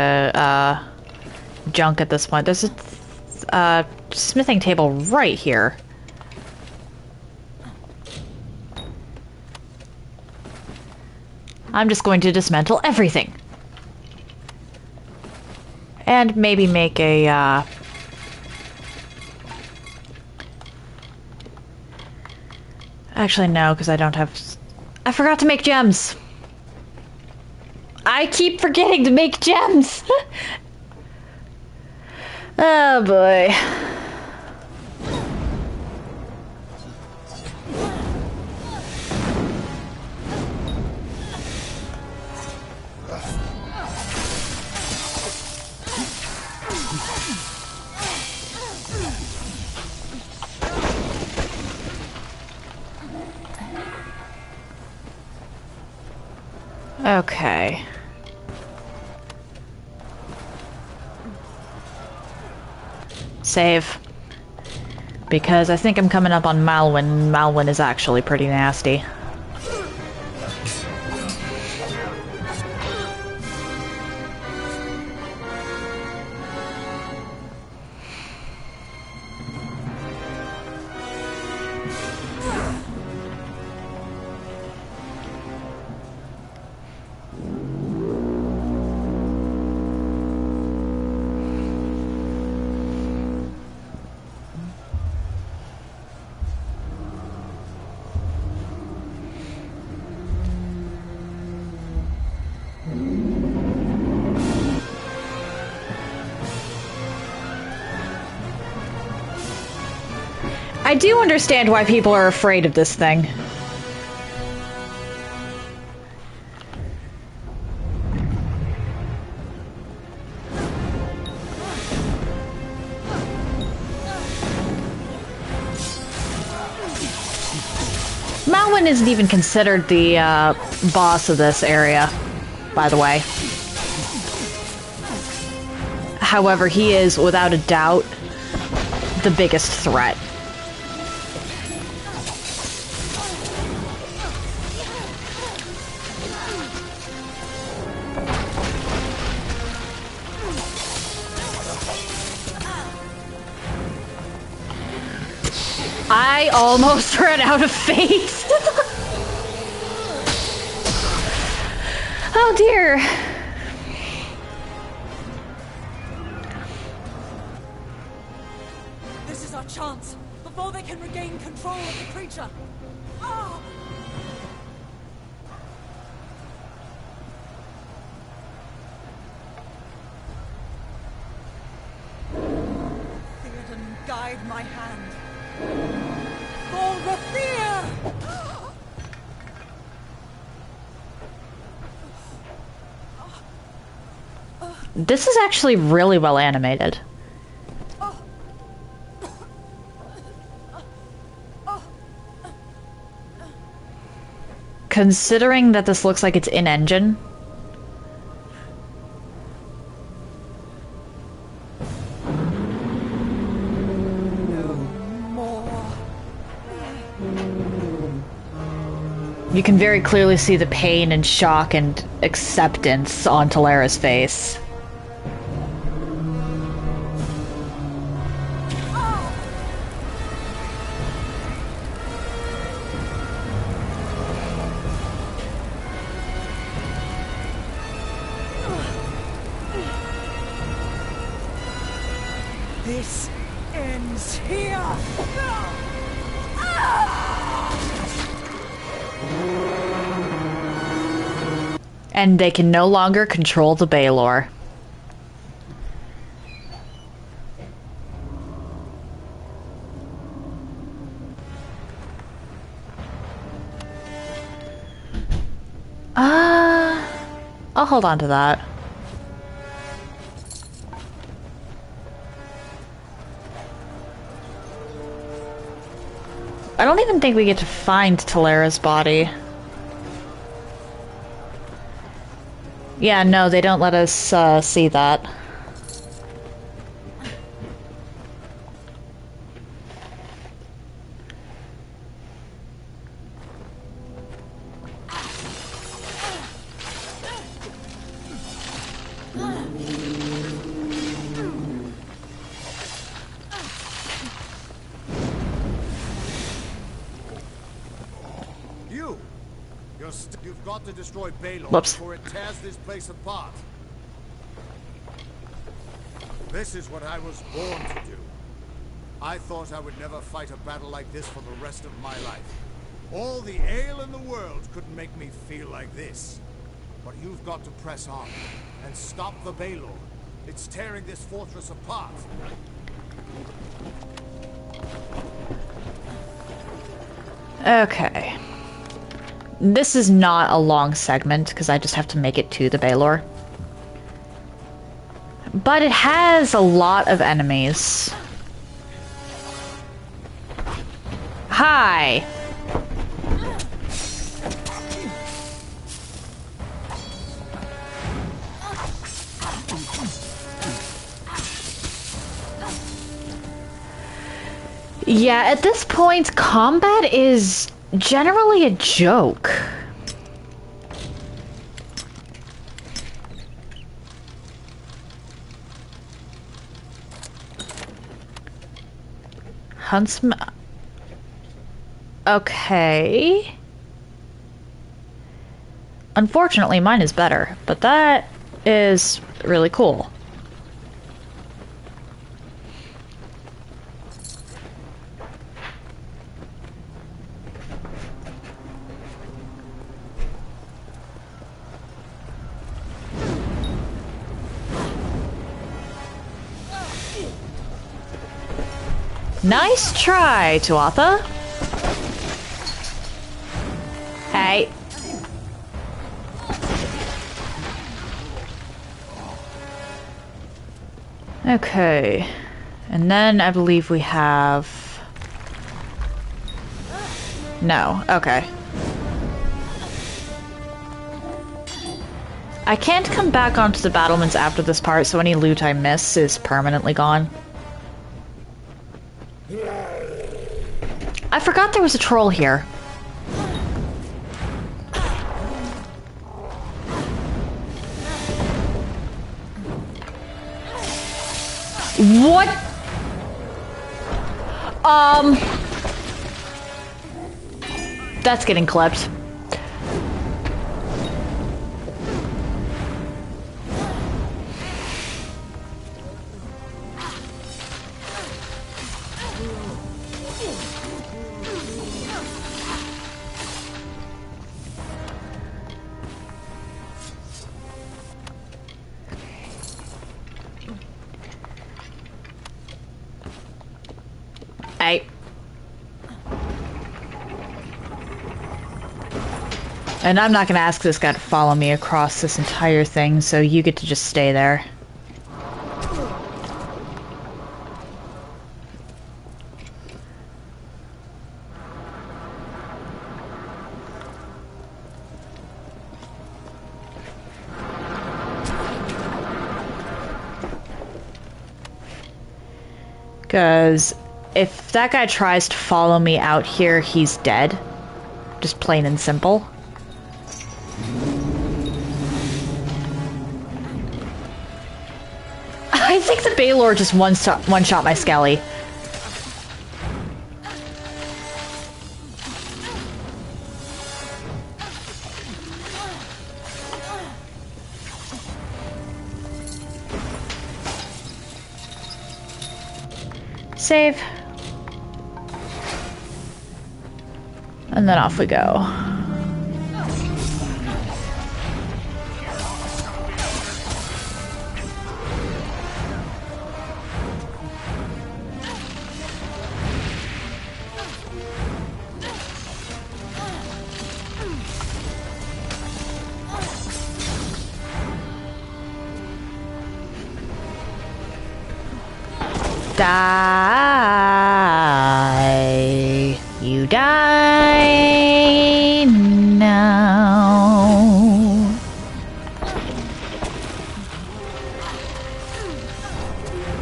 S1: junk at this point? There's a smithing table right here. I'm just going to dismantle everything. And maybe make a, Actually, no, because I don't have... I forgot to make gems! I keep forgetting to make gems! Oh, boy. Okay. Save. Because I think I'm coming up on Malwyn. Malwyn is actually pretty nasty. I do understand why people are afraid of this thing. Malwyn isn't even considered the boss of this area, by the way. However, he is, without a doubt, the biggest threat. I almost ran out of faith. Oh dear.
S16: This is our chance before they can regain control of the creature. Ah! Theoden, guide my hand. For the fear!
S1: This is actually really well animated. Considering that this looks like it's in-engine. You can very clearly see the pain and shock and acceptance on Talara's face.
S16: This ends here!
S1: And they can no longer control the Baelor. I'll hold on to that. I don't even think we get to find Talara's body. Yeah, no, they don't let us see that.
S2: We've got to destroy Baelor
S1: Whoops.
S2: before it tears this place apart. This is what I was born to do. I thought I would never fight a battle like this for the rest of my life. All the ale in the world couldn't make me feel like this. But you've got to press on and stop the Baelor. It's tearing this fortress apart.
S1: Okay. This is not a long segment, because I just have to make it to the Baelor. But it has a lot of enemies. Hi! Yeah, at this point, combat is generally a joke. Huntsman... Okay. Unfortunately, mine is better, but that is really cool. Nice try, Tuatha. Hey. Okay. And then I believe we have... No. Okay. I can't come back onto the battlements after this part, so any loot I miss is permanently gone. I forgot there was a troll here. What? That's getting clipped. And I'm not gonna ask this guy to follow me across this entire thing, so you get to just stay there. Because if that guy tries to follow me out here, he's dead. Just plain and simple. I think the Baelor just one-shot my Skelly. Save. And then off we go. Die. You die now.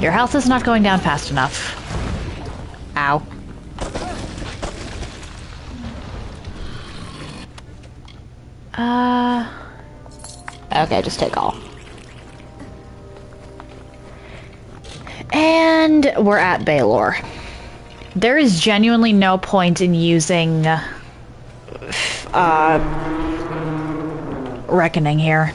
S1: Your health is not going down fast enough. Ow. Okay, just take all. And we're at Baelor. There is genuinely no point in using reckoning here.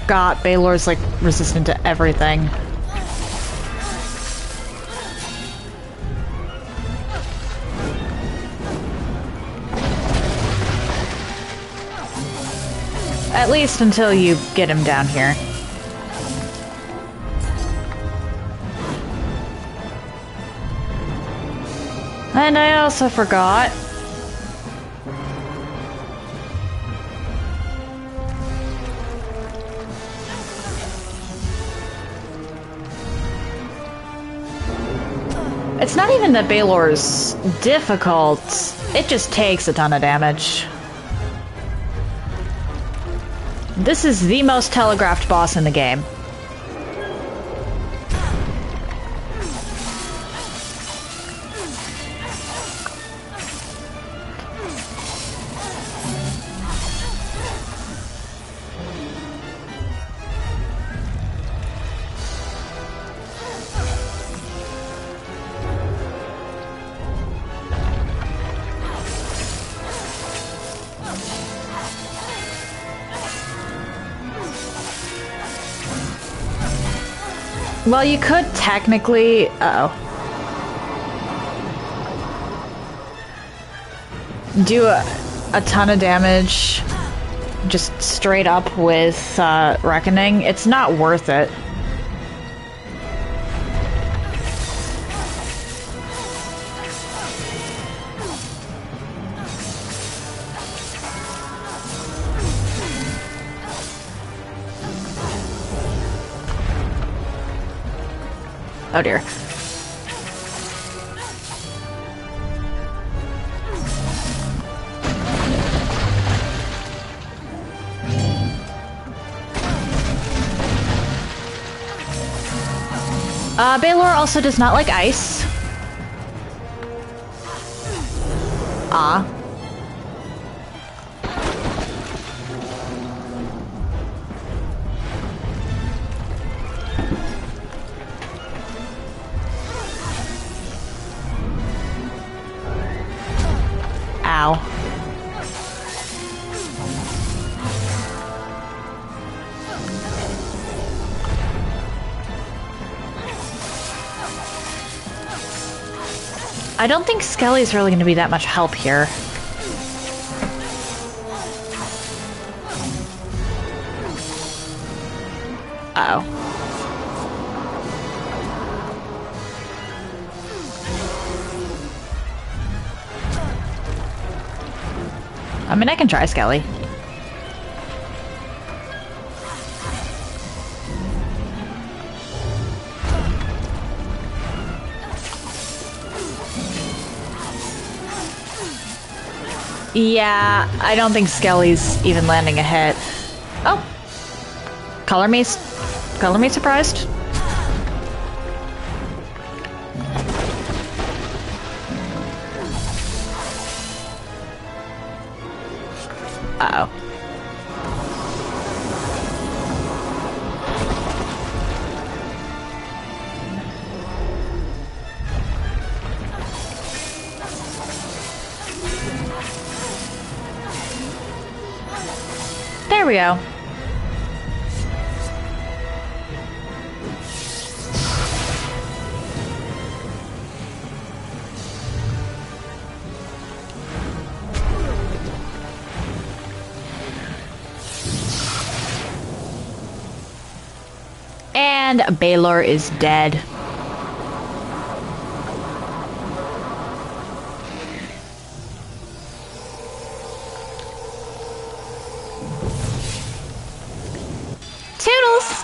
S1: God, Baylor's like resistant to everything. At least until you get him down here. And I also forgot. It's not even that Baylor's difficult, it just takes a ton of damage. This is the most telegraphed boss in the game. Well, you could technically... do a ton of damage just straight up with Reckoning. It's not worth it. Oh dear. Baylor also does not like ice. Ah. Ow. I don't think Skelly's really going to be that much help here. Uh-oh. I mean, I can try Skelly. Yeah, I don't think Skelly's even landing a hit. Oh. Color me surprised. Uh-oh. There we go. And Baylor is dead. Toodles!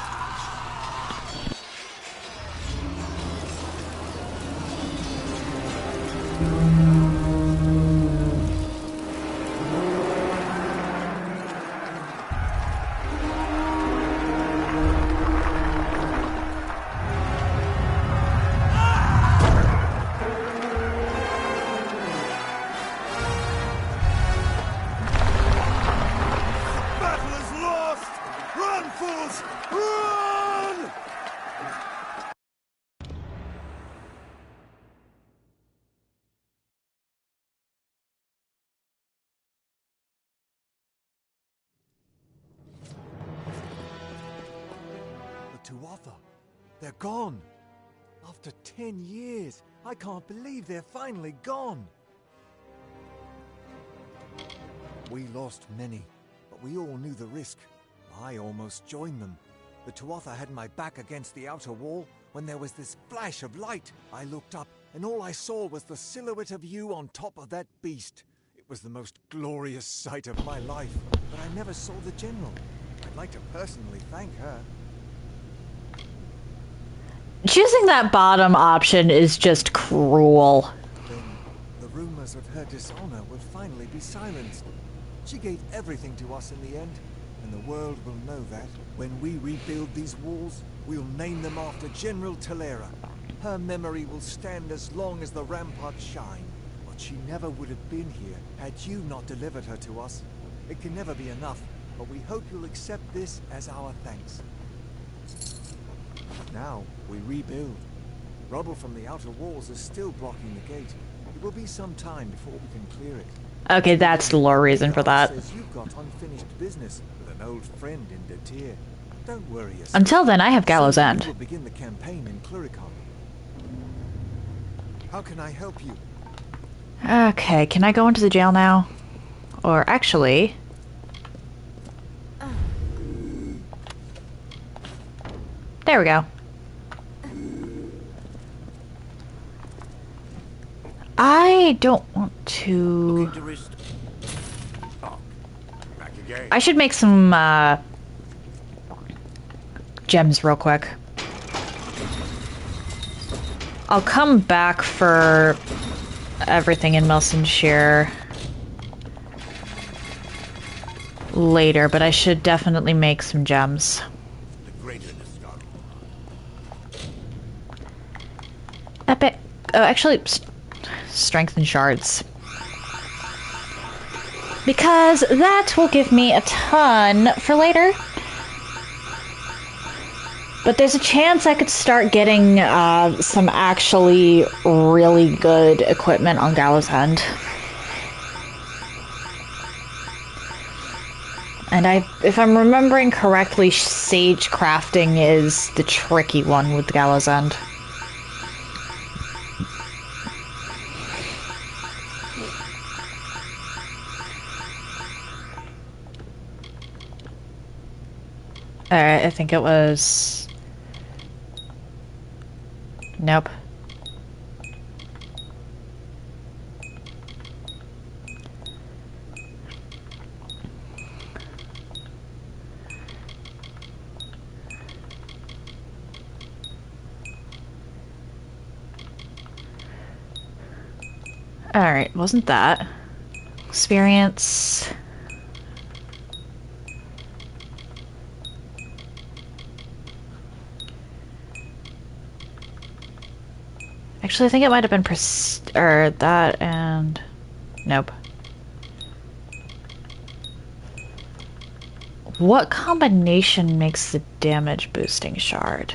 S17: fools! Run! The Tuatha, they're gone. After 10 years, I can't believe they're finally gone. We lost many, but we all knew the risk. I almost joined them. The Tuatha had my back against the outer wall when there was this flash of light. I looked up, and all I saw was the silhouette of you on top of that beast. It was the most glorious sight of my life, but I never saw the General. I'd like to personally thank her.
S1: Choosing that bottom option is just cruel.
S17: Then the rumors of her dishonor will finally be silenced. She gave everything to us in the end, and the world will know that. When we rebuild these walls, we'll name them after General Talera. Her memory will stand as long as the ramparts shine. But she never would have been here had you not delivered her to us. It can never be enough, but we hope you'll accept this as our thanks. Now, we rebuild. Rubble from the outer walls is still blocking the gate. It will be some time before we can clear it.
S1: Okay, that's the lore reason for that.
S17: Says you've got unfinished business with an old friend in Detir. Don't worry yourself.
S1: Until then, I have Gallows
S17: Soon
S1: End.
S17: we will begin the campaign in Cluricon. How can I help you?
S1: Okay, can I go into the jail now? Or actually... There we go. I don't want to... I should make some, gems real quick. I'll come back for everything in Melsenshire later, but I should definitely make some gems. Epic. Oh, actually, strengthen shards. Because that will give me a ton for later. But there's a chance I could start getting some actually really good equipment on Gallows End. And if I'm remembering correctly, sage crafting is the tricky one with Gallows End. Alright, I think it was... Nope. Alright, wasn't that. Experience... Actually, I think it might have been that and... Nope. What combination makes the damage boosting shard?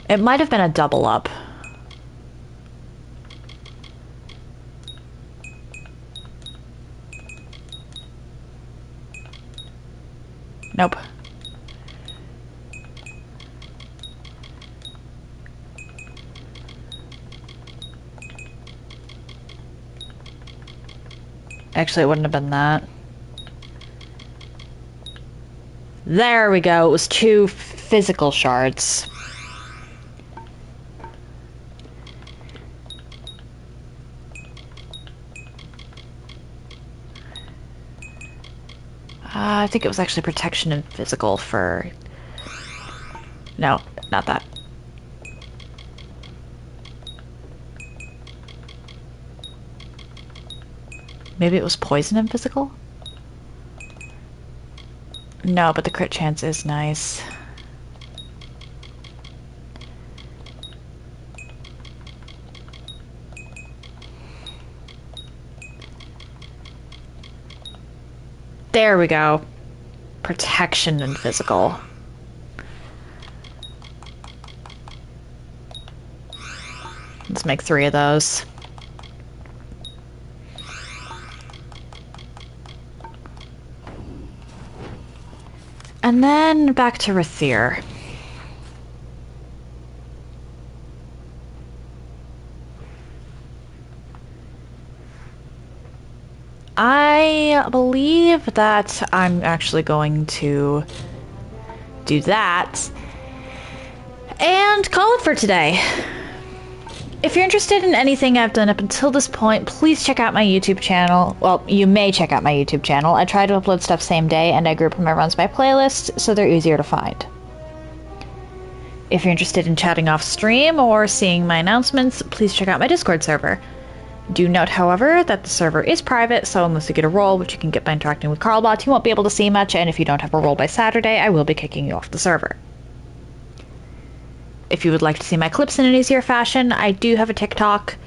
S1: It might have been a double up. Nope. Actually, it wouldn't have been that. There we go. It was 2 physical shards. I think it was actually protection and physical for... No, not that. Maybe it was poison and physical? No, but the crit chance is nice. There we go. Protection and physical. Let's make 3 of those. And then back to Rathir. I believe that I'm actually going to do that and call it for today. If you're interested in anything I've done up until this point, please check out my YouTube channel. Well, you may check out my YouTube channel. I try to upload stuff same day, and I group my runs by playlist, so they're easier to find. If you're interested in chatting off stream or seeing my announcements, please check out my Discord server. Do note, however, that the server is private, so unless you get a role, which you can get by interacting with Carlbot, you won't be able to see much, and if you don't have a role by Saturday, I will be kicking you off the server. If you would like to see my clips in an easier fashion, I do have a TikTok,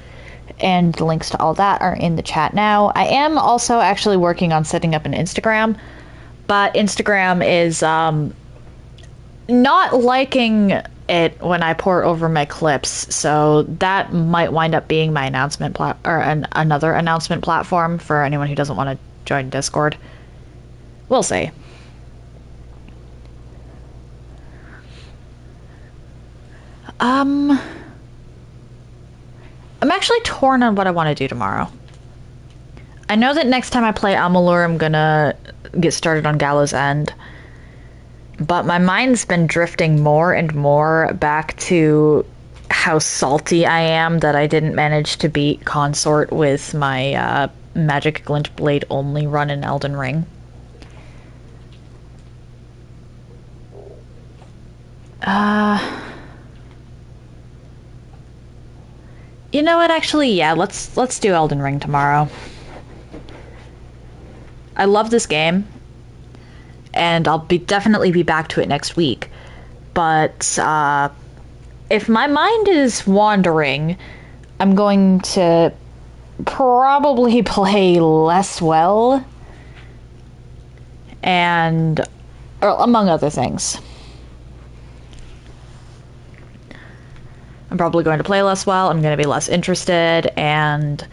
S1: and the links to all that are in the chat now. I am also actually working on setting up an Instagram, but Instagram is not liking it when I pour over my clips, so that might wind up being my announcement another announcement platform for anyone who doesn't want to join Discord. We'll see. I'm actually torn on what I want to do tomorrow. I know that next time I play Amalur, I'm gonna get started on Gallows End. But my mind's been drifting more and more back to how salty I am that I didn't manage to beat Consort with my Magic Glint Blade only run in Elden Ring. You know what, actually, yeah, let's do Elden Ring tomorrow. I love this game, and I'll definitely be back to it next week. But if my mind is wandering, I'm going to probably play less well, and among other things. I'm probably going to play less well, I'm going to be less interested, and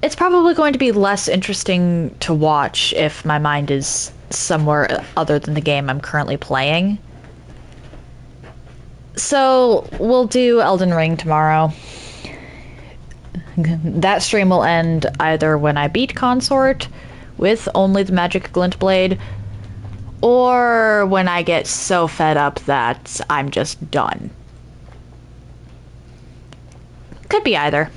S1: it's probably going to be less interesting to watch if my mind is somewhere other than the game I'm currently playing. So we'll do Elden Ring tomorrow. That stream will end either when I beat Consort with only the Magic Glint Blade, or when I get so fed up that I'm just done. Could be either.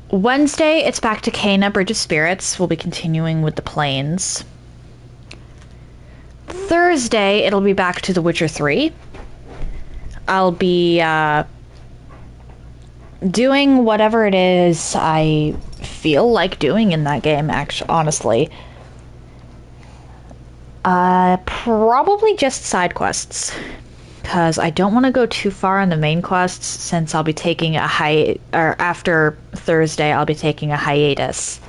S1: Wednesday, it's back to Kena, Bridge of Spirits. We'll be continuing with the Plains. Thursday, it'll be back to The Witcher 3. I'll be doing whatever it is I feel like doing in that game, actually, honestly. Probably just side quests, because I don't want to go too far on the main quests, since I'll be taking a after Thursday, I'll be taking a hiatus.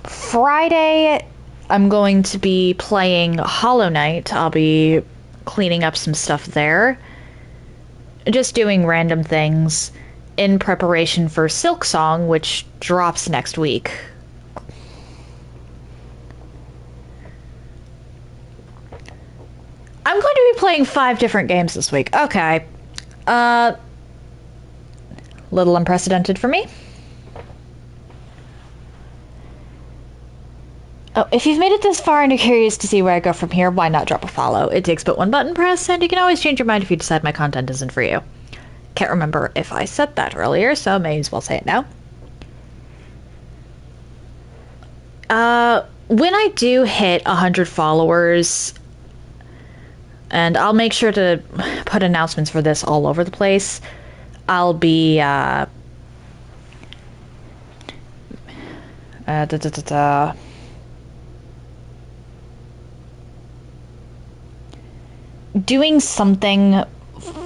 S1: Friday, I'm going to be playing Hollow Knight. I'll be cleaning up some stuff there. Just doing random things in preparation for Silksong, which drops next week. I'm going to be playing 5 different games this week. Okay. Little unprecedented for me. Oh, if you've made it this far and you're curious to see where I go from here, why not drop a follow? It takes but one button press, and you can always change your mind if you decide my content isn't for you. Can't remember if I said that earlier, so may as well say it now. When I do hit 100 followers, and I'll make sure to put announcements for this all over the place, I'll be doing something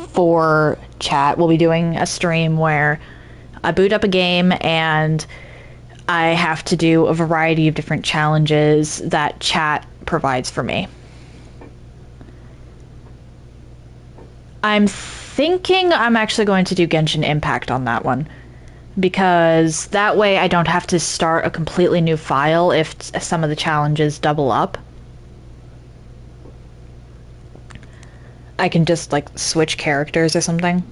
S1: for chat. We'll be doing a stream where I boot up a game and I have to do a variety of different challenges that chat provides for me. I'm thinking I'm actually going to do Genshin Impact on that one, because that way I don't have to start a completely new file if some of the challenges double up. I can just, like, switch characters or something.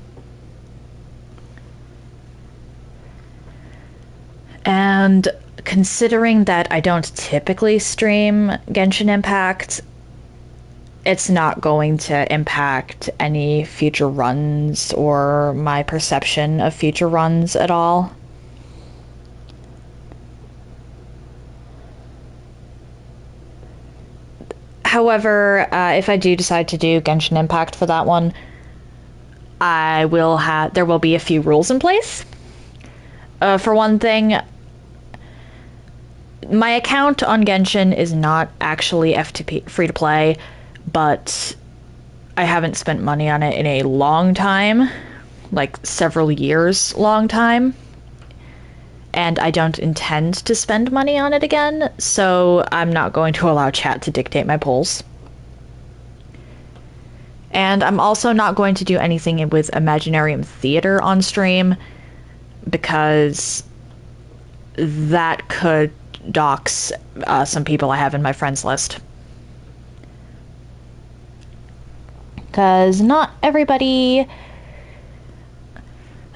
S1: And considering that I don't typically stream Genshin Impact, it's not going to impact any future runs or my perception of future runs at all. However, if I do decide to do Genshin Impact for that one, there will be a few rules in place. For one thing, my account on Genshin is not actually FTP free to play, but I haven't spent money on it in a long time, like several years long time, and I don't intend to spend money on it again, so I'm not going to allow chat to dictate my polls. And I'm also not going to do anything with Imaginarium Theater on stream, because that could dox some people I have in my friends list. Because not everybody...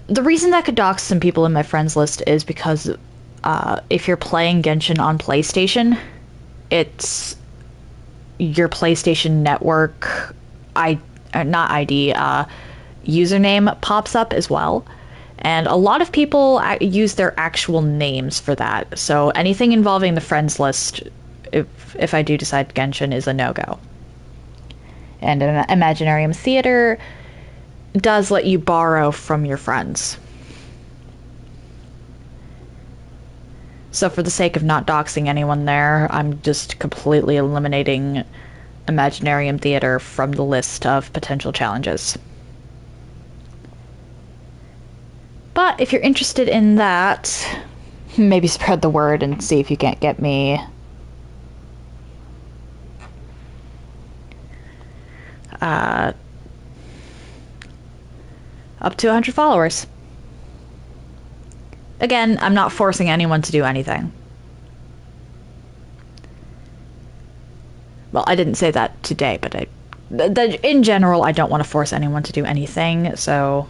S1: The reason that could dox some people in my friends list is because if you're playing Genshin on PlayStation, it's your PlayStation Network username pops up as well. And a lot of people use their actual names for that. So anything involving the friends list, if I do decide Genshin, is a no-go. And Imaginarium Theater does let you borrow from your friends. So for the sake of not doxing anyone there, I'm just completely eliminating Imaginarium Theater from the list of potential challenges. But if you're interested in that, maybe spread the word and see if you can't get me up to 100 followers. Again, I'm not forcing anyone to do anything. Well, I didn't say that today, but in general, I don't want to force anyone to do anything, so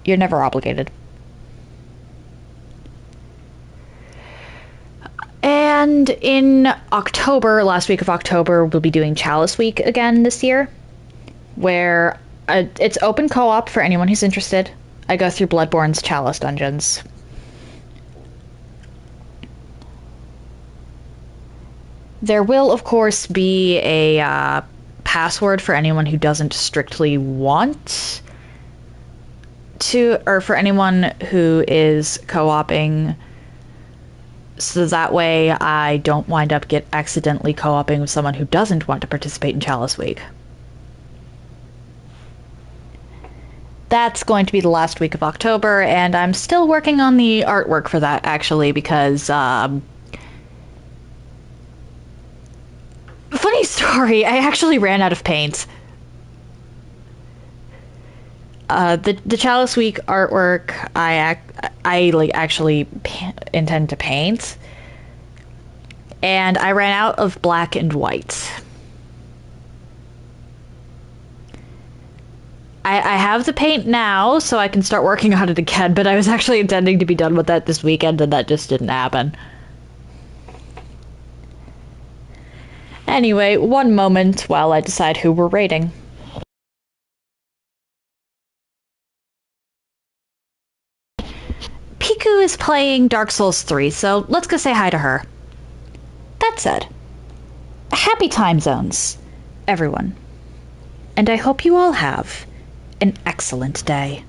S1: you're never obligated. And in October, last week of October, we'll be doing Chalice Week again this year, where it's open co-op for anyone who's interested. I go through Bloodborne's Chalice dungeons. There will, of course, be a password for anyone who doesn't strictly want to, or for anyone who is co-oping, so that way I don't wind up accidentally co-oping with someone who doesn't want to participate in Chalice Week. That's going to be the last week of October, and I'm still working on the artwork for that, actually, because, funny story, I actually ran out of paint. The Chalice Week artwork, I actually intend to paint, and I ran out of black and white. I have the paint now, so I can start working on it again, but I was actually intending to be done with that this weekend, and that just didn't happen. Anyway, one moment while I decide who we're rating. Piku is playing Dark Souls 3, so let's go say hi to her. That said, happy time zones, everyone. And I hope you all have an excellent day.